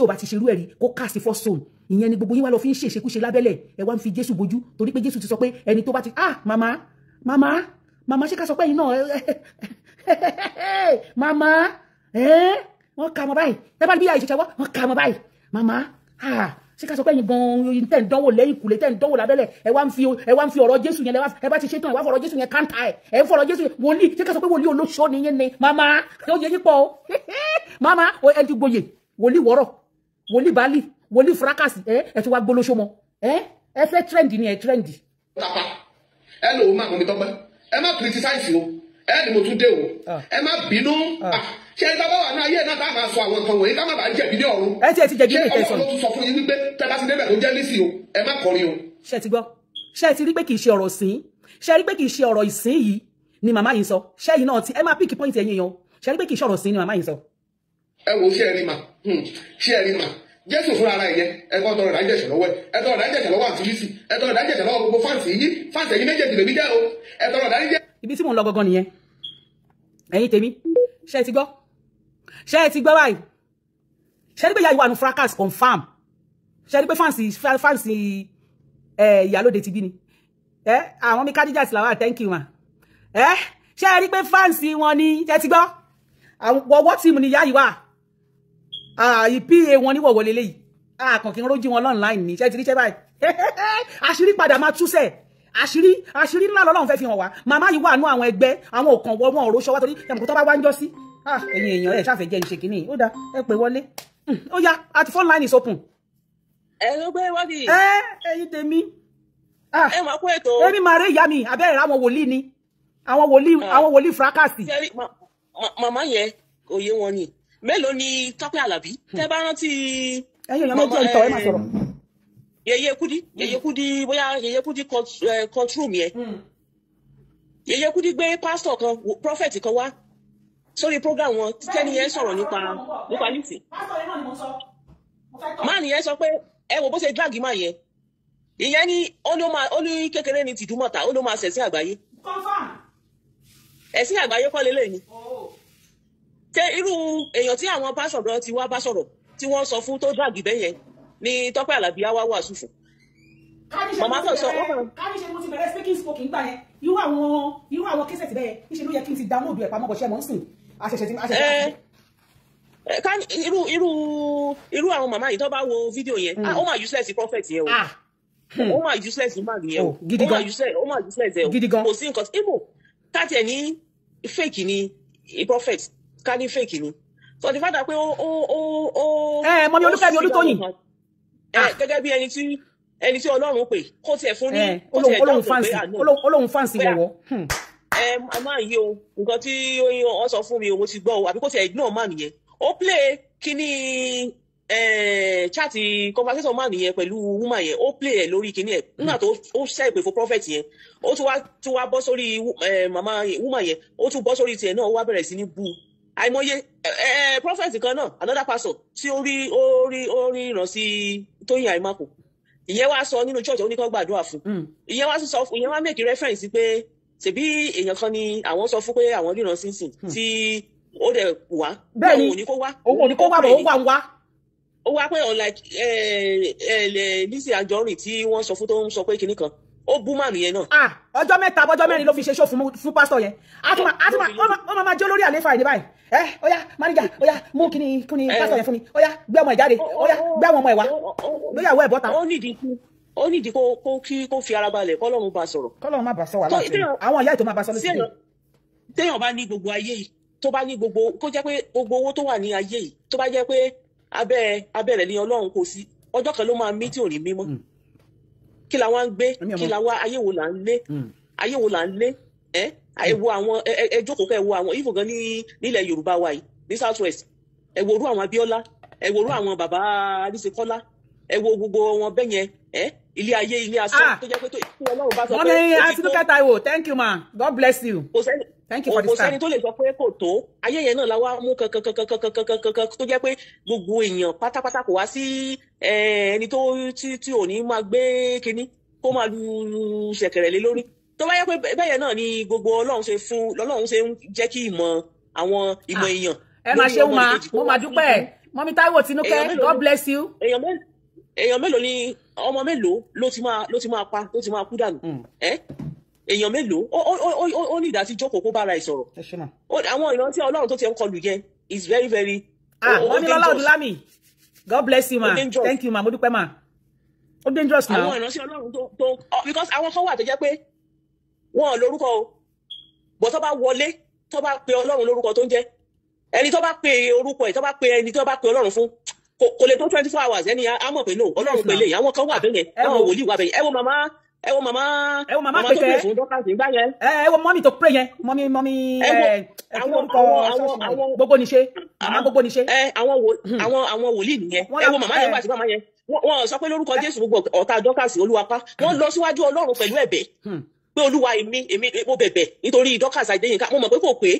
Speaker 1: ò bá ti ṣerú ẹ̀rí kó cast for soul ìyẹn ni gbogbo yín wá lọ fi ń ṣèṣekúṣe lábẹ́lẹ̀ ẹ wá ń fi Jésù bojú torí pé Jésù ti sọ pé ẹni tó bá ti màmá ṣé ká sọ pé ẹ̀yin náà màmá wọ́n kà mọ́ báyìí tẹ́ bá bí i àìṣẹ̀ṣẹ̀ wọ́n kà mọ́ báyìí màmá ṣé ká sọ pé ẹ̀yin gan-an tẹ́ ń dánwò lẹ́yìn kùlé tẹ́ ń dánwò lábẹ́lẹ̀ ẹ wá ń fi ọ̀rọ̀ Jésù yẹn ẹ bá ti ṣe tán ẹ wá fọ̀rọ̀ Jésù yẹn káńtà ẹ ń fọ̀rọ̀ Jésù wòlíì ṣé ká sọ pé wòlíì olóṣó ni yẹn ni màmá ó yẹ yín pọ̀ o màmá ẹ ti gboyè wòlíì wọ́rọ̀ wòlíì bali wòlíì fracas ẹ ti wá gbólóṣó mọ́ ẹ fẹ́ trend ni ẹ trend.
Speaker 4: ẹ lò ó má mọ̀ mi tọ́pẹ́ ẹ má criticize o ẹ ní mo tún dé o ẹ má bínú ṣe ẹ dábàá wà ní ayé náà ká máa sọ àwọn nǹkan wọ̀nyí ká má bàa jẹ̀bi ní ọ̀run.
Speaker 1: ẹ ti jẹ̀bi ní ìtẹ̀sán.
Speaker 4: ṣé ọlọ́run tún sọ fún yín wípé tẹ́ bá ti débẹ̀ tó jẹ́ lísì o ẹ má kọrin o.
Speaker 1: ṣé ti gbọ́ ṣé ti rí pé kì í ṣe ọ̀rọ̀ ìsìn ṣé rí pé kì í ṣe ọ̀rọ̀ ìsìn yìí ni màmá yìí sọ ṣé yìí náà ti ẹ máa píkì pọ́ìntì ẹ̀yìn yan ṣé rí pé kì í ṣe ọ̀rọ̀ ìsìn ni màmá yìí sọ.
Speaker 4: ẹ wo ṣé ẹ rí mà Jésù fúnra ara ẹ̀yẹ ẹ kọ́ tọrọ ìdájẹ̀ṣẹ̀ lọ́wọ́ ẹ tọrọ ìdájẹ̀ṣẹ̀ lọ́wọ́ àti lísì ẹ tọrọ ìdájẹ̀ṣẹ̀ lọ́wọ́ gbogbo fáǹsì ẹ̀yin méjèèjì lèmi jẹ́ o ẹ tọrọ ìdájẹ̀ṣẹ̀. ibi tí mò ń lọ gangan nìyẹn ẹ̀yin tèmi ṣé ti gbọ́ báyìí ṣé rí pé ìyá ìwà nu fracas confam ṣé rí pé fáǹsì ìyálóde ti bí ni àwọn mi Khadijat Lawal thank you ma ṣé rí pé fáǹsì wọn ni ṣé ti gbọ́ wọ́wọ́ tíìmù ni ìyá ìwà ìpá wọn ní wọ̀wọ̀ lélẹ́yìí àkànkí ń rójú wọn online ní ṣé ti rí ṣé báyìí àṣírí padà máa túṣẹ̀ àṣírí ńlá lọ́lọ́run fẹ́ fi hàn wá màmá yìí wà nú àwọn ẹgbẹ́ àwọn òkàn wọn ọ̀rọ̀ ṣọwọ́ torí ẹ̀mùkú tó bá wá ń jọ sí ẹ̀yin èèyàn ẹ̀ ṣàfẹ́ jẹ́ ìṣe kìíní ó dá ẹ pè wọlé ó yá àti phone line is open.
Speaker 3: ẹ ló gbé wọ́dì.
Speaker 1: ẹ̀yin tèmi.
Speaker 3: ẹ máa kó ètò.
Speaker 1: èmi máa rí ìyá mi abẹ́rẹ́ àwọn wòlíì ni àwọn wòlíì fracasi.
Speaker 3: màmá yẹn kò yé wọn ni mélòó ni Tọ́pẹ́ Àlàbí tẹ́ bá rántí.
Speaker 1: ẹ̀yin èèyàn méjì ìtọ̀ ẹ máa sọ̀rọ̀.
Speaker 3: Yèyé Kúdí bóyá Yèyé Kúdí control mi ẹ Yèyé Kúdí gbé pásítọ̀ kan prophet kan wá sórí program wọn tẹ́ni yẹn sọ̀rọ̀ nípa Lizzy máa nìyẹn sọ pé ẹ wò bó ṣe drag máa yẹ ìyẹn ní ó ní kékeré ní tìdúmọ̀tà ó ló máa ṣẹ̀sìn àgbáyé ẹ̀sìn àgbáyé kọ́ lélẹ̀ ni ṣé irú èèyàn tí àwọn pásọ̀rọ̀ ti wá bá sọ̀rọ̀ tí wọ́n sọ fún tó drag bẹ́ẹ̀ yẹn ni Tọ́pẹ́ Àlàbí á wá wàásù fún. màmá kan sọ
Speaker 1: kárí ṣe mo ti bẹ̀rẹ̀ speaking spoken gbà yẹn irú àwọn kẹsẹ̀tì bẹ́ẹ̀ níṣẹ́ ló yẹ kí n ti download ẹ̀ pamọ́ bọ̀ ṣẹ́ mọ́ ń sìn
Speaker 3: irú àwọn màmá yìí tó bá wo fídíò yẹn ó máa useless prophet yẹn o ó máa useless man yẹn o ó máa useless ẹ o kò sí nǹkan ibo káàtì ẹ ní fake ni prophet ká ní fake ni so the fact that pé ó
Speaker 1: mọ mi Olúfẹ́mi Olútóyìn
Speaker 3: gẹ́gẹ́ bí ẹni tí Ọlọ́run pè kó tiẹ̀ fún ní
Speaker 1: olóhùn fáǹsì wọ̀wọ́.
Speaker 3: a máa yí o nǹkan tí wọ́n sọ fún mi o mo ti gbọ́ o àbí kó tiẹ̀ ignore man yẹn ó play kíní chat conversation man yẹn pẹ̀lú woman yẹn ó play ẹ̀ lórí kinní ẹ̀ nígbà tó ó ṣẹ́ ìpè fún prophet yẹn ó tún wá bọ́ sórí mama woman yẹn ó tún bọ́ sórí tiẹ̀ náà ó wá bẹ̀rẹ̀ sí ní bú àìmọye prophet kan náà another pastor tí ó rí ìràn sí Tóyìn Àìmákò ìyẹn wá sọ nínú church oníkan gbàdúrà fún ìyẹn wá sọ ìyẹn wá make reference pé ṣebí èèyàn kan ni àwọn sọ fún pé àwọn ríran sínsìn tí ó dẹ̀ wá
Speaker 1: bẹ́ẹ̀ni òun ò ní kó wá bọ̀ ó wà ń wá.
Speaker 3: Ó wá pé unlike Lizzy Anjorin tí wọ́n sọ fún tó ń sọ pé kinní kan ó bú màmí yẹn náà. Ọjọ́
Speaker 1: mẹ́ta bọ́jọ́ mẹ́rin ló fi ṣe ṣó fún pásítọ̀ yẹn ó máa jẹ́ olórí àléfà ìdí báyìí óyá máníjà óyá mú kíni pásítọ̀ yẹn fún mi óyá gbé ọmọ ẹ̀ jáde óyá gbé àwọn ọmọ ẹ̀ wá gbéyàwó ẹ̀ bọ́ta.
Speaker 3: Ó nídìí kó fi ara balẹ̀ kọ́lọ́run bá sọ̀rọ̀.
Speaker 1: Kọ́lọ́run má bá sọ wà láti àwọn ìyá ètò má bá sọ lóṣù yìí.
Speaker 3: Téèyàn bá ní gbogbo ayé yìí tó bá ní gbogbo kó jẹ́ pé gbogbo owó tó wà ní ayé yìí tó bá jẹ́ pé abẹ́rẹ̀ ni Ọlọ́run kò sí ọjọ́ kan ló máa mí tí ò ní mímọ́ kí la wá ń gbé kí la wá ayé wo là ń lé ẹ wo àwọn ẹ jókòó kẹ́ ẹ wo àwọn ìfò gan nílẹ̀ Yorùbá wa yìí ní South West ẹ wo orú àwọn Abíọ́lá ẹ wo orú àwọn bàbá Adéṣekọ́lá ẹ wo gbogbo wọn bẹ́yẹn ilé ayé ilé asán tó jẹ́ pé tó Ọlọ́run bá sọ pé
Speaker 1: mọ́mí Àtinúkẹ́ Táíwò thank you ma God bless you. Thank you for this time.
Speaker 3: Kò sẹ́ni tó lè sọ pé kò tó ayé yẹn náà la wá mú kankan tó jẹ́ pé gbogbo èèyàn pátápátá kò wá sí ẹni tó tí ò ní máa gbé kinní kó máa lu ṣẹ̀kẹ̀rẹ̀ lé lórí tó bá yẹ pé bẹ́yẹn náà ni gbogbo Ọlọ́run ṣe ń jẹ́ kí àwọn ìmọ̀ èèyàn.
Speaker 1: Ẹ máa ṣe mo máa dúpẹ́ mọ́mí Táíwò Tinúkẹ́ God bless you.
Speaker 3: Èèyàn mélòó ni ọmọ mélòó ló ti máa pa ló ti máa kú dànù èèyàn mélòó ó ní ìdásí jókòó kó bára ẹ̀ sọ̀rọ̀ àwọn ìrántí Ọlọ́run tó ti ń kọlù yẹn is very very.
Speaker 1: wọ́n ní Lọ́lá Odúlámì God bless you ma thank you ma mo dúpẹ́ ma ó dangerous now.
Speaker 3: àwọn ìrántí Ọlọ́run tó because àwọn kan wà tó jẹ́ pé wọn ò lórúkọ o bọ́ tó bá wọlé tó bá pe Ọlọ́run lórúkọ tó ń jẹ́ ẹni tó bá pe orúkọ ẹ̀ tó bá pe ẹni tó bá pe Ọlọ́run fún kò lè tó 24 hours ẹni á mọ̀ pé no Ọlọ́run pè lè àwọn kan wà bẹ́yẹn àwọn wòlíì wà bẹ́yẹn ẹ wo màmá
Speaker 1: pé kẹ́ ẹ wo mọ́mí tó pray yẹn mọ́mí àwọn gbogbo níṣe màmá gbogbo níṣe.
Speaker 3: àwọn wòlíì nìyẹn ẹ wo màmá yẹn wà sí màmá yẹn wọ́n sọ pé lórúkọ Jésù gbogbo ọ̀tá dọ́kàsì olúwapá wọ́n lọ síwájú Ọlọ́run pẹ̀lú ẹ̀bẹ̀ pé Olúwa èmi mo bẹ̀bẹ̀ nítorí dọ́kàsì Adéyínká mo mọ̀ pé kò pé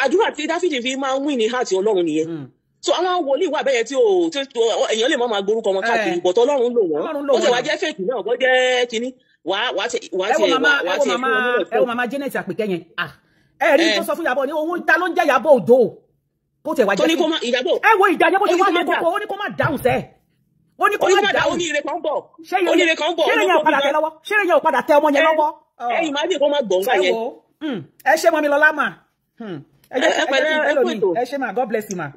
Speaker 3: àdúrà tí Dáfídì fi máa ń wí ní heart Ọlọ́run nìyẹn so àwọn wòlíì wà bẹ́yẹn tí èèyàn lè máa gbórúkọ wọn káàkiri bọ̀tọ̀ Ọlọ́run lò wọ́n ó ti wá jẹ́ fèkì náà wọ́n jẹ́ kínní
Speaker 1: ẹ wo mama Janet Àpèkẹ́ yẹn ẹ rí tó sọ fún Ìyábọ̀ ní owó ta ló ń jẹ́ Ìyábọ̀ Òjó kó tẹ̀ wá jẹ́ kí ẹ wo ìjà yẹn bó ṣe wá lé kókó ó ní kó má dáhùn sẹ́ ó ní kó má dáhùn
Speaker 3: oníire kan bọ̀
Speaker 1: ṣé yẹn ò padà tẹ lọ́wọ́ ṣé yẹn ò padà tẹ ọmọ yẹn lọ́wọ́.
Speaker 3: ẹ̀yin máa dì kó má gbọ̀n gbà yẹn.
Speaker 1: ẹ ṣé mọ́mi Lọ́lá mà ẹ ṣé mà God bless you mà.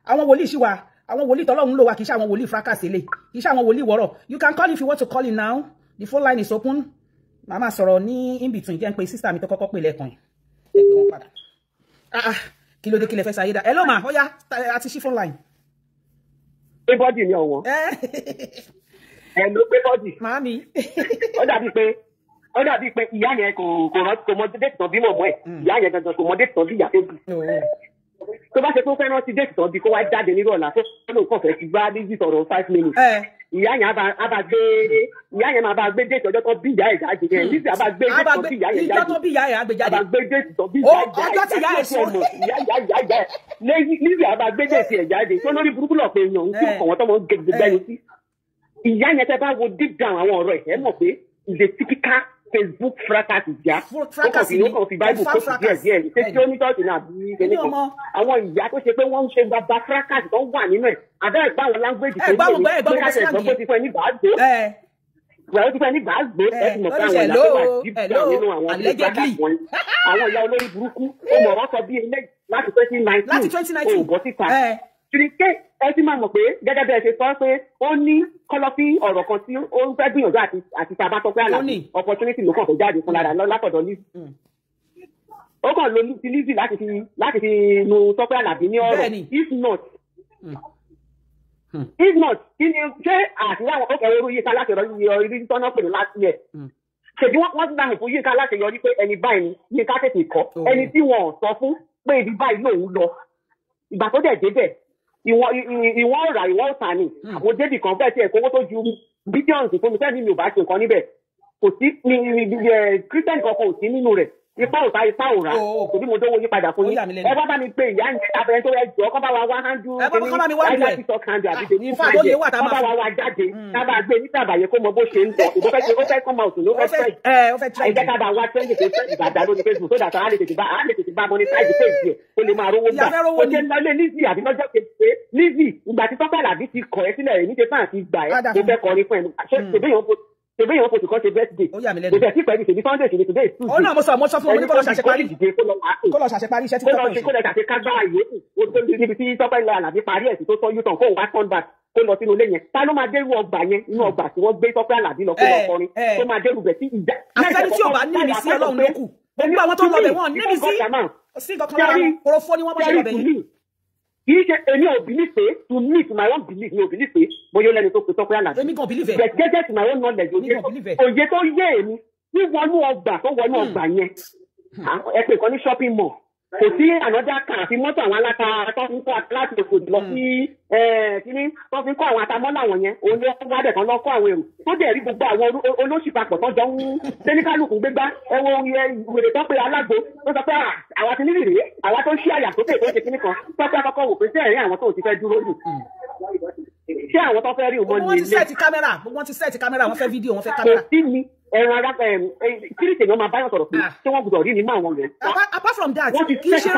Speaker 1: àwọn wòlíì ṣì wà àwọn wòlíì tọ́lọ́run ló wà kì í ṣe àwọn wòlíì fracas ilé kì í ṣe àwọn wòlíì wọ́rọ̀ you can call if you want to call in now the phone line is open màmá sọ̀rọ̀ ní in between jẹ́ ń pe sísá mi tó kọ́kọ́ pè lẹ́ẹ̀kan ẹ̀ pé wọ́n padà kí ló dé kí lè fẹ́ sáyé dá hello ma ó yá àti ṣí phone line.
Speaker 5: pé bọ́dì ni ọ̀wọ́n ẹ̀ ló pé bọ́dì
Speaker 1: màámi
Speaker 5: ó dàbí pé ìyá yẹn kò mọ déètì tán bí mọ̀ mọ́ ẹ̀ ìyá yẹn gangan kò mọ déètì tán bí ìyá tó bì tó bá ṣe pé ó fẹ́ rántí déètì tán bí kó wá jáde nírú ọ̀la tó lóun kàn fẹ́ ti bá Lizzy sọ̀rọ̀ 5 minutes ìyá yẹn máa bá gbé déètì ọjọ́ tó bí ìyá ẹ̀ jáde yẹn Lizzy á bá gbé déètì tán bí ìyá yẹn jáde á bá gbé déètì tán bí ìyá ẹ̀ jáde Lizzy á bá gbé déètì ẹ̀ jáde tó lórí burúkú lọ pé èèyàn ń tí ọkàn wọn tó mọ gbẹgbẹgbẹnu sí ìyá yẹn tẹ́ bá wo deep down àwọn ọ̀rọ̀ ẹ̀ mọ̀ pé is a typical Facebook fracas ìjà ó kàn fi Bible kó sí díẹ̀ ní ṣé tí ó ní tọ́jú náà bí kíní kan àwọn ìyá tó ṣe pé wọ́n ń ṣe bàbá fracas tó wà nínú ẹ̀ àbẹ́ ẹ̀gbá àwọn language tó ní èyí tó yà sẹ̀ tó ti fẹ́ ní bàágbé ó ti fẹ́ ní bàágbé ẹ̀ ti mọ̀ pé àwọn ìyá tó wà deep down nínú àwọn ilé fracas wọ̀nyí àwọn ìyá olórí burúkú ó mọ̀ wọ́n sọ bí ilé láti 2019 ó bọ́ síta ṣùgbọ́n ẹ ti máa mọ̀ pé gẹ́gẹ́ bí ẹ ṣe sọ pé ó ní kọ́lọ́fín ọ̀rọ̀ kan tí ó ń fẹ́ gbìyànjú àti tàbá tọ́pẹ́ àlàbí opportunity ló kàn tó jáde fún lára látọ̀dọ̀ Lizzy. ó kàn lo ti Lizzy láti fi nu tọ́pẹ́ àlàbí ní ọ̀rọ̀ if not kí ni ṣé àtìwá àwọn ọkọ̀ orú yíká láti yọrí tọ́nà pẹ̀lú láti yẹ. ṣèbí wọ́n ti dáhùn fún yíká láti yọrí pé ẹni báyìí ni yíká tètè kọ́ ẹni tí wọ́n sọ fún pé ibi báyìí lòun lọ ìgbà tó dẹ̀ débẹ̀ ìwọ̀n rà ìwọ̀n tà ní àwọn débì kan fẹ́ẹ̀ tí ẹ̀ kówó tó ju bílíọ̀nù fún mi fẹ́ẹ̀ ní mi ò bá ṣe nǹkan níbẹ̀ kò sí Christian kankan ò sí nínú rẹ̀ ipa ò ta ipa ò rà torí mo dówó yí padà fún yín ẹ bá bá mi pé ìyá yẹn abẹ́rẹ́ tó rẹ̀ jọ kọ́ bá wa wá handú láìláì tiktok handle àti tèmi fàjẹ́ kọ́ bá wa wá jáde kábà gbé ní tàbàyẹ kó mọ bó ṣe ń tọ̀ ìbò fẹ́ kọ́ máa òtún ló fẹ́ fẹ́ ẹ̀jẹ̀ kábà wá tẹ́lẹ̀ tó fẹ́ ìbàdàn lórí Facebook tó dàtọ̀ á lè tètè bá monetize page yẹ kó lè máa rówó gbà ó ṣe ń lọlé Lizzy àbí lọ́jọ́ kejì Lizzy ìgbà tí Tọ́pẹ́ Àlàbí ti kọ̀ ẹ́ sílẹ̀ rẹ̀ níṣẹ́ fún àti gbà ẹ́ tó fẹ́ kọrin fún ẹ̀ ṣebí yẹn kò tí kọ́ ṣe birthday kò tẹ̀ sí pẹ̀lú ṣèbí Sunday ṣèbí today is Tuesday.
Speaker 1: ó náà mo sọ fún ọmọ kó lọ ṣàṣeparí iṣẹ́ tí
Speaker 5: kó lọ ṣàṣekágbá ìyókù níbi tí Tọ́pẹ́ Àlàbí parí ẹ̀sìn tó sọ U-turn kó wá turn back kó lọ sínú ilé yẹn ta ló máa dérú ọgbà yẹn inú ọgbà tí wọ́n gbé Tọ́pẹ́ Àlàbí lọ kó lọ kọrin tó máa dérú bẹ̀ sí ìjà.
Speaker 1: àfẹ́ni tí ò bá ní ìmísí Ọlọ́run ló kù gbogbo àwọn tó ń lọ bẹ̀ wọ́n ní ìmísí sí kankan lára korofo ni wọ́n bá ṣe lọ bẹ̀ yìí.
Speaker 5: kì í ṣe èmi ò believe pé to me to my own belief mi ò believe pé bóyá lẹni tó pe Tọ́pẹ́ Àlàbí.
Speaker 1: èmi gan believe ẹ.
Speaker 5: gẹ́gẹ́ to my own knowledge òye tó yé èmi ní wọnú ọgbà yẹn ẹ pè kàn ní shopping mall kò sí ànádà kan àfi mọ́tò àwọn aláta tó ń kọ́ láti èkó lọ sí kíní tó fi ń kọ́ àwọn atamọ́lá wọn yẹn òun ni wọ́n gbádẹ̀ kan lọ kọ́ àwọn èrò tó dẹ̀ rí gbogbo àwọn olóṣì papọ̀ tó jọ ń tẹ́níkálùkù gbégbá ẹwọ́ wèrè tó pe alágbo tó sọ pé àwa ti nílì rèé àwa tó ń ṣí àyà sókè tó ń ṣe kíní kan tọ́pẹ́ akọ́kọ́ wò pé sẹ́ẹ̀rí àwọn tó ti fẹ́ dúró nù ṣé àwọn tó fẹ́ rí òun ní ilé.
Speaker 1: wọ́n ti sẹ́ẹ̀tì kámẹ́rà wọ́n fẹ́ fídíò wọ́n fẹ́ kámẹ́rà.
Speaker 5: kò sí ni ẹran ara kírìtì ni wọ́n máa báyọ̀ sọ̀rọ̀ pé tí wọ́n gbọ́dọ̀ rí nínú àwọn rẹ̀.
Speaker 1: apart from that kì í ṣe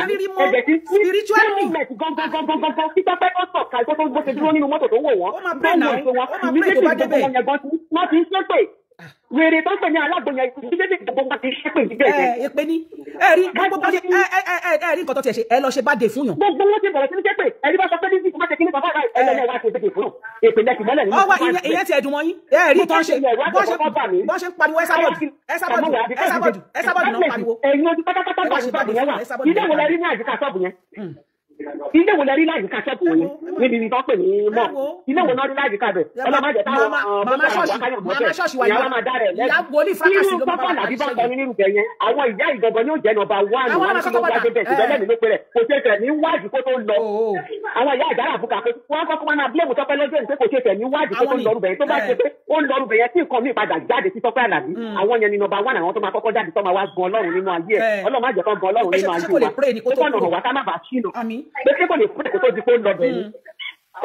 Speaker 1: rírí mọ́ spiritually.
Speaker 5: gangan kí Tọ́pẹ́ tó sọ̀ ká tó bó ṣe dúró nínú mọ́tò tó wò wọ́n.
Speaker 1: ó máa pray náà ó máa pray tó bá débẹ̀.
Speaker 5: wọ́n ti ń ṣépè wèrè tó ń pè ní alágbó yẹn ìdílé gbogbo ti ṣépè ìdílé yẹn.
Speaker 1: èpè ni ẹ rí gbogbo bó ṣe ẹ rí nǹkan tó tiẹ̀ ṣe ẹ lọ ṣe bá dé fún yàn.
Speaker 5: gbogbo wọn ti bẹ̀rẹ̀ sí ní ṣépè ẹni bá sọ pé Lizzy kò má ṣe kíní bàbá rẹ̀ ẹlẹ́ni wá ṣe ìdíje fún èpè lẹ́sìn mọ́lẹ̀ nínú.
Speaker 1: ọwọ́ ìyẹn ti ẹ̀dùn wọ́n yín ẹ rí tó ń ṣe bọ́n ṣe ń pariwo Ẹsábọ̀dù náà pariwo.
Speaker 5: ẹ̀yin ojú pátápátá bàbá yẹn wà ilé wo lẹ rí ní àyíká ṣọ́ọ̀bù yẹn ilé wo lẹ rí láyìíká ṣọ́ọ̀bù yẹn níbi ìtọ́ pè ní mọ́ ilé wo náà rí láyìíká bẹ̀ ọlọ́mọdé táwọn
Speaker 1: màmá ṣọ́ọ̀ṣì wà ní ìyá wòlíì fákàsì ló
Speaker 5: bá wà láti bá kọni nínú ibẹ̀ yẹn àwọn ìyá ìgbọ̀ngàn ni ó jẹ́ nọ́mbà 1 wọn tí ló wá débẹ̀ ìdọ́lẹ̀ mi ló pẹ̀rẹ̀ kò ṣe tẹ̀ ní wájú kó tó lọ àwọn ìyá ìdára àbúkà pé wọ́n kọ́kọ́ máa bílẹ̀mù Tọ́pẹ́ lọ́jọ́ ìpé kò ṣe tẹ̀ ní wájú kó tó lọ́rù bẹ̀yẹn tó bá ṣe pé ó ń lọ́rù bẹ̀yẹn tí nǹkan mi padà jáde sí Tọ́pẹ́ Àlàbí àwọn yẹn ni nọ́mbà 1 àwọn tó máa kọ́kọ́ jáde tó máa wá gan Ọlọ́run nínú ayé ẹ̀ Ọlọ́run má jẹ́ kán gan Ọlọ́run nínú ayé wa pé kọ́nà ọ̀rọ̀ wa ká má bàa ṣìnà pé kò lè pé kò tó di kó lọ bẹ̀yẹn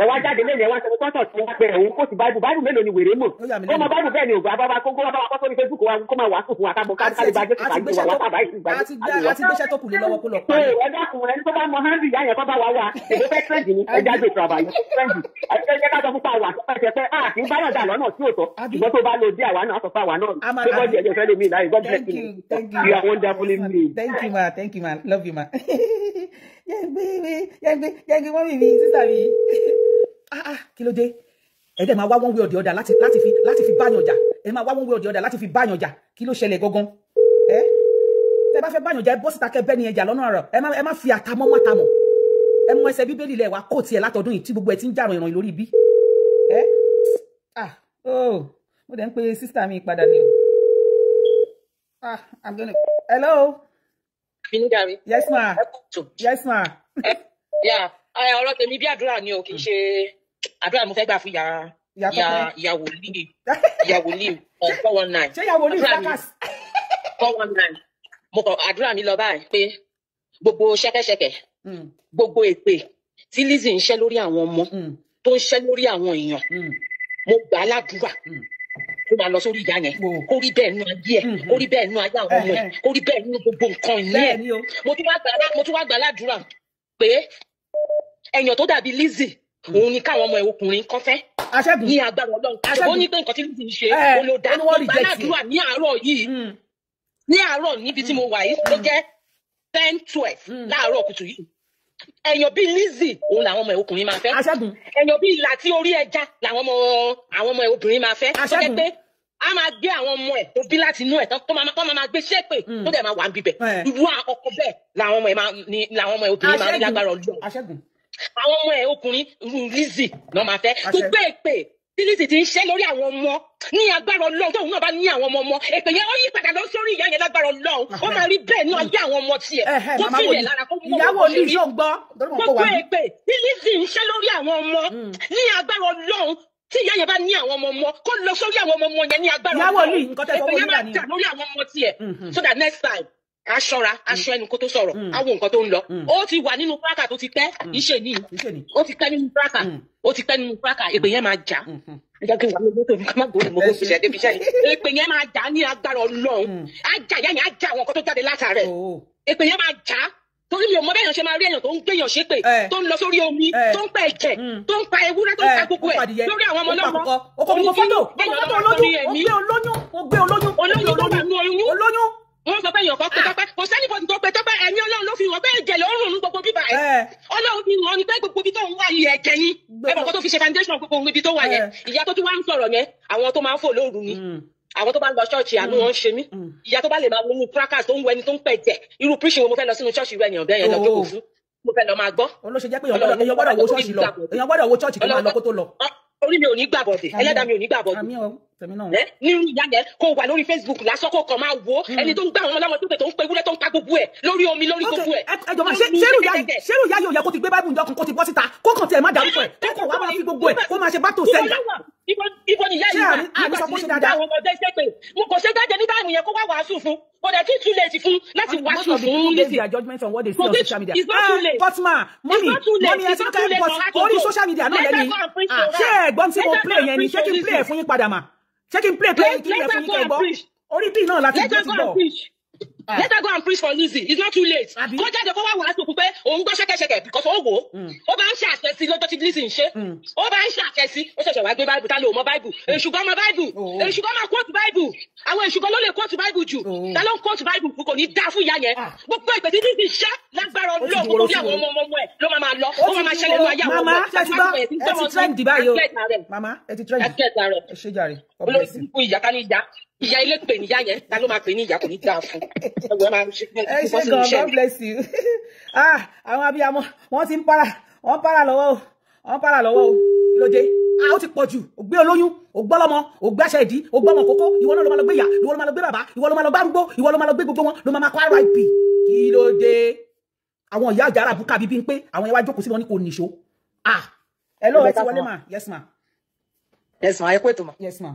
Speaker 5: ọwọ́ jáde lẹ́yìn ẹ̀wá sẹ́ni tọ́tọ̀ tí wọ́n bẹ̀rẹ̀ òun kó ti báìbù mélòó ni wèrè mọ̀ ó mọ báìbù bẹ́ẹ̀ ni ògbà bàbá kó bá wa kọ́sọ́ ní Facebook wa kó máa wàásù fún wa kábọ̀ káàdì bá jẹ́ kí kàájú wa wá báyìí ìgbà
Speaker 1: àti gbéṣẹ́ tó kù lé lọ́wọ́ kó lọ pa.
Speaker 5: ẹ dákun ẹni tó bá mọ handy ìyá yẹn kọ́ bá wa wá èdè fẹ́ trend ni ẹja gbé ìtura báyìí trend ẹ ká sọ fún pa wà pẹ̀sẹ̀ pé a kì í bá yànjà lọ́nà tí ò tọ́ ṣùgbọ́n tó bá lo dé àwa náà sọ fún àwa náà pé bọ́ọ̀dì ẹ̀jẹ̀ fẹ́ lómi ìlà God bless you you are wonderfully made.
Speaker 1: Thank you ma love you ma. yẹn gbé mọ́mí mi sísá mi kí ló dé ẹ̀dẹ̀ máa wá one way or the other láti fi báyàn jà ẹ̀ máa wá one way or the other láti fi báyàn jà kí ló ṣẹlẹ̀ gangan tẹ́ bá fẹ́ báyàn jà ẹ bọ́ síta kẹ́ bẹ́ni ẹjà lọ́nà ọ̀rọ̀ ẹ má fi àtàmọ́ mọ́tàmọ́ ẹ mú ẹsẹ̀ bíbélì lẹ̀ wá kó tiẹ̀ látọdún yìí tí gbogbo ẹ ti ń jàrùn ìrìn lórí bí mo dẹ̀ ń pe sísítà mi padà ni o I'm gonna hello. Yes ma. Yes ma.
Speaker 3: Ọ̀rọ̀ tèmi bí àdúrà ni o kì í ṣe àdúrà mo fẹ́ gbà fún ìyàwó líì 419.
Speaker 1: ṣé ìyàwó líì fákàs.
Speaker 3: 419 mo kọ àdúrà mi lọ báyìí pé gbogbo ṣẹ̀kẹ̀ṣẹ̀kẹ̀ gbogbo èpè tí Lizzy ń ṣẹ́ lórí àwọn ọmọ tó ń ṣẹ́ lórí àwọn èèyàn mo gbà á ládùúrà kó máa lọ sórí ìyá yẹn kó rí bẹ́ẹ̀ nínú ayé ẹ̀ kó rí bẹ́ẹ̀ nínú ayé àwọn ọmọ ẹ̀ kó rí bẹ́ẹ̀ nínú gbogbo nǹkan ìní ẹ̀ mo tún wá gbà á ládùúrà pé èèyàn tó dàbí Lizzy òun ni káwọn ọmọ ẹ̀ ọkùnrin kan fẹ́ ní agbára Ọlọ́run ó ní pé nǹkan tí Lizzy ń ṣe olódà gbàládùúrà ní àárọ̀ yìí ní àárọ̀ níbi tí mo wà yìí ló jẹ́ 10-12 láàárọ̀ kùtù yìí èèyàn bíi Lizzy òun làwọn ọmọ ẹ̀ ọkùnrin máa fẹ́ èèyàn bíi ìlà tí orí ẹja làwọn ọmọ ẹ̀ obìnrin máa fẹ́ tó jẹ́ pé a máa gbé àwọn ọmọ ẹ̀ tó bí láti inú ẹ̀ tó máa gbé ṣépè tó dẹ̀ máa wà ń bibẹ̀ irú ọkọ bẹ́ẹ̀ làwọn ọmọ ẹ̀ obìnrin máa ń lágbára Ọlọ́run àwọn ọmọ ẹ̀ ọkùnrin irú Lizzy náà máa fẹ́ tó gbé èpè tí Lizzy ti ń ṣe lórí àwọn ọmọ ní agbára Ọlọ́run tóun náà bá ní àwọn ọmọ èpè yẹn ó yí padà lọ sórí ìyá yẹn lágbára Ọlọ́run ó máa rí bẹ́ẹ̀ ní ọjọ́ àwọn ọmọ tiẹ̀ kó fìlẹ̀ lára kó mú
Speaker 1: ìyàwó ní yóò gbọ́
Speaker 3: gbogbo èpè tí Lizzy ń ṣe lórí àwọn ọmọ ní agbára Ọlọ́run tí ìyá yẹn bá ní àwọn ọmọ kó lọ sórí àwọn ọmọ yẹn ní agbára Ọlọ́run èpè yẹn máa jà lórí àwọn ọmọ tiẹ̀ so that next time aṣọra aṣọ ẹnu kó tó sọ̀rọ̀ àwọn nǹkan tó ń lọ ó ti wà nínú pàkà tó ti pẹ́ ìṣe ní ó ti pẹ́ nínú pàkà ó ti pẹ́ nínú pàkà èpè yẹn máa jà ẹjọ́ kí n wà lóko tó nǹkan má gbòòrò mọ́ kó fi ṣẹ́ débi iṣẹ́ yìí èpè yẹn máa jà ní agbára Ọlọ́run ajá yẹn á jà àwọn nǹkan tó jáde látàrẹ̀ èpè yẹn máa jà torí mi ò mọ bẹ́yàn ṣe máa rí èèyàn tó ń gbéyàn ṣépè tó ń lọ sórí omi tó ń pa ẹ̀jẹ̀ tó ń pa ewúrẹ́ tó ń pa gbogbo ẹ̀ lórí àwọn ọmọ náà olóyún wọ́n sọ pé èèyàn kan pé tọ́pẹ́ kò sẹ́ni bọ́dì tó pé tọ́pẹ́ ẹ̀mí Ọlọ́run ló fi wọ́n bẹ́ẹ̀ jẹ̀ lọ́rùn ní gbogbo bíbá ẹ̀ Ọlọ́run fi wọ́n ní pé gbogbo ibi tó ń wá yìí ẹ̀jẹ̀ ni ẹ̀bùn kan tó fi ṣe foundation gbogbo ibi tó wà yẹn ìyá tó tún wá ń sọ̀rọ̀ yẹn àwọn tó máa ń fò lóru ni àwọn tó bá ń lọ ṣọ́ọ̀ṣì àánú wọn ń ṣe mí ìyá tó bá lè máa wọnú fracas tó ń wẹni tó ń pẹ̀ jẹ̀ irú preaching wo mo fẹ́ lọ sínú ṣọ́ọ̀ṣì rẹ̀ èèyàn bẹ́ẹ̀ yẹn lọ jókòó fún mo fẹ́ lọ máa gbọ́.
Speaker 1: olóṣè jẹ́ pé èèyàn gbọ́dọ̀ wo ṣọ́ọ̀ṣì lọ èèyàn gbọ́dọ̀ wo ṣọ́ọ̀ṣì tó máa lọ kó tó lọ.
Speaker 3: orí mi ò ní gbà bọ̀dẹ̀ ẹlẹ́dàá mi ò ní gbà bọ̀dẹ̀ nínú ìyá yẹn kó wà lórí Facebook lásán kó kàn máa wo ẹni tó ń gbà wọn lọ́wọ́ tó tó ń pe ewúrẹ́ tó ń pa gbogbo ẹ̀ lórí omi lórí gbogbo ẹ̀.
Speaker 1: ẹjọ máa ṣerú ìyá yóò yẹ kó ti gbé báìbù ǹjọ́ kó ti bọ́ síta kó kàn tiẹ̀ má dárúkọ ẹ̀ kó kàn wá máa fi gbogbo ẹ̀ kó máa ṣe bátò sẹ́yìn.
Speaker 3: ibo ni ìyá yìí wà nígbà tí àwọn ọmọdé ṣe pé mo kò ṣe jáde ní táìmù yẹn kó wá wàásù fún kò dẹ̀ tí too late fún láti wàásù fún Lizzy.
Speaker 1: Fatma mọ́mí ẹ ti ká ẹ̀ orí social media náà lẹ́yìn ṣé ẹ̀gbọ́n tí mo play yẹn ni ṣé kí n play ẹ̀ fún yín padà mà ṣé kí n play kí n fún yín kẹgbọ́ orí bí náà láti gbé ti bọ̀.
Speaker 3: Let her go and preach for Lizzy. It's not too late. Kó jáde kó wá wàásù pé òun gbọ́ ṣẹ́kẹ́ṣẹkẹ̀ because ó wò ó bá ń ṣe àṣẹsí lọ́jọ́ tí Lizzy ń ṣe ó bá ń ṣe àṣẹsí ó ṣẹ̀ṣẹ̀ wá gbé báìbù ta ló mọ báìbù èṣùgbọ́n mọ báìbù èṣùgbọ́n máa kóòtù báìbù àwọn èṣùgbọ́n ló lè kóòtù báìbù jù ta ló ń kóòtù báìbù fún kò ní dá fún ìyá yẹn gbogbo ìpè tí Lizzy ṣẹ́ lágbára Ọlọ́run gbogbo bí àwọn ọmọ ẹ̀ ló máa lọ ó máa ṣẹlẹ̀ lọ ayé àwọn ọmọ ìyá ilé pè níyà yẹn ta ló máa pè ní ìyá kò ní dáa fún ẹgbẹ́ máa ń ṣe fún
Speaker 1: ẹ ṣe gan God bless you àwọn abiyamọ wọn ti ń para lọ́wọ́ o lóde ó ti pọ̀ jù ó gbé olóyún ó gbọ́ lọ́mọ ó gbáṣẹ́ ìdí ó gbọ́mọ kókó ìwọ náà ló máa lọ gbé ìyá ìwọ ló máa lọ gbé bàbá ìwọ ló máa lọ gbé arúgbó ìwọ ló máa lọ gbé gbogbo wọn ló máa kọ́ RIP kí ló dé àwọn ìyá àjàrà bùkà bíbí ń pé àwọn ẹwà jókòó sí wọn ní kò níṣó hello ẹ ti wọlé ma yes ma
Speaker 3: ẹ kó ètò ma
Speaker 1: yes ma.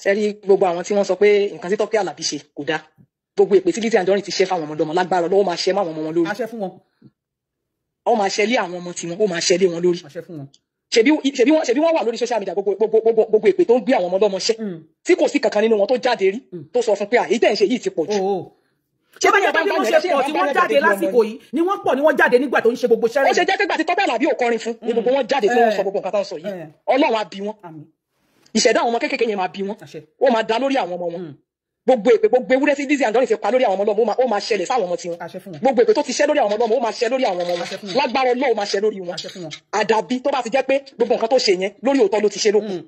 Speaker 3: Sẹ́rí gbogbo àwọn tí wọ́n sọ pé nǹkan tí Tọ́pẹ́ Àlàbí ṣe kò dáa gbogbo èpè tí Lizzy Anjorin ti ṣe fáwọn ọmọdé ọmọ lágbára lọ́wọ́ máa ṣe máwọn ọmọ wọn lórí.
Speaker 1: àṣẹ fún wọn.
Speaker 3: ó máa ṣe lé àwọn ọmọ tiwọn ó máa ṣe lé wọn lórí.
Speaker 1: àṣẹ fún wọn.
Speaker 3: ṣebí wọ́n wà lórí social media gbogbo èpè tó ń gbé àwọn ọmọdé ọmọ ṣe tí kò sí kankan nínú wọn tó jáde rí tó sọ fún pé èyí tẹ̀ ń ṣe yìí ti pọ̀ jù.
Speaker 1: ṣé báyọ̀ bá wọ́n ṣe pọ̀ tí wọ́n jáde lásìkò yìí ni wọ́n pọ̀ ni wọ́n jáde nígbà tó ń ṣe gbogbo ṣẹ́rẹ́.
Speaker 3: ó ṣe jẹ́ pé gbà tí Tọ́pẹ́ Àlàbí ò kọrin fún ni gbogbo wọn jáde tí wọ́n sọ gbogbo nǹkan tó ń sọ yìí Ọlọ́run á bí wọn ìṣẹ̀dá àwọn ọmọ kéékèèké yẹn máa bí wọn ó máa dá lórí àwọn ọmọ wọn gbogbo èpè gbogbo ewúrẹ́ tí Lizzy Anjorin ti pa lórí àwọn ọmọ ọlọ́mọ ó máa ṣẹlẹ̀ sáwọn ọmọ tiwọn gbogbo èpè tó ti ṣẹ́ lórí àwọn ọmọ ọlọ́mọ ó máa ṣẹ́ lórí àwọn ọmọ wọn lágbára Ọlọ́run ó máa ṣẹ́ lórí wọn àdàbí tó bá ti jẹ́ pé gbogbo nǹkan tó ṣe yẹn lórí òótọ́ ló ti ṣe lókun.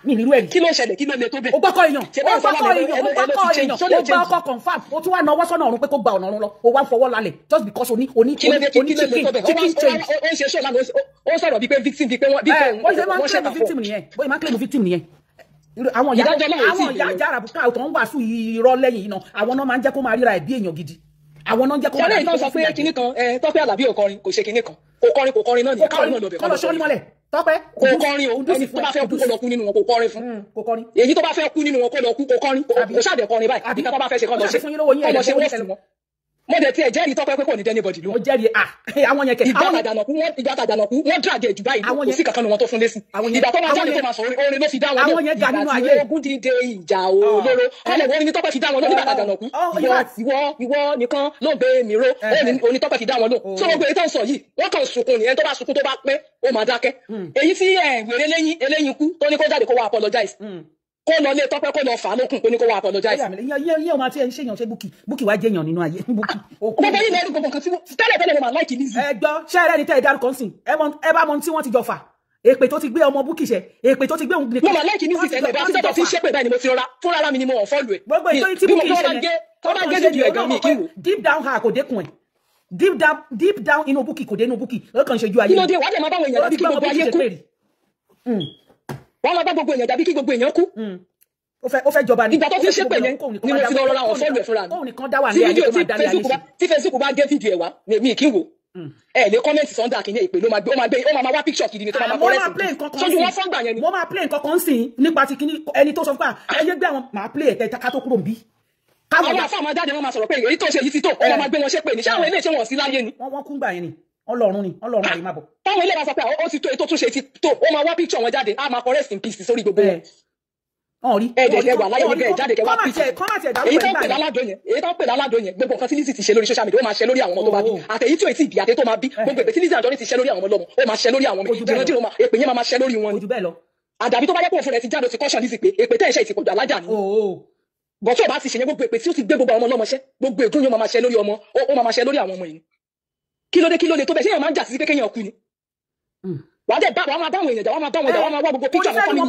Speaker 1: mi nírú ẹ̀
Speaker 3: kí ló ṣẹlẹ̀ kí ló le tó bẹ́ẹ̀.
Speaker 1: ó gbọ́kọ̀ èèyàn ó gba ọkọ̀ confam ó tún wá náwó sọ́nà ọ̀run pé kó gba ọ̀nà ọ̀run lọ ó wá ń fọwọ́ lálẹ̀ just because chicken change.
Speaker 3: ó ń ṣe ṣọ́ọ̀lá ó sọ̀rọ̀ bíi pé victim bíi pé wọ́n ṣe
Speaker 1: victim nìyẹn bóyá máa ń claim victim nìyẹn àwọn ìyá àjàrà bùkà tó ń wàásù irọ́ lẹ́yìn yìí náà àwọn náà máa ń jẹ́ kó máa ríra ẹ̀ bí èèyàn gidi àwọn náà ń jẹ́ kó máa ríra ẹ̀ bí èèyàn gidi.
Speaker 3: sọ pé kinní kan Tọ́pẹ́ Àlàbí ò kọrin kò ṣe kinní kan kò kọrin náà nìyẹn káwọn náà lọ bẹ̀
Speaker 1: kọ́ sọ́ọ́rí mọ́lẹ̀ Tọ́pẹ́
Speaker 3: kò kọrin o ẹni tó bá fẹ́ kú kó lọ kú nínú wọn kò kọrin fún èyí tó bá fẹ́ kú nínú wọn kó lọ kú kò kọrin kò ṣàdẹ̀ kọrin báyìí àbí tó bá fẹ́ ṣe kọ́ lọ ṣe wọ́n mo dẹ̀ tiẹ̀ jẹ́rìí Tọ́pẹ́ pé kò ní dẹ́ni bọ̀dì ló.
Speaker 1: mo jẹ́rìí àwọn yẹn kẹ.
Speaker 3: ìgbà àdànàkú wọ́n dàgẹ̀ jù báyìí kò sí kankan wọn tó fún lẹ́sìn. ìgbà tó máa jáde tó máa sọ orin ló fi dá wọn lọ.
Speaker 1: àwọn yẹn ga nínú ayé.
Speaker 3: ìgbà tí ogun dìde ìjà olóró ọlẹ́ wọn ni Tọ́pẹ́ fi dá wọn lọ nígbà àdànàkú. ìwọ nìkan ló gbé mi ró oní Tọ́pẹ́ fi dá wọn lọ. tó gbogbo èyí tó ń sọ yìí wọ́n kàn sunkún ni ẹni tó bá sunkún tó bá pẹ́ ó máa dákẹ́. èyí tí wèrè eléyìn kú tó ní kó jáde kó wá apologize kó lọ lé Tọ́pẹ́ kó lọ fà á lókun pé ní kó wá apologize.
Speaker 1: yẹ ọmọ àti ẹni ṣèyàn ṣe Bukky wá jẹyàn nínú ayé.
Speaker 3: gbogbo yìí lẹ́rù gbogbo nǹkan tí tẹ́lẹ̀ mo máa láìkì Lizzy.
Speaker 1: ẹ gbọ́ ṣé ẹ rẹ́ni tẹ́ ẹ dárúkọ sí ẹ bá mọ tí wọ́n ti jọ fà èpè tó ti gbé ọmọ Bukky ṣe èpè tó ti gbé òun nìkan.
Speaker 3: mo máa láìkì Lizzy tẹ́lẹ̀ bá títọ́ fi ṣépè báyìí ni mo ti rọra fúnra mi ni mo ọ̀fọ́ lù ẹ̀.
Speaker 1: gbogbo ètò tí Bukky ṣe yẹn
Speaker 3: tó bá gé dídì ẹ̀gán mi kí wò.
Speaker 1: deep down ha kò dékun ẹ̀ deep down inú Bukky kò dé inú Bukky ó kàn ṣe ju ayé.
Speaker 3: kí ló dé wàá dẹ̀ máa báwọn èèyàn láti kí gbogbo ayé kú.
Speaker 6: wọ́n máa bá gbogbo èèyàn dàbí kí gbogbo èèyàn kú.
Speaker 1: ó fẹ́ jọba ni.
Speaker 6: ìgbà tó fi ṣépè yẹn ni mo ti lọ rọra wọn fọ́ọ̀lù ẹ̀ fúnra mi. tí Facebook bá gé fídíò ẹ̀ wá mi kí n wò. ẹ lè kọ́mẹ́ǹtì sọ́ndà kìíní ìpè ló máa wá píkṣọ̀ kìíní tó máa kọ́rẹ́sì. sójú wọn fọ́ngbà yẹn ni.
Speaker 1: mo máa play nǹkan kan sìn nípa ti kìíní ẹni tó sọ fún wa ẹyẹ gbé àwọn máa play ẹ̀kẹ́ ká tó kúrò níbí.
Speaker 6: àwọn afọ àmọ́ jáde wọn máa sọ̀rọ̀ pé èyí tó ṣe yìí ti tó wọn máa gbé wọn ṣépè ní ṣé àwọn ilé iṣẹ́ wọn sí láyé ni.
Speaker 1: wọ́n kún gbà yẹn ni ọlọ́run àyè máa bọ̀.
Speaker 6: táwọn ilé wa sọ pé ó ti tó ètò tó ṣe ti tó ó máa wá píkṣọ̀ wọn jáde á máa kọ rest in peace sórí gbogbo wọn. ẹ̀jẹ̀ wà láyé níbẹ̀ jáde kẹwàá píkṣọ̀ èyí tó ń pè láládó yẹn gbogbo nǹkan tí Lizzy ti ṣe lórí social media ó máa ṣe lórí àwọn ọmọ tó bá bí àtẹ̀yí tí ò tí ì bí àtẹ̀ tó máa bí gbogbo èpè tí Lizzy Anjorin ti ṣe lórí àwọn ọmọ lọ́mọ ó máa ṣe lórí àwọn ọmọ ìdìrọ̀dìrọ̀ èpè yẹn máa ṣe lórí wọn ni. àdàbí tó bá yẹ kó fún rẹ ti jáde ti kọ́ṣọ́ Lizzy pé èpè tẹ́ ẹ̀ ṣe ìtìpọ̀jù alájà ni. bọ́tí ọba ti ṣèyẹn gbogbo èpè tí ó ti gbé gbogbo àwọn ọmọ lọ́mọ ṣẹ́ gbogbo ègún yóò máa ṣe lórí ọmọ ó máa ṣe lórí àwọn ọmọ yìí. kí ló dé tó bẹ ṣé èèyàn máa ń jà sí pé kéèyàn kú ni. wàá dẹ̀ wàá máa báwọn èèyàn jà wàá máa wá gbogbo píkṣọ̀ àwọn fámìlì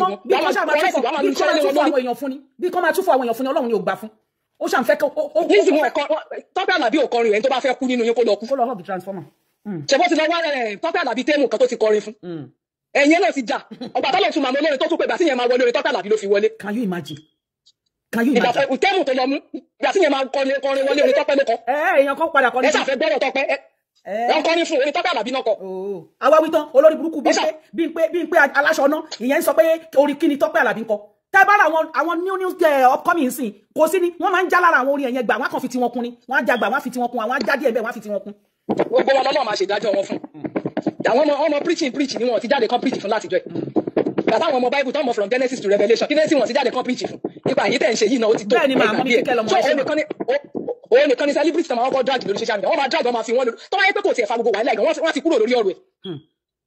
Speaker 6: wọn
Speaker 1: bí kò máa túfọ̀ àwọn èèyàn fún ni Ọlọ́run ni ò gbà fún ó ṣàǹfẹ́ kó.
Speaker 6: Lizzy wọn Tọ́pẹ́ Àlàbí ò kọrin rẹ̀ tó bá fẹ́ kú nínú yín kó lọ kú.
Speaker 1: kó lọ hub transformer.
Speaker 6: ṣèbó ti lọ wá Tọ́pẹ́ Àlàbí tẹ́mù kan tó ti kọrin fún. ẹ̀yìn náà ti jà ọgbà tọ́lọ̀ tún màmá olórin tó tún pé ìgbà tí yẹn máa wọlé orin Tọ́pẹ́ Àlàbí ló fi wọlé.
Speaker 1: Can you imagine?
Speaker 6: ìgbà tẹ́mù tó lọ mú ìgbà tí yẹn máa kọrin wọlé orin Tọ́pẹ́ ló kọ.
Speaker 1: èèyàn kan padà kọrin.
Speaker 6: ẹ ṣàfẹ́ gbọ́dọ̀ Tọ́pẹ́ ẹ kọrin fún orin Tọ́pẹ́ Àlàbí náà kọ.
Speaker 1: àwa wí tán olórí burúkú bí n pé aláṣọ náà ìyẹn ń sọ pé orin kí ni Tọ́pẹ́ Àlàbí ń kọ. tẹ́bára àwọn new upcoming sin kò sí ni wọ́n máa ń já lára àwọn orin ẹ̀yẹn gbà wọ́n kàn fi tiwọn kún ni wọ́n á já gbà wọ́n á fi tiwọn kún àwọn á já díẹ̀ bẹ́ẹ̀ wọ́n á fi tiwọn kún.
Speaker 6: gbogbo wọn lọ́nà máa ṣèdájọ́ wọn fún àwọn ọmọ preaching ni wọn ti jáde kan preach fún láti jọ ẹ̀ bàtà àwọn ọmọ Bible tó ń mọ from Genesis to Revelation kí lẹ́sìn wọn ti jáde kan preach fún nípa èyí tẹ̀ ń ṣe yìí náà ó ti tó
Speaker 1: bẹ́ẹ̀ ni màá mọ́ ní kíkẹ́ lọ́mọ ẹ̀ṣẹ̀
Speaker 6: òun nìkan ni celebrity tó máa kọ́ drag lórí social media wọ́n máa drag wọn máa fi wọ́n lórí tó wáyé pé kò tiẹ̀ fa gbogbo wàhálà ìgbà wọ́n ti kúrò lórí ọ̀rọ̀ ẹ̀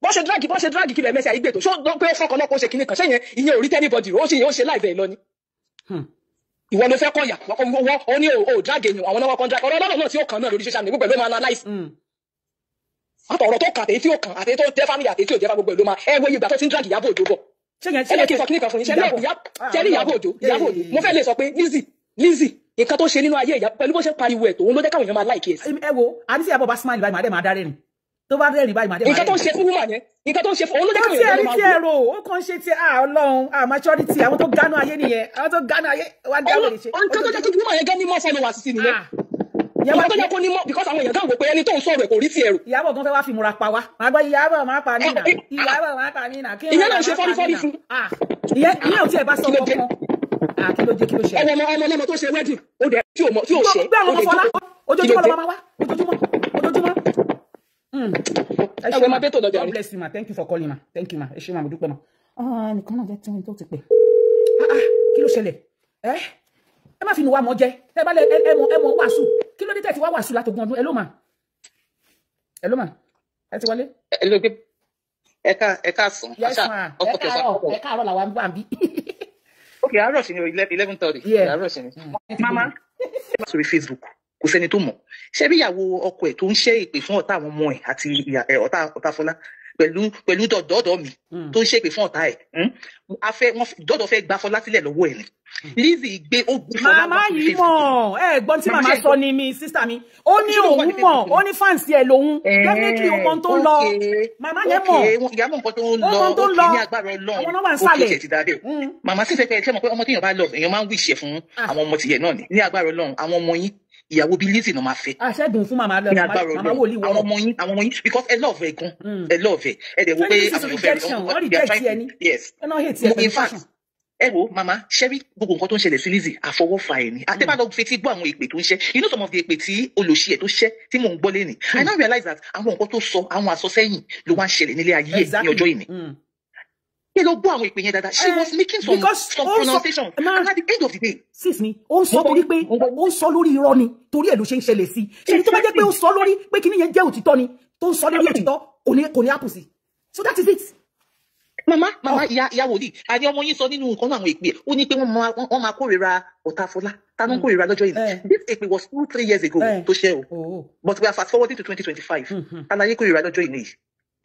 Speaker 6: bọ́ ṣe drag kílẹ̀ mẹ́sì àyígbè tó ṣó pé fọ́kàn náà kó ṣe kíní kan ṣẹ́yìn ìyẹn ò rí tẹ́nibọ̀dì ó ṣe láìpẹ́ lọ ni ìwọ ló fẹ́ kọ́yà wọ́n ní o drag èèyàn àwọn náà wọ́n kọ́ drag ọ̀rọ̀ ọlọ́run náà tí ó kàn náà lórí social media gbogbo ẹ̀ ló máa analyse àtọ̀rọ̀ tó kàn àtẹ̀yí tí ó kàn àtẹ̀yí tó jẹ́ family àtẹ̀yí tí ò jẹ́ gbogbo ẹ̀ ló máa ẹ wo ìgbà tó ti ń drag Ìyábọ̀ Òjó bọ̀ ẹ kí n sọ kíní kan fún yín ṣẹlẹ̀ Ìyábọ̀ Òjó mo fẹ́ lè sọ pé Lizzy nǹkan tó ṣe nínú ayé ìyá pẹ̀lú bó ṣe pariwo ẹ̀ tó ń ló jẹ́ káwọn èèyàn máa láìkí ẹ̀ sí.
Speaker 1: ẹ wo àdìsí Ìyábọ̀ bá smile báyìí màdé máa dá rẹ́rìn tó bá rẹ́rìn báyìí màdé máa rẹ́rìn.
Speaker 6: nǹkan tó ń ṣe fún woman yẹn nǹkan tó ń ṣe fún òun ló jẹ́ káwọn èèyàn máa wò.
Speaker 1: ó ti ẹ̀rọ ó kàn ṣe ti Ọlọ́run maturity àwọn tó gánú ayé nìyẹn àwọn tó gánú ayé wá dá wèrè ṣe.
Speaker 6: nǹkan tó jẹ́ kí woman yẹn gán ní mọ́ followers sí nìyẹn. nǹkan tó jẹ́ kó ní mọ́ because àwọn èèyàn kan wò pé ẹni tó ń sọ̀rọ̀ ẹ̀ kò rí ti ẹ̀rù.
Speaker 1: Ìyábọ̀ gan fẹ́ wá fi múra pa wá màá gbọ́ Ìyábọ̀ máa pa nínà Ìyábọ̀ máa pa nínà.
Speaker 6: ìyẹn náà ń ṣe fọ́rífọ́rí fún.
Speaker 1: ìyẹn ò tí ẹ bá sọ kankan kí ló ṣe.
Speaker 6: ọmọ ọlọ́mọ tó ṣe wedding ó dẹ̀ tí ò ṣe.
Speaker 1: gbé àwọn ọmọ fọlá ojoojúmọ́ ló máa wá ojoojúmọ́.
Speaker 6: ẹ wẹ máa bẹ tó lọ́jà rí.
Speaker 1: God bless you ma thank you for calling ma thank you ma ẹ ṣé ma mo dúpẹ́ ma. nìkan náà jẹ́ tí wọ́n tó ti pè. kí ló ṣẹlẹ̀ ẹ má fi nu wa mọ́ jẹ́ ẹ bá lẹ ẹ mọ wàásù kí ló dé tẹ̀ tí wá wàásù látọ̀gbọ̀n ọdún ẹ ló mà ẹ ti wọlé.
Speaker 7: ẹ ká sùn.
Speaker 1: ẹ káàárọ̀ làwọn wà ń bí.
Speaker 7: ok àárọ̀ sí ni 11:30. àárọ̀ sí ni. mama sórí Facebook kò sẹ́ni tó mọ̀ ṣé bí ìyàwó ọkọ ẹ̀ tó ń ṣe ìpè fún ọ̀tá àwọn ọmọ ẹ̀ àti ọ̀tá Fọlá pẹ̀lú dọ̀dọ̀ mi tó ń ṣe ìpè fún ọ̀tá ẹ̀ dọ̀dọ̀ fẹ́ gba Fọlá sílẹ̀ lọ́wọ́ ẹ̀ ni Lizzy gbé ó gbé Fọlá
Speaker 1: màmá yìí mọ̀ gbọ́n tí màmá sọ ni mi sísá mi ó ní òun mọ̀ ó ní fáǹsì ẹ̀ lòun definitely ọmọ tó ń lọ màmá yẹn mọ̀
Speaker 7: ìyá mọ̀ nǹkan tó ń lọ ní agbára Ọlọ́run
Speaker 1: àwọn náà wà ń sálẹ̀
Speaker 7: ó ti dáadé màmá sì fẹ́ ṣe mọ̀ pé ọmọ téèyàn bá lọ èèyàn máa ń wíṣẹ́ fún àwọn ọmọ tìyẹ náà ní agbára Ọlọ́run àwọn ọmọ yín ìyàwó bíi Lizzy náà máa fẹ́.
Speaker 1: àṣẹ́gun fún màmá lọ màmá wò lì wọ́n.
Speaker 7: àwọn ọmọ yín because ẹ love ẹ gan ẹ love ẹ dẹ̀ wo pé
Speaker 1: àwọn èèyàn wọ́n reject ẹni
Speaker 7: yes
Speaker 1: ẹ náà hate ẹ pẹ̀lú fashion.
Speaker 7: ẹ wo mama ṣẹ́rí gbogbo nǹkan tó ń ṣẹlẹ̀ sí Lizzy àfọwọ́fà ẹ̀ ni àtẹ́bá lọ fetí gbọ́ àwọn èpè tó ń ṣẹ́ you know some of the èpè tí olùṣí ẹ̀ tó ṣẹ́ tí mò ń gbọ́ lé ní I now realize that àwọn nǹkan tó sọ àwọn àsọsẹ́yìn ló wá ń ṣẹlẹ̀ nílé ayé ẹ̀ ní ọjọ́ ìní. Kí ló gbọ́ àwọn ìpè yẹn dáadáa she was making some pronunciation and at the end of the day.
Speaker 1: sis mi ó ń sọ torí pé ó ń sọ lórí irọ́ ni torí ẹ̀ ló ṣe ń ṣẹlẹ̀ sí ṣe tó bá jẹ́ pé ó sọ lórí pé kíní yẹn jẹ́ òtítọ́ ni tó ń sọ lórí òtítọ́ kò ní àpò sí so that is it.
Speaker 7: mama ìyá wòlíì àní ọmọ yín sọ nínú nǹkan náà àwọn èpè ó ní pé wọ́n máa kórìíra ọ̀tá Fọlá táwọn ń kórìíra lọ́jọ́ yìí this èpè was 2-3 years ago tó ṣe o but we are fast forwarding to 2025 àlàyé kórìíra lọ́jọ́ yìí nìyí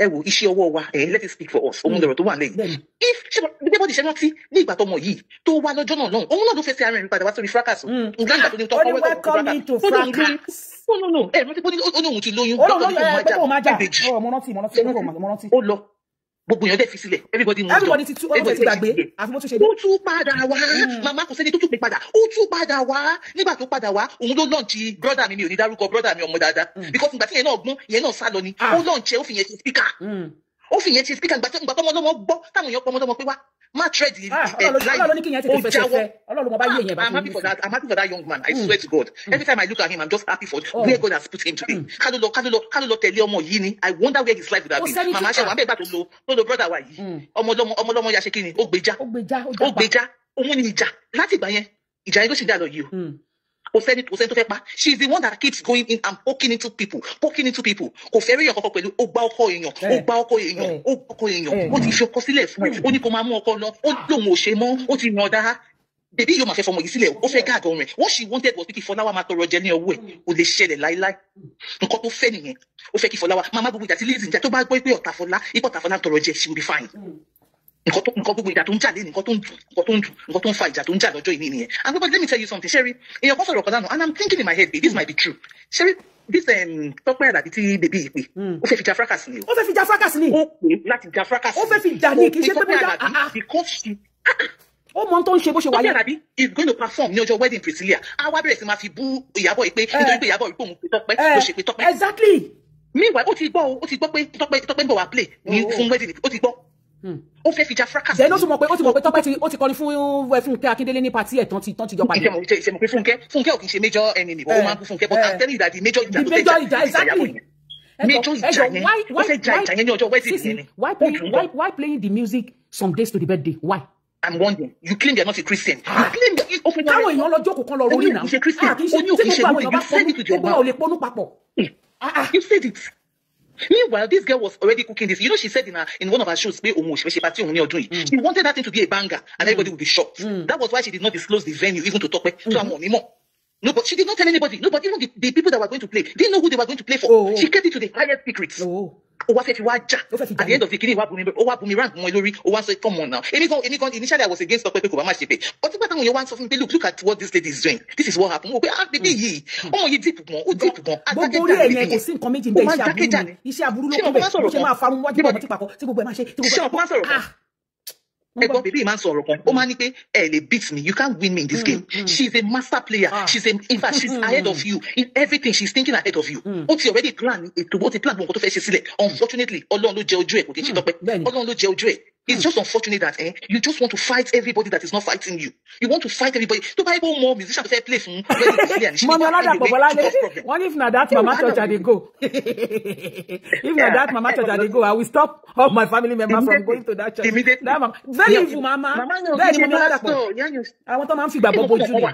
Speaker 7: ẹ wo iṣẹ́ ọwọ́ wa let it speak for us òun lọ̀rọ̀ tó wà lẹ́yìn if everybody ṣe rántí ní ìgbà tọmọ yìí tó wá lọ́jọ́ náà lọ́hùn òun náà ló fẹ́ sí ara rẹ̀ padà wá sórí fracas nígbà tó ní tọ́
Speaker 1: welcome to fracas
Speaker 7: no ẹ rántí pé ó ní òun ti lóyún
Speaker 1: ó lọ
Speaker 7: gbogbo èèyàn dẹ̀ fi sílẹ̀ everybody moved on.
Speaker 1: everybody ti gbàgbé àfi bó tún ṣe dé.
Speaker 7: ó tún padà wá màmá kò sẹ́ni tó tún pè padà ó tún padà wá nígbà tó padà wá òun ló lọ́ọ̀nchì brọ́dà mi ò ní dárúkọ brọ́dà mi ọmọ dáadáa because ìgbà tí yẹn náà gbọ́n yẹn náà sá lọ ni ó lọ́ọ̀nchì ó fi yẹn ṣe speaker ó fi yẹn ṣe speaker ìgbà tó ọmọlọ́mọ gbọ́ táwọn èèyàn pọ̀ ọmọlọ́mọ pé wá má trade
Speaker 1: Ọlọ́run ní kí yẹn tètè fẹsẹ̀ fẹ́ Ọlọ́run mo bá yé yẹn bá
Speaker 7: I'm happy for that. I'm happy for that young man. I swear to God. Every time I look at him, I'm just happy for where God has put him today. Káló lọ tẹ̀lé ọmọ yìí ni. I wonder where his life would have been. Màmá ṣe wà bẹ́ẹ̀ bá tó lo brother wa yìí. Ọmọlọ́mọ ya ṣe kí ni? Ó gbèjà. Òun ni ìjà. Láti ìgbà yẹn, ìjà yẹn ló ṣì dá lọ yìí o. Kò sẹ́ni tó fẹ́ pa. She is the one that keeps going in and poking into people. Kò fẹ́ rí èèyàn kọ́kọ́ pẹ̀lú ó gbá ọkọ èèyàn. Ó ti fi ọkọ sílẹ̀ fún ẹ̀. Ó ní kó máa mú ọkọ lọ. Ó lóun ò ṣe mọ́. Ó ti yàn dá. Bèbí yóò máa fẹ́ fọmọ yìí sílẹ̀ ó fẹ́ gáàgàn rẹ̀. What she wanted was pé kí Fọláwá máa tọrọ jẹ ní ọwọ́ ẹ̀. Kò lè ṣẹlẹ̀ láíláí. Nǹkan tó fẹ́ nìyẹn. Ó fẹ́ kí Fọláwá máa gbogbo ìjà tí Lizzy ìjà tó bá gbọ́ pé Ọ̀tá Fọlá tọrọ jẹ she will be fine. Nǹkan gbogbo ìjà tó ń jà lé nǹkan tó ń fa ìjà tó ń jà lọ́jọ́ ìní nìyẹn. And let me tell you something, Sherry. Èèyàn kan sọ̀rọ̀ kan lánàá and I'm thinking in my head this might be true. Sherry, this Tọ́pẹ́ Àlàbí tí bèbí yìí pé ó fẹ́ fi jà fracas ni o.
Speaker 1: Ó fẹ́ fi jà fracas ni.
Speaker 7: Ó pè láti jà fracas.
Speaker 1: Ó fẹ́ fi jà ní kì í ṣe pé bóyá
Speaker 7: because she
Speaker 1: ó mọ tó ń ṣe bó ṣe wáyé.
Speaker 7: Tọ́pẹ́ Àlàbí is going to perform ní ọjọ́ wedding Priscilla. A wá bẹ̀rẹ̀ sí máa fi bú Ìyábọ̀ yìí pé nítorí pé Ìyábọ̀ yìí pé òun pe Tọ́pẹ́ ló ṣe pé Tọ́pẹ́.
Speaker 1: Exactly.
Speaker 7: Meanwhile ó ti gbọ́ pé Tọ́pẹ́ ń bọ̀ wá play ní fún wedding ó ti gbọ́. Ó fẹ́ fi jà fracas.
Speaker 1: Then ó ti mọ̀ pé Tọ́pẹ́ ó ti kọrin fún Fúnkẹ́ Akíndélé ní party ẹ̀ tán ti jọ pàdé.
Speaker 7: Ìṣẹ̀mọ̀ pé Fúnkẹ́ ò kì í ṣe major enemy ó máa ń bú Fúnkẹ́ but I'm telling you that the major ìjà
Speaker 1: exactly.
Speaker 7: Major ìjà yẹn ó fẹ́ jà ìjà yẹn ní ọjọ́ wedding yẹn ni.
Speaker 1: Why playing the music some days to the birthday? Why?
Speaker 7: I'm wondering. You claim you're not a Christian.
Speaker 1: Káwọn èèyàn lọ jókòó kan lọ rórí náà.
Speaker 7: He's a Christian. You said it with your mouth. You said it. Meanwhile, this girl was already cooking this. You know, she said in one of her shows, she wanted that thing to be a banger and everybody would be shocked. That was why she did not disclose the venue even to Tọ́pẹ́. So I'm on more. No, but she did not tell anybody. Nobody, even the people that were going to play, didn't know who they were going to play for. She kept it to the highest secrets. At the end of the kini, boomerang, come on now. Initially, I was against Tọ́pẹ́ Kobama Shepe. But when you want something, look at what this lady is doing. This is what happened. Baby, baby man sọ̀rọ̀ kan ó máa ní pé ẹ lè beat me, you can't win me in this game. She's a master player. In fact she's ahead of you in everything. She's thinking ahead of you. Ó ti already plan ètò ó ti plan nǹkan tó fẹ́ ṣe sílẹ̀. Unfortunately Ọlọ́run ló jẹ ojú ẹ̀ kò kí n ṣe Tọ́pẹ́. Ọlọ́run ló jẹ ojú ẹ̀. It's just unfortunate that you just want to fight everybody that is not fighting you. You want to fight everybody. To buy more musician to fair play fún.
Speaker 1: Mama Olada Pobolade. What if na that Mama Church I dey go? If na that Mama Church I dey go, I will stop all my family members from going to that church. That mama, very evil mama. Very Mama Olada Pobolade. I want to man fi gbàgbọ́ bojú ni.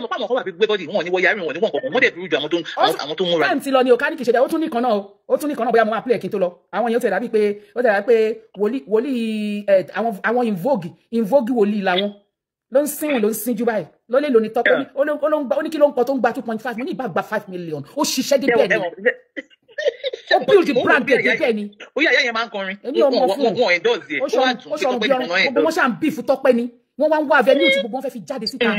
Speaker 7: Mo pa mo ko wa bi gbé body wọn ni wo yari wọn ni wọn ko mo de dúró ju àwọn tó múra.
Speaker 1: Time ti lọ ni o kan ki ṣe de ó tún ní kan náà ó tún ní kan náà bóyá mo máa play kin tó lọ. Àwọn yẹn ó tẹ̀ dàbí pé wòlíì àwọn invogue wòlíì làwọn ló ń sìn ló ń sinjú báyìí ló lè lò ní Tọ́pẹ́ ó ní kí ló ń kọ tó ń gba 2.5 mo ní ìbá gba 5 million ó ṣiṣẹ́ dé bẹ́ẹ̀ ni ó build the brand dé bẹ́ẹ̀ ni.
Speaker 7: Ó yà yẹn máa ń kọrin wọn endorse ẹ̀ ó wà tún kí Tọ́pẹ́ nìkan náà ẹ̀.
Speaker 1: Gbogbo wọn ṣà ń beef Tọ́pẹ́ ni wọ́n wá ń wá avenue tí gbogbo wọn fẹ́ fi jáde síta.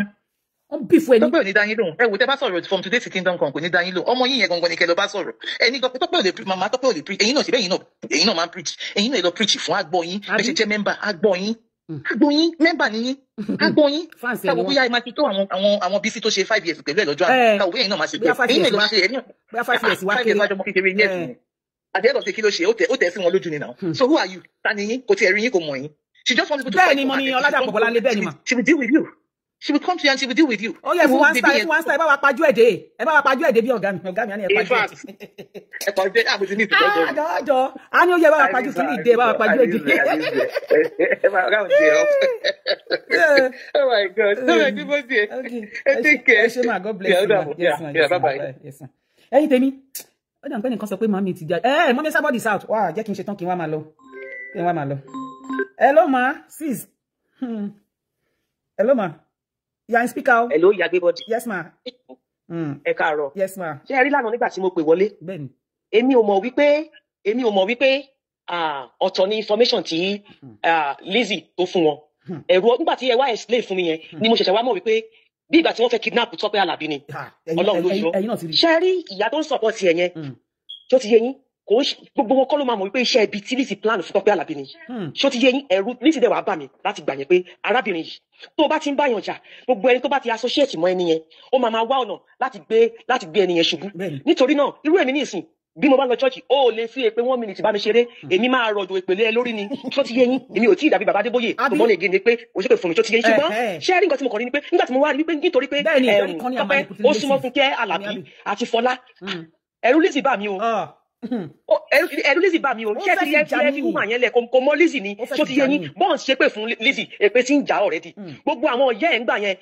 Speaker 1: Tọ́pẹ́
Speaker 7: ò ní dá yín lóhùn. Ẹ wò tẹ́ bá sọ̀rọ̀ from today to kingdom come kò ní dá yín lóhùn. Ọmọ yín yẹn gangan ni kẹ́ lọ bá sọ̀rọ̀. Ẹni Tọ́pẹ́ ò lè preach mama Tọ́pẹ́ ò lè preach. Ẹ̀yin náà síbẹ̀ ẹ̀yin náà máa ń preach. Ẹ̀yin náà lọ preach fún àgbọ̀ yín. Bẹ́ẹ̀ ṣe jẹ́ member àgbọ̀ yín. Àgbọ̀ yín member ni yín. Àgbọ̀ yín. Káwọ́ bóyá ẹ máa ti tó àwọn BC tó ṣe 5 years pẹ̀lú ẹ̀ lọ́jọ́ àná. Káwọ́ bóyá ẹ̀yin náà máa ṣe bẹ́ẹ̀. Ẹ̀yin náà lọ ṣe ẹ̀yin náà
Speaker 1: 5 years wá kéré.
Speaker 7: 5 years wájọ́ mọ́ kékeré ní ẹ̀sìn. Àdéhùn ọ̀sẹ̀ kí ló ṣe ó tẹ̀ sí wọn lójú ni now. So who are you? Ta ni yín? Kò tiẹ̀ rí yín kò mọ̀ yín. She just wants to
Speaker 1: fight. Bẹ́ẹ̀ni mo ní Olada Pobolade bẹ́ẹ̀ni ma.
Speaker 7: She will deal with you. She will come to you and she will deal with you.
Speaker 1: Oh yeah, one star, ẹ bá wa pajú ẹ̀dẹ̀. Ẹ bá wa pajú ẹ̀dẹ̀ bí ọ̀gá mi á ní ẹ pajú ẹ̀dẹ̀.
Speaker 7: Ẹ pajú ẹ̀dẹ̀ àbùtù ní ìtọ́jọ́.
Speaker 1: Àjọ, a ní ó yẹ bá wa pajú kí ní ìdè bá wa pajú ẹ̀dẹ̀.
Speaker 7: Ẹ máa round it up. Oh my God. Oh my God, dear. Take care.
Speaker 1: Ẹ ṣé ma, God bless you. Yes ma.
Speaker 7: Yeah, bye-bye.
Speaker 1: Yes ma. Ẹ̀yin tèmi, ó dà ń pẹ́ nìkan sọ pé màmí ti jáde. Mọ́mí somebody is out. Wá, jẹ́ kí n ṣe tán kí n wá máa lọ. Hello ma, sis. Hello ma. You are in speaker.
Speaker 3: Hello, Yagbebody.
Speaker 1: Yes, ma.
Speaker 3: Ẹ káàárọ̀.
Speaker 1: Yes, ma.
Speaker 3: Ṣé ẹ rí lánàá nígbà tí mo pè wọlé?
Speaker 1: Bẹ́ẹ̀ni.
Speaker 3: Èmi ò mọ̀ wípé ọ̀tọ̀ ni information tí Lizzy tó fún wọn. Ẹ̀rù nígbà tí ẹ wá explain fún mi yẹn ni mo ṣẹ̀ṣẹ̀ wá mọ̀ wípé bí ìgbà tí wọ́n fẹ́ kidnap Tọ́pẹ́ Àlàbí ni. Ọlọ́run ló yọ. Ṣé ẹ rí ìyá tó ń support ẹ yẹn? Tó ti yé yín? kò gbogbo wọn kọ́ ló máa mọ̀ wípé iṣẹ́ ibi tí Lizzy plan fún Tọ́pẹ́ Àlàbí ni ṣó ti yé yín ẹ̀rù Lizzy dẹ̀ wá bà mí láti gbà yẹn pé arábìnrin yìí tó bá ti ń báyàn jà gbogbo ẹni tó bá ti associate mọ́ ẹni yẹn ó máa wá ọ̀nà láti gbé ẹni yẹn ṣubú nítorí náà irú èmi ní ìsìn bí mo bá lọ church ó lè fi èpè 1 minute bá mi ṣeré èmi máa rọ̀jò ìpèlè lórí ni ṣó ti yé yín èmi ò tí ì dàbí bàbá Adébóyè tó mọ́ lè gé ni pé òṣèpè fún mi ṣó ti yé yín ṣùgbọ́n ṣé rí nǹkan tí mo kàn rí ni pé nígbà tí mo wá rí wípé nítorí pé Tọ́pẹ́ ó súnmọ́ Fúnkẹ́ Àlàbí àti Fọlá ẹ̀rù Lizzy bà mí o ẹ̀rù Lizzy bà mí o ṣé ti ẹ fi woman yẹn lẹ kò mọ Lizzy ni ṣó ti yé yín bọ́ọ̀n ṣe pé fún Lizzy èpè tí ń jà already gbogbo àwọn ọ̀yẹ́ ẹ̀ ń gbà yẹn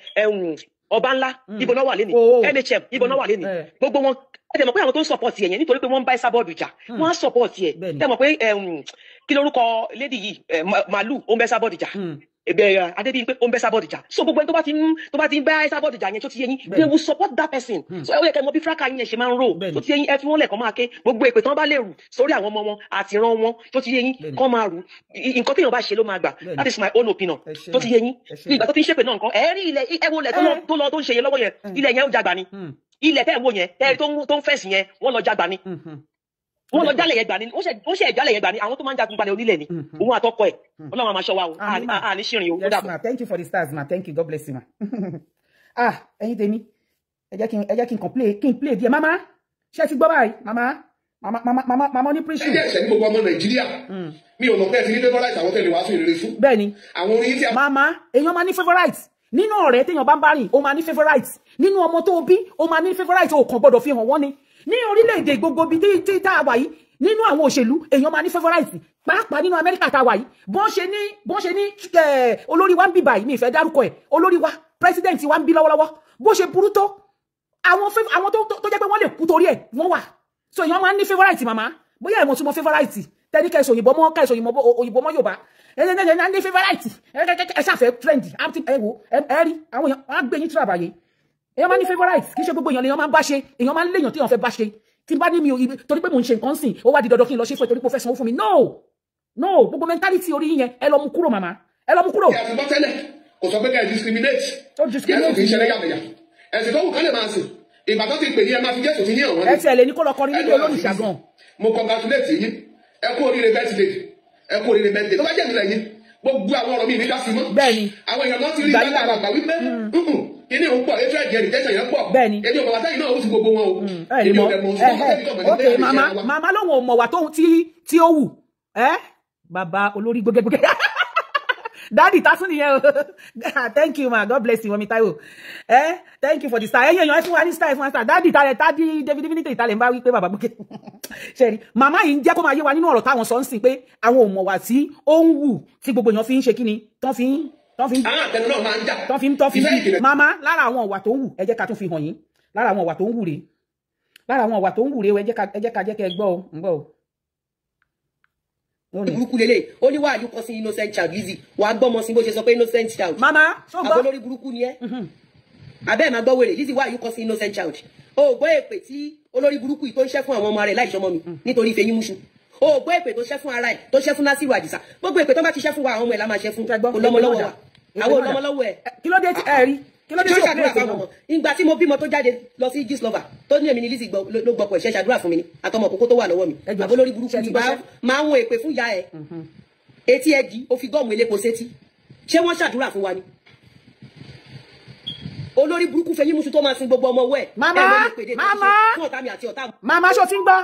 Speaker 3: ọba ńlá ibo náà wà lẹ́nìí NHM ibo náà wà lẹ́nìí gbogbo wọn ẹ mọ̀ pé àwọn tó ń support yẹn nítorí pé wọ́n ń bá Esabod jà wọ́n á support yẹ ẹ mọ̀ pé kí lórúkọ lady yìí Màálù ó ń bá Esabod jà Adébíyìnpé ó ń bá Esabod jà so gbogbo ẹni tó bá ti ń bá Esabod jà yẹn tó ti yẹ yín they will support that person so ẹ yẹ kẹ́ mọ̀ bí fraka yín yẹn ṣe máa ń rò tó ti yẹ yín ẹ fi wọ́n lẹ̀kọ́ máa ké gbogbo èpè tán bá lè rù sórí àwọn ọmọ wọn àti ìran wọn tó ti yẹ yín kọ́ máa rù nǹkan téèyàn bá ṣe ló máa gbà that is my own opinion tó ti yẹ yín ní ìgbà tó ti ń ṣépè náà nǹkan ẹ rí ilẹ̀ ẹ wo ilẹ̀ tó ń ṣe yẹn lọ́wọ́ yẹn ilẹ̀ yẹn ó jagbà ni ilẹ̀ tẹ́ ẹ̀ wò yẹn tẹ́ tó ń fẹ̀sì yẹn wọ́n lọ jagbà ni wọ́n lọ jálẹ̀ yẹn gbà ni ó ṣe ìjálẹ̀ yẹn gbà ni àwọn tó máa ń jagun balẹ̀ onílẹ̀ ni òun àtọkọ ẹ̀ Ọlọ́run á máa ṣọ́ wa o àní ṣìrìn o.
Speaker 1: yes ma thank you for the stars ma thank you God bless you ma. ẹ̀yin tèmi ẹ jẹ́ kí n play díẹ̀ mama ṣé ti gbọ́ báyìí mama ní preach.
Speaker 4: ẹ jẹ́ ìṣẹ́ ní gbogbo ọmọ Nàìjíríà mi ò mọ̀ pé ẹ ti ní favourite àwọn tẹ̀lé wàásù ìrere fún.
Speaker 1: bẹ́ẹ̀ni
Speaker 4: àwọn orin tí a.
Speaker 1: mama èèyàn máa ní favourite nínú ọ̀rẹ́ téèyàn bá ń bá rìn ó máa ní favourite nínú ọmọ tó bí ó máa ní favourite ó kàn gbọ́dọ̀ fi hàn wọ́n ni ní orílẹ̀-èdè gbogbo bí tí tá a wà yìí nínú àwọn òṣèlú èèyàn máa ní favourite pàápàá nínú Amẹ́ríkà tá a wà yìí bọ́n ṣe ní olórí wa ń bí báyìí mi ìfẹ́ dárúkọ ẹ̀ olórí wa president wa ń bí lọ́wọ́lọ́wọ́ bó ṣe burú tó àwọn tó jẹ́ pé wọ́n lè kú torí ẹ̀ wọ́n wà so èèyàn máa ń ní favourite màmá bóyá ẹ̀mọ̀ tí mo favourite tẹ́ni kẹ́sì òyìnbó mọ́ Yorùbá ẹ̀ẹ́dẹ́gbẹ̀rẹ̀ ní favourite ẹ ṣàfẹ́ trend ẹ wo ẹ rí àwọn èèyàn á gbé yín tí àbàyè èèyàn máa ní favourite kì í ṣe gbogbo èèyàn lèèyàn máa ń bá ṣe èèyàn máa ń léèyàn tí èèyàn fẹ́ bá ṣe tí n bá ní mi torí pé mò ń ṣe nǹkan sìn ó wá di dandan kí n lọ ṣe fún ẹ torí pé ó fẹ́ sanwó fún mi no gbogbo mentality orí yín yẹn ẹ lọ mú kúrò màmá ẹ lọ mú kúrò.
Speaker 4: ìyá àtúntò tẹ́lẹ̀ kò sọ pé ká ẹ discriminate yẹn kì í ṣẹlẹ̀ yàmẹ̀yà ẹ̀sìn tó wù kán lè máa sìn ìbàdàn ti pè ní ẹ máa fi jésù ti ní ọ̀wọ́n
Speaker 1: ẹ tiẹ̀ lè ní kó lọ kọrin nílé olóríṣà gan.
Speaker 4: mo congratulate yín ẹ kú oríire birthday tó bá jẹ́ ìrìnlẹ̀ yín gbogbo àwọn ọ̀rọ̀ mi ní dásí mọ́.
Speaker 1: bẹ́ẹ̀ni
Speaker 4: àwọn èèyàn náà ti rí ìgbà àgbà wípé kíní òun pọ̀ ètò ẹ̀jẹ̀ ìjẹ́sẹ̀ yẹn pọ̀.
Speaker 1: bẹ́ẹ̀ni
Speaker 4: èdè ọ̀bàbà sẹ́yìn náà ó ti gbogbo wọn o. èmi ò dẹ̀ mọ̀
Speaker 1: ok màmá lóhùn ò mọ̀ wà tí ó wù bàbá olórí gbogbogbò Daddy Tasun nìyẹn o thank you ma God bless you Mami Taiwo thank you for the star ẹ̀yin èèyàn ẹ fún wa ní star Daddy David Divinity ìtàlẹ̀ ń bá wí pé bàbá gbókè ṣẹ́rí màmá yìí ń jẹ́ kó máa yé wa nínú ọ̀rọ̀ táwọn sọ ń sìn pé àwọn ò mọ̀ wà tí ó ń wù tí gbogbo èèyàn fi ń ṣe kí ni tán fi ń màmá lára àwọn ọ̀wà tó ń wù ẹ jẹ́ ká tún fi hàn yín lára àwọn ọ̀wà tó ń wù rèé ẹ jẹ́ ká jẹ́ kẹ́ gbọ́ o ń gbọ́ o.
Speaker 3: burúkú lélẹ̀ ó ní wàá yúkọ sí innocent child Lizzy wàá gbọ́mọ sí bó ṣe sọ pé innocent child.
Speaker 1: mama
Speaker 3: àbọ̀ lórí burúkú ni ẹ́ abẹ́ máa gbọ́ wèrè Lizzy wàá yúkọ sí innocent child. o gbọ́ èpè tí olórí burúkú yìí tó ń ṣẹ́ fún àwọn ọmọ rẹ̀ láìsọmọ mi nítorí ìfẹ́yín múṣu. o gbọ́ èpè tó ṣẹ́ fún ara ẹ̀ tó ṣẹ́ fún Nasiru Àdìsá gbogbo èpè tó bá ti ṣẹ́ fún wa àwọn ọmọ ẹ̀ la máa ṣẹ́ fún olọ́mọlọ́wọ́ wa àwọn olọ́mọlọ́wọ́ ẹ̀.
Speaker 1: kí ló dé ẹ rí kí ló dé tí o kúrò fún ọmọ.
Speaker 3: ìgbà tí mo bímọ tó jáde lọ sí Gistlover tó ní èmi ní Lizzy ló gbọpọ̀ ìṣẹ́ ṣàdúrà fún mi ni àtọmọ kókó tó wà lọ́wọ́ mi àbó lórí burúkú ni máa ń wo èpè fún ìyá ẹ̀ etí ẹ̀ di ó fi gọ́ọ̀mù elépo sétí ṣé wọ́n ṣàdúrà fún wa ni olórí burúkú fẹyín musu tó máa sin gbogbo ọmọ wẹ̀
Speaker 1: mama ṣó ti ń gbọ́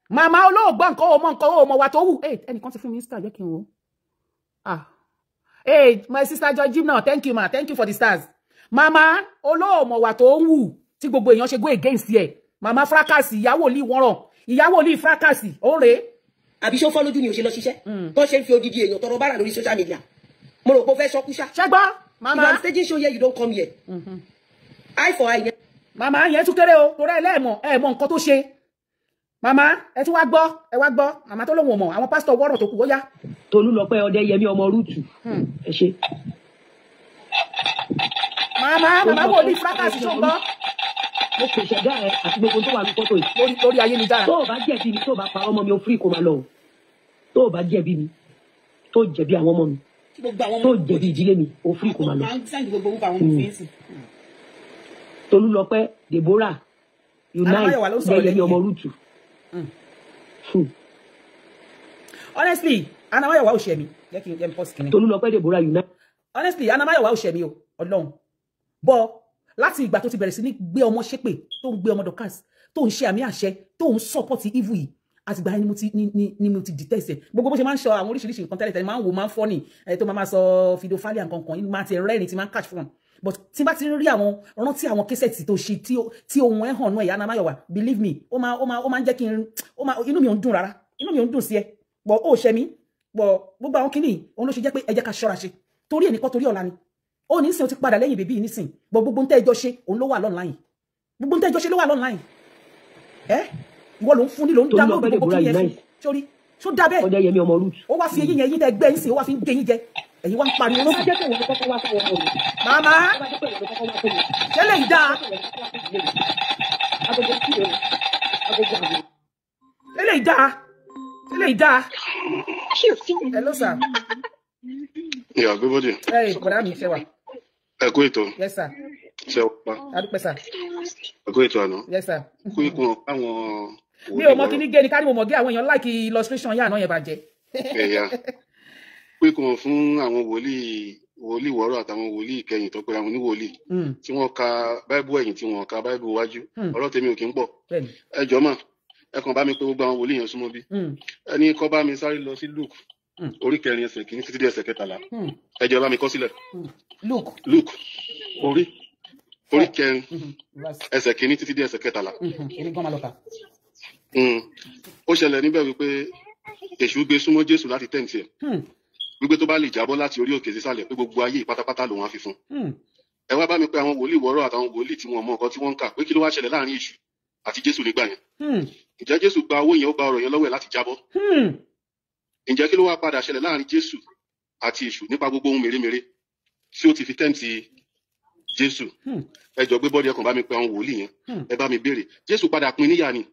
Speaker 1: mama olóògbọ́ nǹkan ó mọ wa tó wù ẹnìkan ti fún mi star jẹ́ kí n wo my sister Georgina thank you ma thank you for the stars mama olóòmọ̀ wa tó ń wù tí gbogbo èèyàn ṣe go against ẹ̀ mama fracasi ìyàwó lì wọ́nràn ìyàwó lì fracasi ó rèé.
Speaker 3: àbí ṣó fọ́ lójú ni ò ṣe lọ ṣiṣẹ́ tó ṣe ń fi odidi èèyàn tọrọ bára lórí social media mo rò pé ó fẹ́ ṣọ́kú ṣá.
Speaker 1: ṣẹ́gbọ́ mama
Speaker 3: if I'm staging show here you don't come here. eye for eye.
Speaker 1: mama yẹn tún kéré o torí ẹ̀mọ̀ nǹkan tó ṣe mama ẹ tún wá gbọ́ mama tó lóun ò mọ̀ àwọn pásítọ̀ wọ́rọ̀ tó kù ó yá.
Speaker 3: Tolúlọpẹ́ Ọdẹ́yẹmí ọmọ rúùtù ẹ ṣe.
Speaker 1: mama wo ní fracas tó ń gbọ́.
Speaker 3: mo pè ṣẹ̀dá ẹ àti gbogbo tó wà ní fọ́tò yìí
Speaker 1: lórí ayélujára.
Speaker 3: tó o bá jẹ̀bi mi tó o bá pa ọmọ mi o free kó máa lọ o tó o bá jẹ̀bi mi tó o jẹ̀bi àwọn ọmọ mi tó o jẹ̀bi ìdílé mi o free kó máa lọ. Tolúlọpẹ́ Deborah Unite Ọdẹ́yẹmí ọmọ rúùtù
Speaker 1: Honestly, Anamayowa ò ṣe mí. Jẹ́ kí n pause kini.
Speaker 3: Tolúlọpẹ́ Deborah Unite.
Speaker 1: Honestly, Anamayowa ò ṣe mí o. Ọlọ́run. But láti ìgbà tó ti bẹ̀rẹ̀ sí ní gbé ọmọ ṣépè, tó ń gbé ọmọ Dorcas, tó ń ṣe àmì àṣẹ, tó ń support evil yìí. Àti ìgbà ni mo ti detest ẹ. Gbogbo bó ṣe máa ń sọ àwọn oríṣiríṣi nǹkan tẹ́lẹ̀ máa ń wò máa ń funny. Tó máa sọ fidofalia nǹkan kan, máa ti rẹ́rìn tí máa ń catch fún. But tí bá ti rí àwọn rántí àwọn cassette tó ṣe tí ohun ẹ̀ hàn nú ẹ̀yà Anamayowa, believe me, ó máa ń jẹ́ kí inú mi ò ń dùn rárá. Inú mi ò ń dùn sí ẹ. But ó ṣe mí. But gbogbo àwọn kìíní òun ló ṣe jẹ́ pé ẹ jẹ́ ká ṣọ́ra ṣe. Torí ẹnìkan torí ọ̀la ni. Ó ní sìn ó ti padà lẹ́yìn bèbí nísìn. But gbogbo ń tẹ́ ẹjọ́ ṣe òun ló wà online. Gbogbo ń tẹ́ ẹjọ́ ṣe ló wà online. Ìwọ ló ń fún ní ló ń dá lórí gbogbo kí yẹn fún. Sórí. Ṣó dá bẹ́ẹ̀.
Speaker 3: Ọdẹ Yẹmí ọmọ root.
Speaker 1: Ó wá fi eyín yẹn yín tẹ́ gbẹ́ yín sìn ó wá fi ń gé yín jẹ. Ẹ̀yin wá ń pariwo ló fi jẹ́ kí òun kọ́kọ́ wá fún ọmọ rẹ̀. Màmá. Ṣé lè dá? Ṣé lè dá? Ṣé lè dá? Hello sir.
Speaker 8: Yeah, everybody.
Speaker 1: Hey, bọ̀dá mi ṣe wà.
Speaker 8: Ẹ kú ètò.
Speaker 1: Yes sir.
Speaker 8: Ṣé o pa?
Speaker 1: Adúpẹ́ sir.
Speaker 8: Ẹ kú ètò àná.
Speaker 1: Yes sir.
Speaker 8: Kú ikùn àwọn.
Speaker 1: Mi ò mọ kí ní gé ni ká ní mo mọ̀ gé àwọn èèyàn like illustration yà náà yẹn bàjẹ́.
Speaker 8: Ẹ̀yà. Kú ikùn fún àwọn wòlíì wọ́rọ̀ àtàwọn wòlíì ìkẹyìn tó pera wọn ní wòlíì. Tí wọ́n ka Báíbù ẹ̀yìn tí wọ́n ka Báíbù wájú. Ọ̀rọ̀ tèmi ò kí ń pọ̀. Ẹ jọ̀ọ́ mà, ẹ kàn bá mi pé gbogbo àwọn wòlíì yẹn súnmọ́ bí. Ẹni kọ́ bá mi sáré lọ sí Luke. Orí 4 ẹsẹ̀ kìíní títí dé ẹsẹ̀ 14. Ẹ jọ̀ọ́ bá mi kọ sílẹ̀. Luke. Orí 4 ẹsẹ̀ kìíní títí dé ẹsẹ̀ 14. Ó ṣẹlẹ̀ níbẹ̀ wípé èṣù gbé súnmọ́ Jésù láti tẹ̀ǹtì ẹ̀. Wípé tó bá lè jábọ́ láti orí òkè sísàlẹ̀ pé gbogbo ayé pátápátá lòun á fi fún. Ẹ wá bá mi pé àwọn wòlíì wọ́rọ̀ àtàwọn wòlíì tí wọ́n mọ nǹkan tí wọ́n ń kà pé kí ló wá ṣẹlẹ̀ láàrin èṣù àti Jésù nígbà yẹn. Ǹjẹ́ Jésù gba owó yẹn ó gba ọ̀rọ̀ yẹn lọ́wọ́ ẹ̀ láti jábọ́? Ǹjẹ́ kí ló wá padà ṣẹlẹ̀ láàrin Jésù àti èṣù nípa gbogbo ohun mèremère tí ó ti fi tẹ́ǹtì Jésù? Ẹ jọ̀ọ́ gbé bọ́ọ̀dì ẹkàn bá mi pé àwọn wòlíì yẹn. Ẹ bá mi béèrè. Jésù padà pín níyà ni.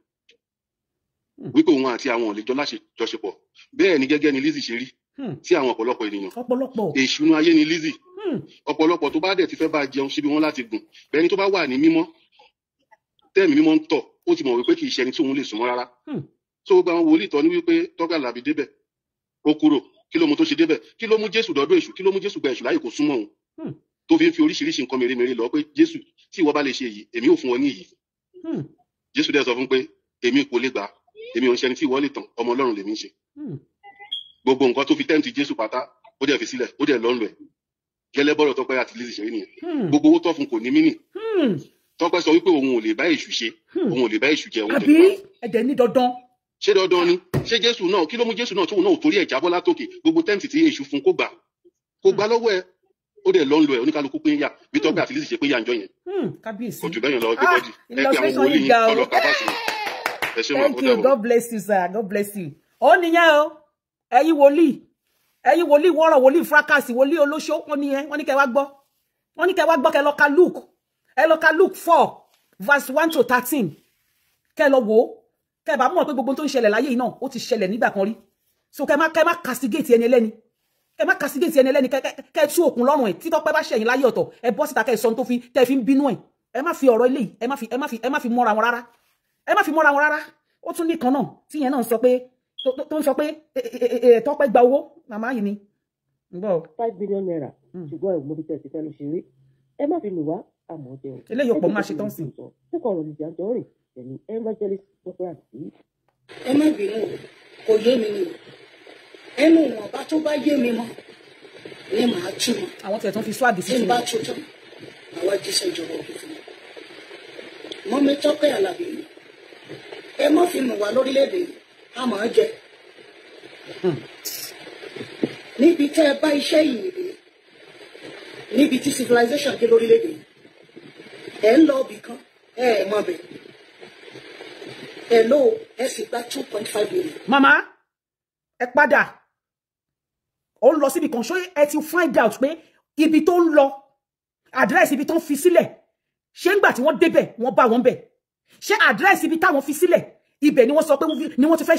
Speaker 8: Wípé òun àti àwọn òlejò láṣepọ̀. Bẹ́ẹ̀ ni gẹ́gẹ́ ni Lizzy ṣe rí. Sí àwọn ọ̀pọ̀lọpọ̀ ènìyàn. Èṣù inú ayé ni Lizzy. Ọ̀pọ̀lọpọ̀ tó bá dẹ̀ ti fẹ́ bá jẹun síbi wọn láti gùn. Bẹ́ẹ̀ni tó bá wà ní mímọ́. Tẹ́ẹ̀mì mímọ́ ń tọ̀. Ó ti mọ̀ wípé kì í ṣe ẹni tí òun lè súnmọ́ rárá. Tó gbogbo àwọn wòlíì tọ́ ní wípé Tọ́pẹ́ Àlàbí débẹ̀. Ó kúrò. Kí ló mú tó ṣe débẹ̀? Kí ló mú Jésù dọ́dọ̀ èṣù? Kí ló mú Jésù gba èṣù láyè kó súnmọ́ òun? Tó fi ń fi oríṣiríṣi nǹkan mèremère lọ pé Jésù tí ìwọ bá lè ṣe èyí èmi ò fún ọ ní èyí. Jésù dẹ̀ sọ fún pé èmi kò lè gbà, èmi ò ń ṣe ẹni tí ìwọ lè tàn, ọmọ Ọlọ́run lèmi ń ṣe. Gbogbo nǹkan tó fi tẹ́ǹtì Jésù pátá ó dẹ̀ fi sílẹ̀ ó dẹ̀ lọ́nlọ́ ẹ̀. Gẹ́lẹ́ bọ́rọ̀ Tọ́pẹ́ àti Lizzy ṣe rí nìyẹn. Gbogbo owó tọ́ fún kò ní mínì. Tọ́pẹ́ sọ wípé òun ò lè bá èṣù ṣe, òun ò lè bá èṣù jẹ òun.
Speaker 1: Àbí ẹ̀dẹ̀ ní dandan.
Speaker 8: Ṣé dandan ni? Ṣé Jésù náà kí ló mú Jésù náà tóun náà torí ẹ̀ jábọ́ látòkè gbogbo tẹ́ǹtì tí èṣù fún kó gbà lọ́wọ́ ẹ̀ ó dẹ̀ lọ́nlọ́ ẹ̀ oníkálukú pé ń yà bí Tọ́pẹ́ àti Lizzy ṣe pé yà ń jọ yẹn.
Speaker 1: Kábíyèsí.
Speaker 8: Kò jù bẹ́yẹn lọ everybody. Ẹ pé àwọn wòlíì yín ọlọ́ka bá sí. Ẹ ṣé
Speaker 1: Thank you. God bless you, sir. God bless you. Ó nìyẹn o. Ẹ̀yin wòlíì wọ́rọ̀ wòlíì fracasi wòlíì olóṣó wọ́n ní kẹ́ wá gbọ́. Wọ́n ní kẹ́ wá gbọ́ kẹ́ lọ ka Luke. Ẹ lọ ka Luke 4 verse 1 to 13. Kẹ́ lọ wò ó. Kẹ́ bá mọ̀ pé gbogbo tó ń ṣẹlẹ̀ láyé yìí náà ó ti ṣẹlẹ̀ nígbà kan rí. So kẹ́ má castigate ẹni ẹlẹ́ni. Kẹ́ má castigate ẹni ẹlẹ́ni kẹ́ tú òkun lọ́rùn ẹ̀ tí Tọ́pẹ́ bá ṣẹ̀yìn láyé ọ̀tọ̀. Ẹ bọ́ síta kẹ́ sọ tó fi tẹ́ fi ń bínú ẹ̀. Ẹ má fi ọ̀rọ̀ eléyìí ẹ má fi mọ́ra wọn rárá. Ẹ má fi mọ́ra wọn rárá. Ó tún nìkan náà tí yẹn náà sọ pé tó ń sọ pé Tọ́pẹ́ gba owó màmá yìí ni.
Speaker 3: 5 billion naira ṣùgbọ́n ẹ̀gbọ́n bí tẹ̀sí fẹ́ ló ṣe rí. Ẹ má fi lù wá àmọ́ jẹun.
Speaker 1: Eléyìí ọ̀pọ̀ máa ṣe tán sí.
Speaker 3: Nípa ọ̀rọ̀ ìjà jọ rìn pẹ̀lú evangelist Tọ́pẹ́ àti.
Speaker 9: Ẹ má bínú kò yé mi ni ẹnu ìwọ̀nba tó bá yé mi mọ́ ní màá túmọ̀.
Speaker 1: Àwọn tẹ̀ tún fi swag sí.
Speaker 9: Tí n bá tuntun àwa jíṣẹ́ ìjọba òkè fún mi. Wọ́n mi Tọ́pẹ́ Àlàbí ẹ má fi mọ̀ wá lórílẹ̀‐èdè yìí a máa jẹ. Níbi tẹ́ ẹ bá iṣẹ́ yìí rí níbi tí civilization dé lórílẹ̀‐èdè yìí ẹ ń lọ ibì kan ẹ mọ̀ bẹ̀ ẹ lò ẹ sì gba 2.5 million.
Speaker 1: Màmá ẹ padà ó ń lọ síbi kan ṣó ẹ ti find out pé ibi tó ń lọ àdírẹ́sì ibi tó ń fi sílẹ̀ ṣé ńgbà tí wọ́n débẹ̀ wọ́n bá wọn bẹ̀ ṣé àdírẹ́sì ibi táwọn fi sílẹ̀ ibẹ̀ ni wọ́n sọ pé ni wọ́n ti fẹ́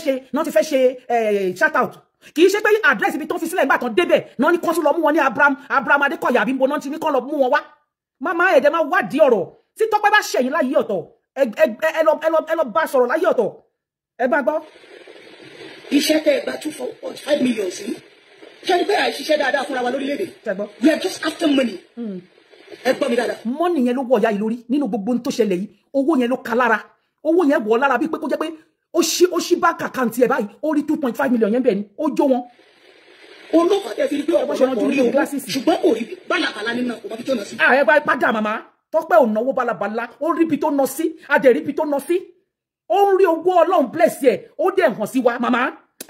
Speaker 1: ṣe shout out kì í ṣe pé àdírẹ́sì ibi tó ń fi sílẹ̀ ńgbà tán débẹ̀ náà ní kán tún lọ mú wọn ní Abraham Adékọ̀yà àbí mbọ náà ti ní kán lọ mú wọn wá màmá ẹ̀dẹ̀ máa wádìí ọ̀rọ̀ tí Tọ́pẹ́ bá ṣẹ̀yìn láyé ọ̀tọ̀ ẹ lọ bá sọ̀rọ̀ láyé ọ̀tọ̀ ẹ bá gbọ́.
Speaker 9: iṣẹ́ tẹ́ ẹ gba 2.5 million sí ṣé ní pé àìṣiṣẹ́ dáadáa fúnra wa lórílẹ̀-èdè we are just after money. Ẹ gbọ́ mi dáadáa.
Speaker 1: Money yẹn ló wọ̀ ya yìí lórí nínú gbogbo tó ṣẹlẹ̀ yìí owó yẹn ló ka lára owó yẹn wọ̀ lára bí pé kó jẹ́ pé ó ṣí bank account ẹ̀ báyìí ó rí 2.5 million yẹn bẹ́ẹ̀ ni ó jó wọn.
Speaker 9: Olóòfà tẹ́ fi rí pé ọ̀pọ̀lọpọ̀ rí owó ṣùgbọ́n kò rí bálabàlá nínú ọkọ̀ bí tó nà sí.
Speaker 1: Ẹ bá padà màmá Tọ́pẹ́ ò náwó bálabàlá ó rí ibi tó nà sí adẹ̀ rí ibi tó nà sí ó ń rí owó Ọlọ́run bless ẹ̀ ó dẹ̀ hàn sí wa màmá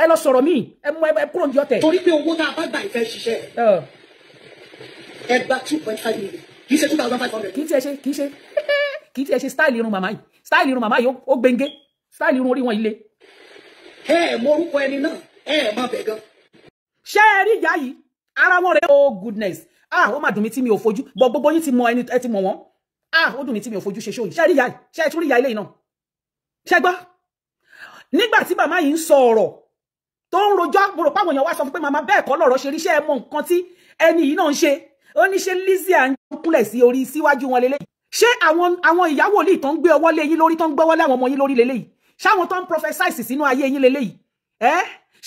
Speaker 1: ẹ lọ sọ̀rọ̀ mi ẹ mú ẹ kúrò ní ọ̀tẹ̀.
Speaker 9: Torí pé owó tá a bá gbà ìfẹ́ ṣiṣẹ́ ẹ gba 2.5 million kì í ṣe 2,500.
Speaker 1: kì í tiẹ̀ ṣe style irun màmá yìí ó gbẹ̀ngẹ́ style irun orí wọn ilé.
Speaker 9: Ẹ mọ orúkọ ẹni náà ẹ má bẹ̀ gan.
Speaker 1: Ṣé ẹ rí ìyá yìí ara wọn rẹ oh goodness ó mà dùn mí tí mi ò fojú bọ gbogbo yín ti mọ ẹni ẹ ti mọ wọn ó dùn mí tí mi ò fojú ṣe ṣó yìí ṣé ẹ rí ìyá yìí ṣé ẹ tún rí ìyá ilé yìí náà ṣé gbọ́ nígbà tí màmá yìí ń sọ ọ̀rọ̀ tó ń rojọ́ mo rò páwọn èèyàn wá sọ fún pé màmá bẹ́ẹ̀ kọ́ lọ̀rọ̀ ṣe rí ṣé ẹ mọ nǹkan tí ẹni yìí náà ń ṣe ó ní ṣe Lizzy à ń kúnlẹ̀ sí orí síwájú wọn lélẹ́yìí ṣé àwọn ìyá wòlíì tó ń gbé ọwọ́ lé yín lórí tó ń gbọ́wọ́ lé àwọn ọmọ yín lórí lélẹ́yìí ṣáwọn tó ń prophesy sínú ayé yín lélẹ́yìí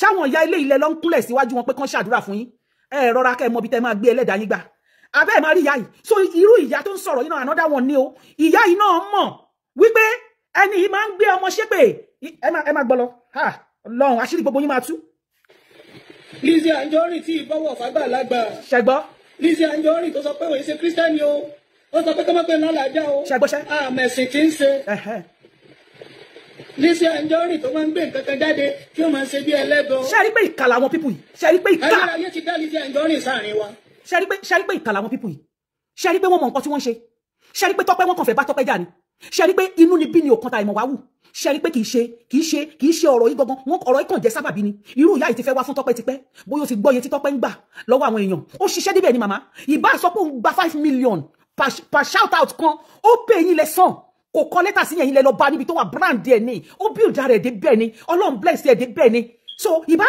Speaker 1: ṣáwọn ìyá ilé ilẹ̀ ló ń kúnlẹ̀ síwájú wọn pé kán ṣàdúrà fún yín rọra kẹ́ mọ bí tẹ́ máa gbé ẹlẹ́dàá yín gbà abẹ́ máa rí ìyá yìí so irú ìyá tó ń sọ̀rọ̀ yìí náà another one ni o ìyá yìí náà mọ̀ wípé ẹni yìí máa ń gbé ọmọ ṣépè ẹ máa gbọ́ lọ Ọlọ́run àṣírí gbogbo yín máa tú.
Speaker 9: Lizzy Anjorin tí ìbọ̀wọ̀ fàgbàlagbà.
Speaker 1: Ṣẹgbọ́.
Speaker 9: Lizzy Anjorin tó sọ pé òun ṣe kírísítẹ́nì o ó sọ pé kọ́mọ́ pé lálàájá o.
Speaker 1: Ṣẹgbọ́ṣẹ́.
Speaker 9: Àmẹ̀sìn tí ń ṣe. Lizzy Anjorin tó máa ń gbé nǹkan kan jáde tí ó máa ń ṣe bí ẹlẹ́bọ.
Speaker 1: Ṣé rí pé ìkà làwọn pípù yìí ṣé rí pé ìkà.
Speaker 9: Ayé ti dá Lizzy Anjorin sáàrin wa.
Speaker 1: Ṣé rí pé ìkà làwọn pípù yìí ṣé rí pé wọ́n mọ nǹkan tí wọ́n ń ṣe ṣé rí pé Tọ́pẹ́ wọn kàn fẹ́ bá Tọ́pẹ́ jà ni ṣé rí pé inú ni bí ni òkan ta ìmọ̀ wá wù ṣé rí pé kì í ṣe ọ̀rọ̀ yìí gangan wọn ọ̀rọ̀ yìí kàn jẹ́ sábàbí ni irú ìyá yìí ti fẹ́ wá fún Tọ́pẹ́ tipẹ́ bóyá ó ti gbọ́ iye tí Tọ́pẹ́ ń gbà lọ́wọ́ àwọn èèyàn ó ṣiṣẹ́ débẹ̀ ni màmá ìbá sọ pé òun gba 5 million per shout out kan ó pè yín lẹ́sàn kò kọ lẹ́tà sí yẹn yín lẹ lọ bá níbi tó wà brand ẹ̀ ní ó build rẹ̀ dé bẹ́ẹ̀ ni Ọlọ́run bless ẹ̀ dé bẹ́ẹ̀ ni so ìbá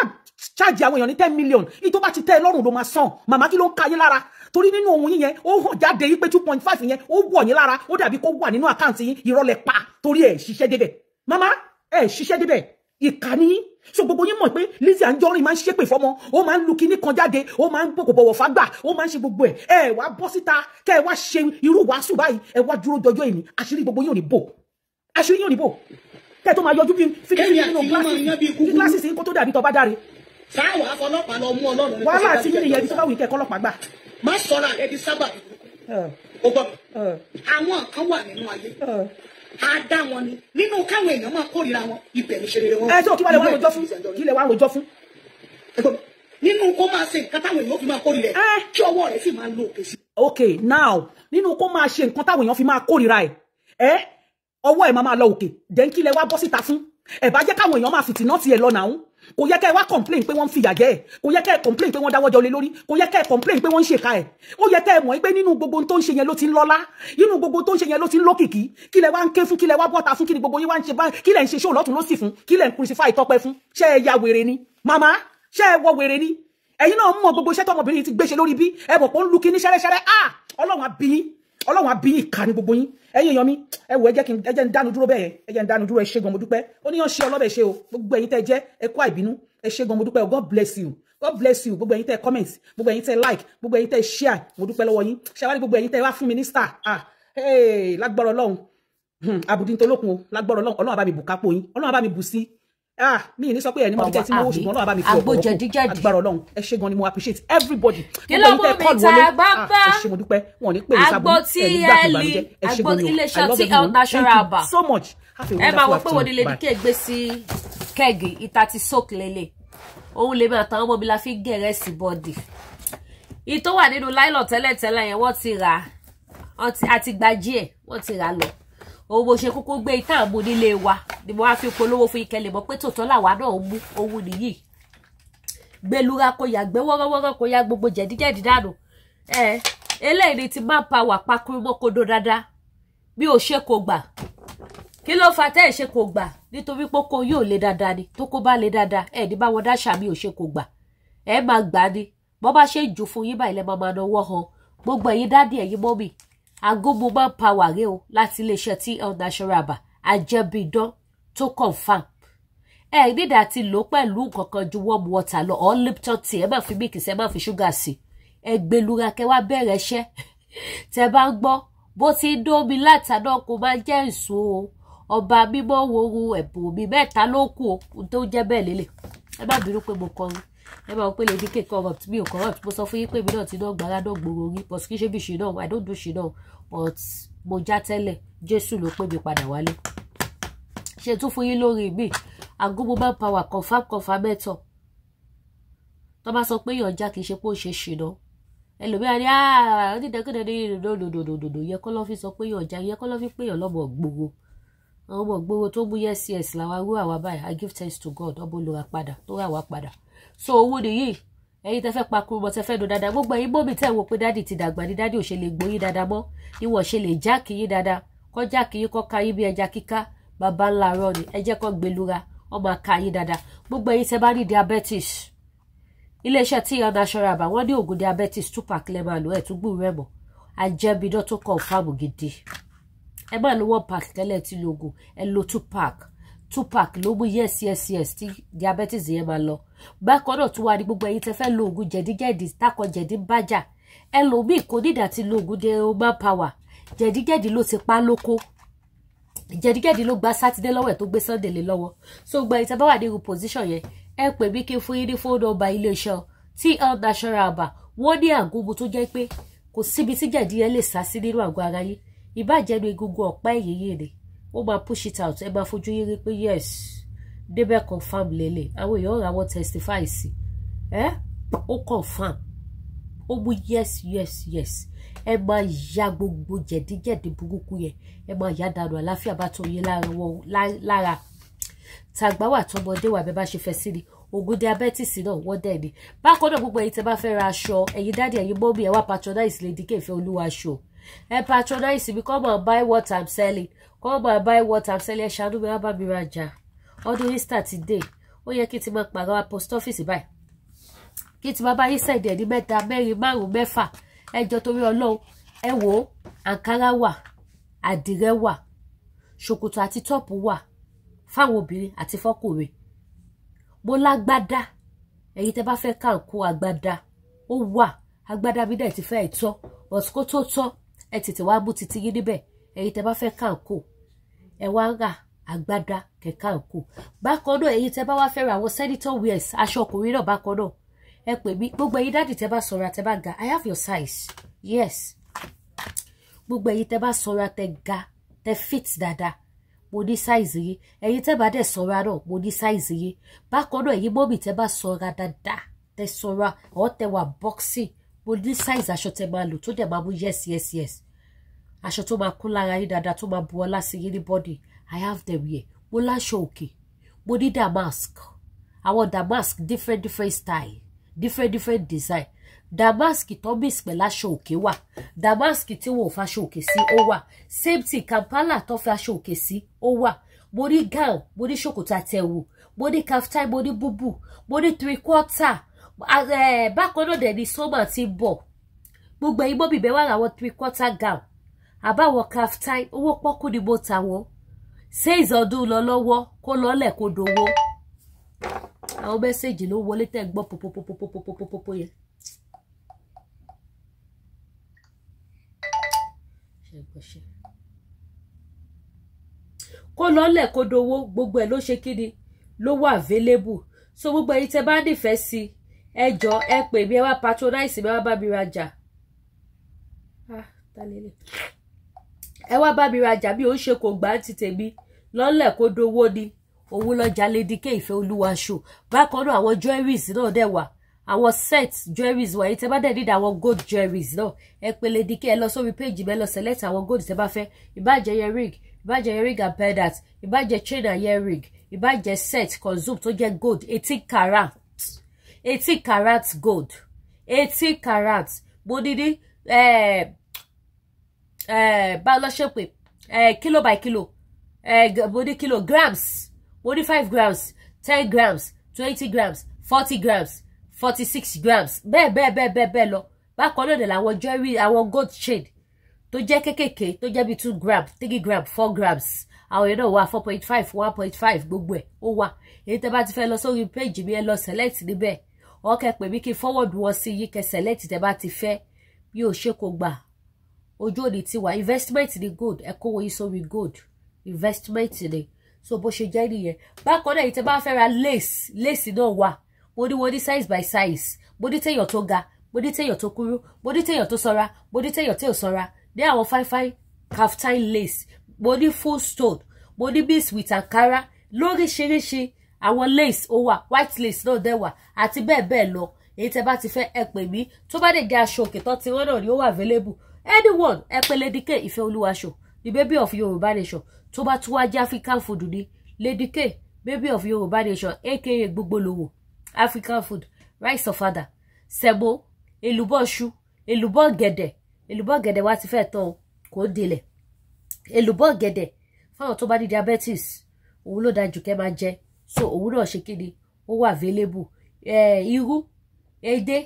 Speaker 1: charge àwọn èèyàn ní 10 million ní tó bá ti tẹ́ ẹ lọ́rùn ló máa san màmá kí ló ń ka yín lára torí nínú ohun yín yẹn ó hàn jáde yín pé 2.5 yẹn ó wọ̀ yín lára ó dàbí kó wà nínú àkáǹtì yín ìrọ̀lẹ́ pa torí ẹ̀ ṣiṣẹ́ débẹ̀ màmá ẹ̀ ṣiṣẹ́ débẹ̀ ìkànnì yín so gbogbo yín mọ̀ pé Lizzy Anjorin máa ń ṣépè fọ́mọ ó máa ń lu kinní kan jáde ó máa ń bọ̀wọ̀ fágbà ó máa ń ṣe gbogbo ẹ̀ wá bọ́ síta kẹ́ ẹ wá ṣe irú wàásù báyìí ẹ wá dúró dọjọ́ ìní àṣírí gbogbo yín ò ní bò àṣírí yín ò ní bò kẹ́ ẹ tó máa yọjú bí fíkẹ́sì nínú gíláàsì sí kó tó dàbí tọ́ bá dáre.
Speaker 9: Sáwà afọlọ́pàá lọ mú Ọlọ́run.
Speaker 1: Wàhálà àti yín nìyẹn ibi tó bá wù í kẹ́ ọlọ́pàá gbà.
Speaker 9: Má sọ̀rọ̀ àrẹ di sábà. Ó gbọ́ àwọn kan wà nínú ayé a dá wọn ni nínú káwọn èèyàn máa kórìíra wọn ibẹ̀ ní ṣeré wọn.
Speaker 1: Tó kí wàá lè wá rojọ́ fún kí lè wá rojọ́ fún.
Speaker 9: Nínú kó máa ṣe nǹkan táwọn èèyàn fi máa kórìíra ẹ̀ kí ọwọ́ rẹ̀ sì máa lo òkè sí.
Speaker 1: Okay, now nínú kó máa ṣe nǹkan táwọn èèyàn fi máa kórìíra ẹ̀ ọwọ́ ẹ̀ máa lọ òkè then kí lè wá bọ́ síta fún ẹ̀ bá jẹ́ káwọn èèyàn máa fìtìná tiẹ̀ lọ nàún kò yẹ kẹ́ ẹ wá complain pé wọ́n ń fìyà jẹ ẹ̀ kò yẹ kẹ́ ẹ complain pé wọ́n dáwọ́ jọ lé lórí kò yẹ kẹ́ ẹ complain pé wọ́n ń ṣèkà ẹ̀ ó yẹ kẹ́ ẹ mọ̀ pé nínú gbogbo tó ń ṣe yẹn ló ti ń lọ́lá nínú gbogbo tó ń ṣe yẹn ló ti ń lókìkí kí lẹ wá ń ké fún kí lẹ wá bọ́ta fún kí ni gbogbo yín wá ń ṣe báyìí kí lẹ ń ṣe ṣó lọ́tún lósì fún kí lẹ ń crucify Tọ́pẹ́ fún ṣé ẹ ya wèrè ni màmá ṣé ẹ wọ wèrè ni ẹ̀yin náà mọ̀ gbogbo iṣẹ́ tọmọbìnrin ti gbéṣe lórí bí ẹ mọ̀ pé ó ń lu kíní ṣẹ́rẹ́ṣẹ́rẹ́ Ọlọ́run á bí yín ìkà ní gbogbo yín ẹ̀yin èèyàn mi ẹ wò ẹ jẹ́ ń dánu dúró bẹ́ẹ̀ ẹ jẹ́ ń dánu dúró ẹ ṣé gan mo dúpẹ́ ó níyàn ṣe ọlọ́bẹ̀ ṣe o gbogbo ẹ̀yin tẹ́ jẹ́ ẹ kú àìbínú ẹ ṣé gan mo dúpẹ́ o God bless you gbogbo ẹ̀yin tẹ́ comment gbogbo ẹ̀yin tẹ́ like gbogbo ẹ̀yin tẹ́ share mo dúpẹ́ lọ́wọ́ yín ṣe wá ní gbogbo ẹ̀yin tẹ́ wá fún mi ní star lágbára Ọlọ́run àbùdín tó lókun o lágbára Ọlọ́run á bá mi bù kápò yín Ọlọ́run á bá mi bù sí mi ní sọ pé ẹni mo jẹ tí mo ṣùgbọ́n Ọlọ́run á bá mi fi ọ̀pọ̀ agbára Ọlọ́run ẹ ṣé gan ni mo appreciate everybody gbogbo ẹ̀yin tẹ́ call wọlé ẹ ṣé mo dúpẹ́ wọn ní pè ní sábà ẹni gbà tó bànújẹ́ ẹ ṣé gan ni o I love you thank you so much
Speaker 10: ẹ máa wọ pé wo ni Lady K gbé sí kẹ́ẹ̀gì ìta ti soak lélẹ̀ òun lè máa tàn ọmọ mi la fi gẹ̀rẹ́ sí bọ́ọ̀dì ìtò wà nínú láìlọ̀ tẹ́lẹ̀tẹ́lẹ̀ yẹn wọ́n ti rà àti gbají ẹ̀ wọ́n ti rà lọ òun bó ṣe kúkú gbé ìta àmú nílé wa ni mo wá fi polówó fún ìkẹlẹ̀ mọ́ pé tòótọ́ làwa náà mú owó nìyí gbẹlura kò yà gbẹ wọ́rọ́wọ́rọ́ kò yà gbogbo jẹ̀díjẹ̀dí dànù eléyìí ni ti máa pa wà pakuru mọ́ kodo dáadáa bí ò ṣe kò gbà kí ló fa tẹ́ ẹ̀ ṣe kò gbà nítorí pé kò yóò le dáadáa ni tó kó bá le dáadáa ẹ̀ ní báwọn dáṣà mi ò ṣe kò gbà ẹ̀ máa gbà ni bọ́ bá ṣe jù fún yín báyìí lẹ́ máa náwó han gbogbo ẹ̀yin dádì ẹ̀yin mọ́mì agomo máa ń pa wàrẹ́ o láti iléeṣẹ́ TL Natural Herbal ajẹ́bíidán tó confam ẹ nídà ti lò pẹ̀lú kankan ju warm water lọ or Lipton tea ẹ má fi milk sí ẹ má fi sugar sí ẹ gbẹlura kẹ́ wá bẹ̀rẹ̀ iṣẹ́ tẹ́ bá ń gbọ́ bó ti dómi látàná kò máa jẹ́ èso o ọba mímọ́ woru ẹ̀bùn mi mẹ́ta ló kù o tó jẹ́ bẹ́ẹ̀ lélẹ̀ ẹ má bínú pé mo kọrin ẹ máa pé Lady K corrupt mi ò corrupt mo sọ fún yín pé mi náà ti náà gbára náà gbòòrò rí but kì í ṣe bí ṣe náà I don't do ṣe náà but mo já tẹ́lẹ̀ Jésù ló pè mí padà wálé ṣe tún fún yín lórí mi Agumu Manpower confirm mẹ́tọ̀ tó bá sọ pé yànjá kì í ṣe pé ó ṣe ṣìnà ẹlòmíràn ni onídẹ̀kùnrin ní dòdòdòdòdò yẹ kọ́ lọ́ fi sọ pé yànjá yẹ kọ́ lọ́ fi pé yàn lọ́mọ gbogbo àwọn ọmọ gbogbo tó mú yes làwa rú àwa báyìí I give thanks to God ọbọ̀ lóra padà tó rà wá padà so owó nìyí ẹ̀yin tẹ́ fẹ́ pakuru mọ́ tẹ́ fẹ́ do dáadáa gbogbo ẹ̀yin mọ́mì tẹ́ wo pé dádì ti dàgbà ní dádì ò ṣe lè gbóyìn dáadáa mọ́ ni wọ́n ṣe lè já kìí dáadáa kọ́ já kìí kọ́ ka yín bí ẹja kíká bàbá ńlá rọ ni ẹ jẹ́ kọ́ gbẹlura ọmọ aka yín dáadáa gbogbo ẹ̀yin tẹ́ bá ní diabetes iléeṣẹ́ tí ìyá national àbá wọ́n ní oògùn diabetes 2 pack lẹ́ máa lò ẹ̀ tún gbùrú ẹ̀ mọ́ ajẹ́bidọ́ tó confirm gidi ẹ máa lo 1 pack tẹ́lẹ̀ tí lo oògùn ẹ lo 2 pack ló mú yes tí diabetes yẹn máa lọ bákan náà tún wà ní gbogbo ẹ̀yin tẹ́ fẹ́ lo oògùn jẹ̀díjẹ̀dí tákọ jẹ̀dí bájà ẹlòmíì kò nídà tí lo oògùn Manpower jẹ̀díjẹ̀dí ló ti pa lóko jẹ̀díjẹ̀dí ló gba sátidé lọ́wọ́ ẹ̀ tó gbé Sunday lé lọ́wọ́ so gba ẹ̀yin tẹ́ bá wà ní irú position yẹn ẹ pè mí kí n fún yín ní fóònù ọba iléeṣẹ́ TL National Aba wọ́n ní àgúnmu tó jẹ́ pé kò síbi tí jẹ̀dí yẹn lè sá sí nínú àgọ́ ara yín ìbàjẹ́nu egungun ọ̀pá ẹ̀yìn yìí ni ó máa push it out ẹ máa fojú yín rí pé yes débẹ̀ confam lélẹ̀ àwọn èèyàn ra wọn testify sí ó confam ó mú yes ẹ máa ya gbogbo jẹ̀díjẹ̀dí burúkú yẹn ẹ máa ya dànù àláfíà bá tó yé lára tàgbà wà tọmọdé wà bẹ́ẹ̀ bá ṣe fẹ́ sí ni oògùn diabetes náà wọ́n dẹ̀ ni bákan náà gbogbo ẹ̀yin tẹ́ bá fẹ́ ra aṣọ ẹ̀yin dáàdì ẹ̀yin mọ́mí ẹ wá patronize Lady K Ìfẹ́olúwa show ẹ patronize mi come and buy what I'm selling ẹ ṣàánú mi wá bá mi rajà ọdún Easter ti dé ó yẹ kí n ti máa pàrọ̀ post office báyìí kí n ti máa bá yín sẹ̀dẹ̀ ní 3 4 5 6 ẹjọ́ torí Ọlọ́run ẹ wò ó àǹkárá wà àdìrẹ wà ṣòkòtò àti tọ́pù wà fáwọn obìnrin àti fọ́kùnrin mo lágbádá ẹ̀yin tẹ́ bá fẹ́ kàǹkó àgbádá ó wà àgbádá mi dẹ̀ ti fẹ́ ìtọ́ but kó tó tọ́ ẹ tètè wá mú titi yín níbẹ̀ ẹ̀yin tẹ́ bá fẹ́ kàǹkó ẹ wá ń rà àgbádá kẹ̀kàǹkó bákan náà ẹ̀yin tẹ́ bá wá fẹ́ ra àwọn senator wears aṣọ ọkùnrin náà bákan náà ẹ pè mí gbogbo ẹ̀yin dáàdì tẹ́ bá sanra tẹ́ bá ga I have your size yes gbogbo ẹ̀yin tẹ́ bá sanra tẹ́ ga tẹ́ fit dáadáa mo ní size yìí ẹ̀yin tẹ́ bá dẹ̀ sanra náà mo ní size yìí bákan náà ẹ̀yin mọ́mì tẹ́ bá sanra dáadáa tẹ́ sanra ọ̀ tẹ́ wà boxing mo ní size aṣọ tẹ́ máa lò tó dẹ̀ máa mú yes aṣọ tó máa kún lára yín dáadáa tó máa bu ọlá sí yín ní body I have them here mo láṣọ òkè mo ní damask àwọn damask different style different design damask tó mix pẹ̀lú aṣọ òkè wà damask tí wọn ò faṣọ òkè sí ó wà same thing Kampala tó fi aṣọ òkè sí ó wà mo ní gown mo ní ṣòkòtò àtẹ̀wò mo ní kaftan mo ní búbù mo ní 3/4 bákan náà dẹ̀ ní sọ́mà tí ń bọ̀ gbogbo ẹ̀yin mọ́ bíbẹ̀ wà láwọn 3/4 gown àbáwọn kaftan owó pọ́kú ni mo tà wọ́n sales ọdún lọ lọ́wọ́ kó lọ́lẹ̀ kó dowó àwọn mẹ́sẹ̀jì ló wọlé tẹ́ gbọ́ popopopopopopopopo yẹn. kó lọ́lẹ̀ kó dowó gbogbo ẹ̀ ló ṣe kíni ló wà available so gbogbo ẹ̀yin tẹ́ bá nífẹ̀ẹ́ sí ẹ jọ̀ọ́ ẹ pè mí ẹ wá patronize mi ẹ wá bá mi rajà ẹ wá bá mi rajà bí ó ń ṣe kò gbà ti tèmi lọ́lẹ̀ kó dowó ni òun lọ́jà Lady K Ìfẹ́olúwa show bákan náà àwọn jewelries náà dẹ̀ wà àwọn set jewelries wà yìí tẹ́ bá dẹ̀ need àwọn gold jewelries náà ẹ pè Lady K ẹ lọ sórí page mi ẹ lọ select àwọn gold tẹ́ bá fẹ́ ìbàjẹ́ earring and pendant ìbàjẹ́ chain and earring ìbàjẹ́ set consume tó jẹ́ gold 18 karat gold 18 karat mo ní ní bá lọ ṣe pé kilo by kilo mo ní kilograms mo ní 5 grams 10 grams 20 grams 40 grams 46 grams bẹ́ẹ̀ lọ bákan náà làwọn jewelry àwọn gold chain tó jẹ́ kékèké tó jẹ́ bí 2 grams 3 grams 4 grams àwọn yẹn náà wà 4.5 1.5 gbogbo ẹ̀ ó wà èyí tẹ́ bá ti fẹ́ lọ sórí page mi ẹ lọ select níbẹ̀ ọkẹ́ pè mí kí forward wọn sí yí kẹ́ select tẹ́ bá ti fẹ́ bí ó ṣe kó gbà ojú òní ti wà investment ni good ẹ kówó yín sórí good investment ni so bó ṣe jẹ́ nìyẹn bákan náà èyí tẹ́ bá fẹ́ ra lace náà wà mo ní size by size mo ní téèyàn tó ga mo ní téèyàn tó kúrú mo ní téèyàn tó sanra mo ní téèyàn tó sanra ní àwọn fine kaftan lace mo ní full stone mo ní beads with ankara lóríṣiríṣi àwọn lace ó wà white lace náà dẹ̀ wà àti bẹ́ẹ̀ bẹ́ẹ̀ lọ èyí tẹ́ bá ti fẹ́ ẹ pè mí tó bá dẹ̀ jẹ́ aṣọ òkè tó ti rán náà ni ó wà available anyone ẹ pè Lady K Ìfẹ́olúwaṣọ the baby of Yorùbá nation tó bá tún wá jẹ́ African food ni Lady K baby of Yorùbá nation aka gbogbo lówó African food rice of father sẹ̀mó èlùbọ́ ṣu èlùbọ́ gẹ̀dẹ̀ wá ti fẹ́ tán kò délẹ̀ èlùbọ́ gẹ̀dẹ̀ fáwọn tó bá ní diabetes òun ló dájú kẹ́ máa jẹ so òun náà ṣe kíni ó wà available irú edé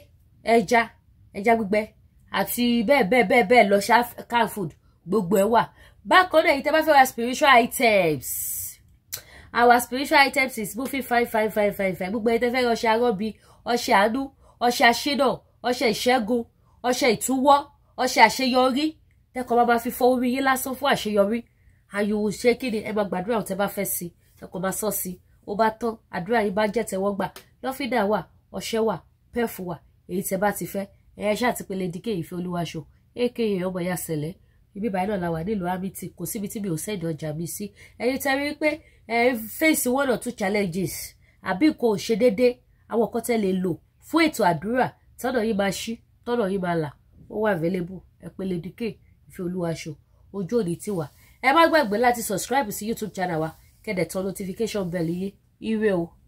Speaker 10: ẹja gbígbẹ àti bẹ́ẹ̀ lọ ṣá can food gbogbo ẹ̀ wà bákan náà ìtẹ́ bá fẹ́ ra spiritual items our spiritual items is moving fine gbogbo ẹ̀ tẹ́ fẹ́ ọṣẹ arọ́bí ọṣẹ àánú ọṣẹ àṣínà ọṣẹ ìṣẹ́gun ọṣẹ ìtúwọ́ ọṣẹ àṣeyọrí tẹ́kọ̀ọ́ máa fi fọ orí yín lásán fún àṣeyọrí àyùwò ṣe kí ni ẹ máa gbàdúrà tẹ́ bá fẹ́ sí tẹ́kọ̀ọ́ máa sọ sí ó bá tán àdúrà yín bá jẹ́ tẹ́wọ́ gbà lọ́fíńdà wà ọṣẹ wà pẹ́ẹ̀fù wà èyí tẹ́ bá ti fẹ́ ẹ̀yà ṣáà ti pe Lady K Ìfẹ́olúwaṣọ aka ọmọ ìyá sẹ̀lẹ̀ ibi báyìí náà la wà nílùú amity kò síbi tí mi ò sẹ́ẹ̀dì ọjà mi sí ẹ̀yin tẹ́ rí pé face 1 or 2 challenges àbí kò ṣe déédéé àwọn nǹkan tẹ́ lè lò fún ètò àdúrà tọ́nà yìí máa ṣí tọ́nà yìí máa là ó wà available ẹ pè Lady K Ìfẹ́olúwaṣọ ojú òní ti wà ẹ má gbàgbé láti subscribe sí YouTube channel wa kẹ́dẹ̀ tán notification bell yìí ire o.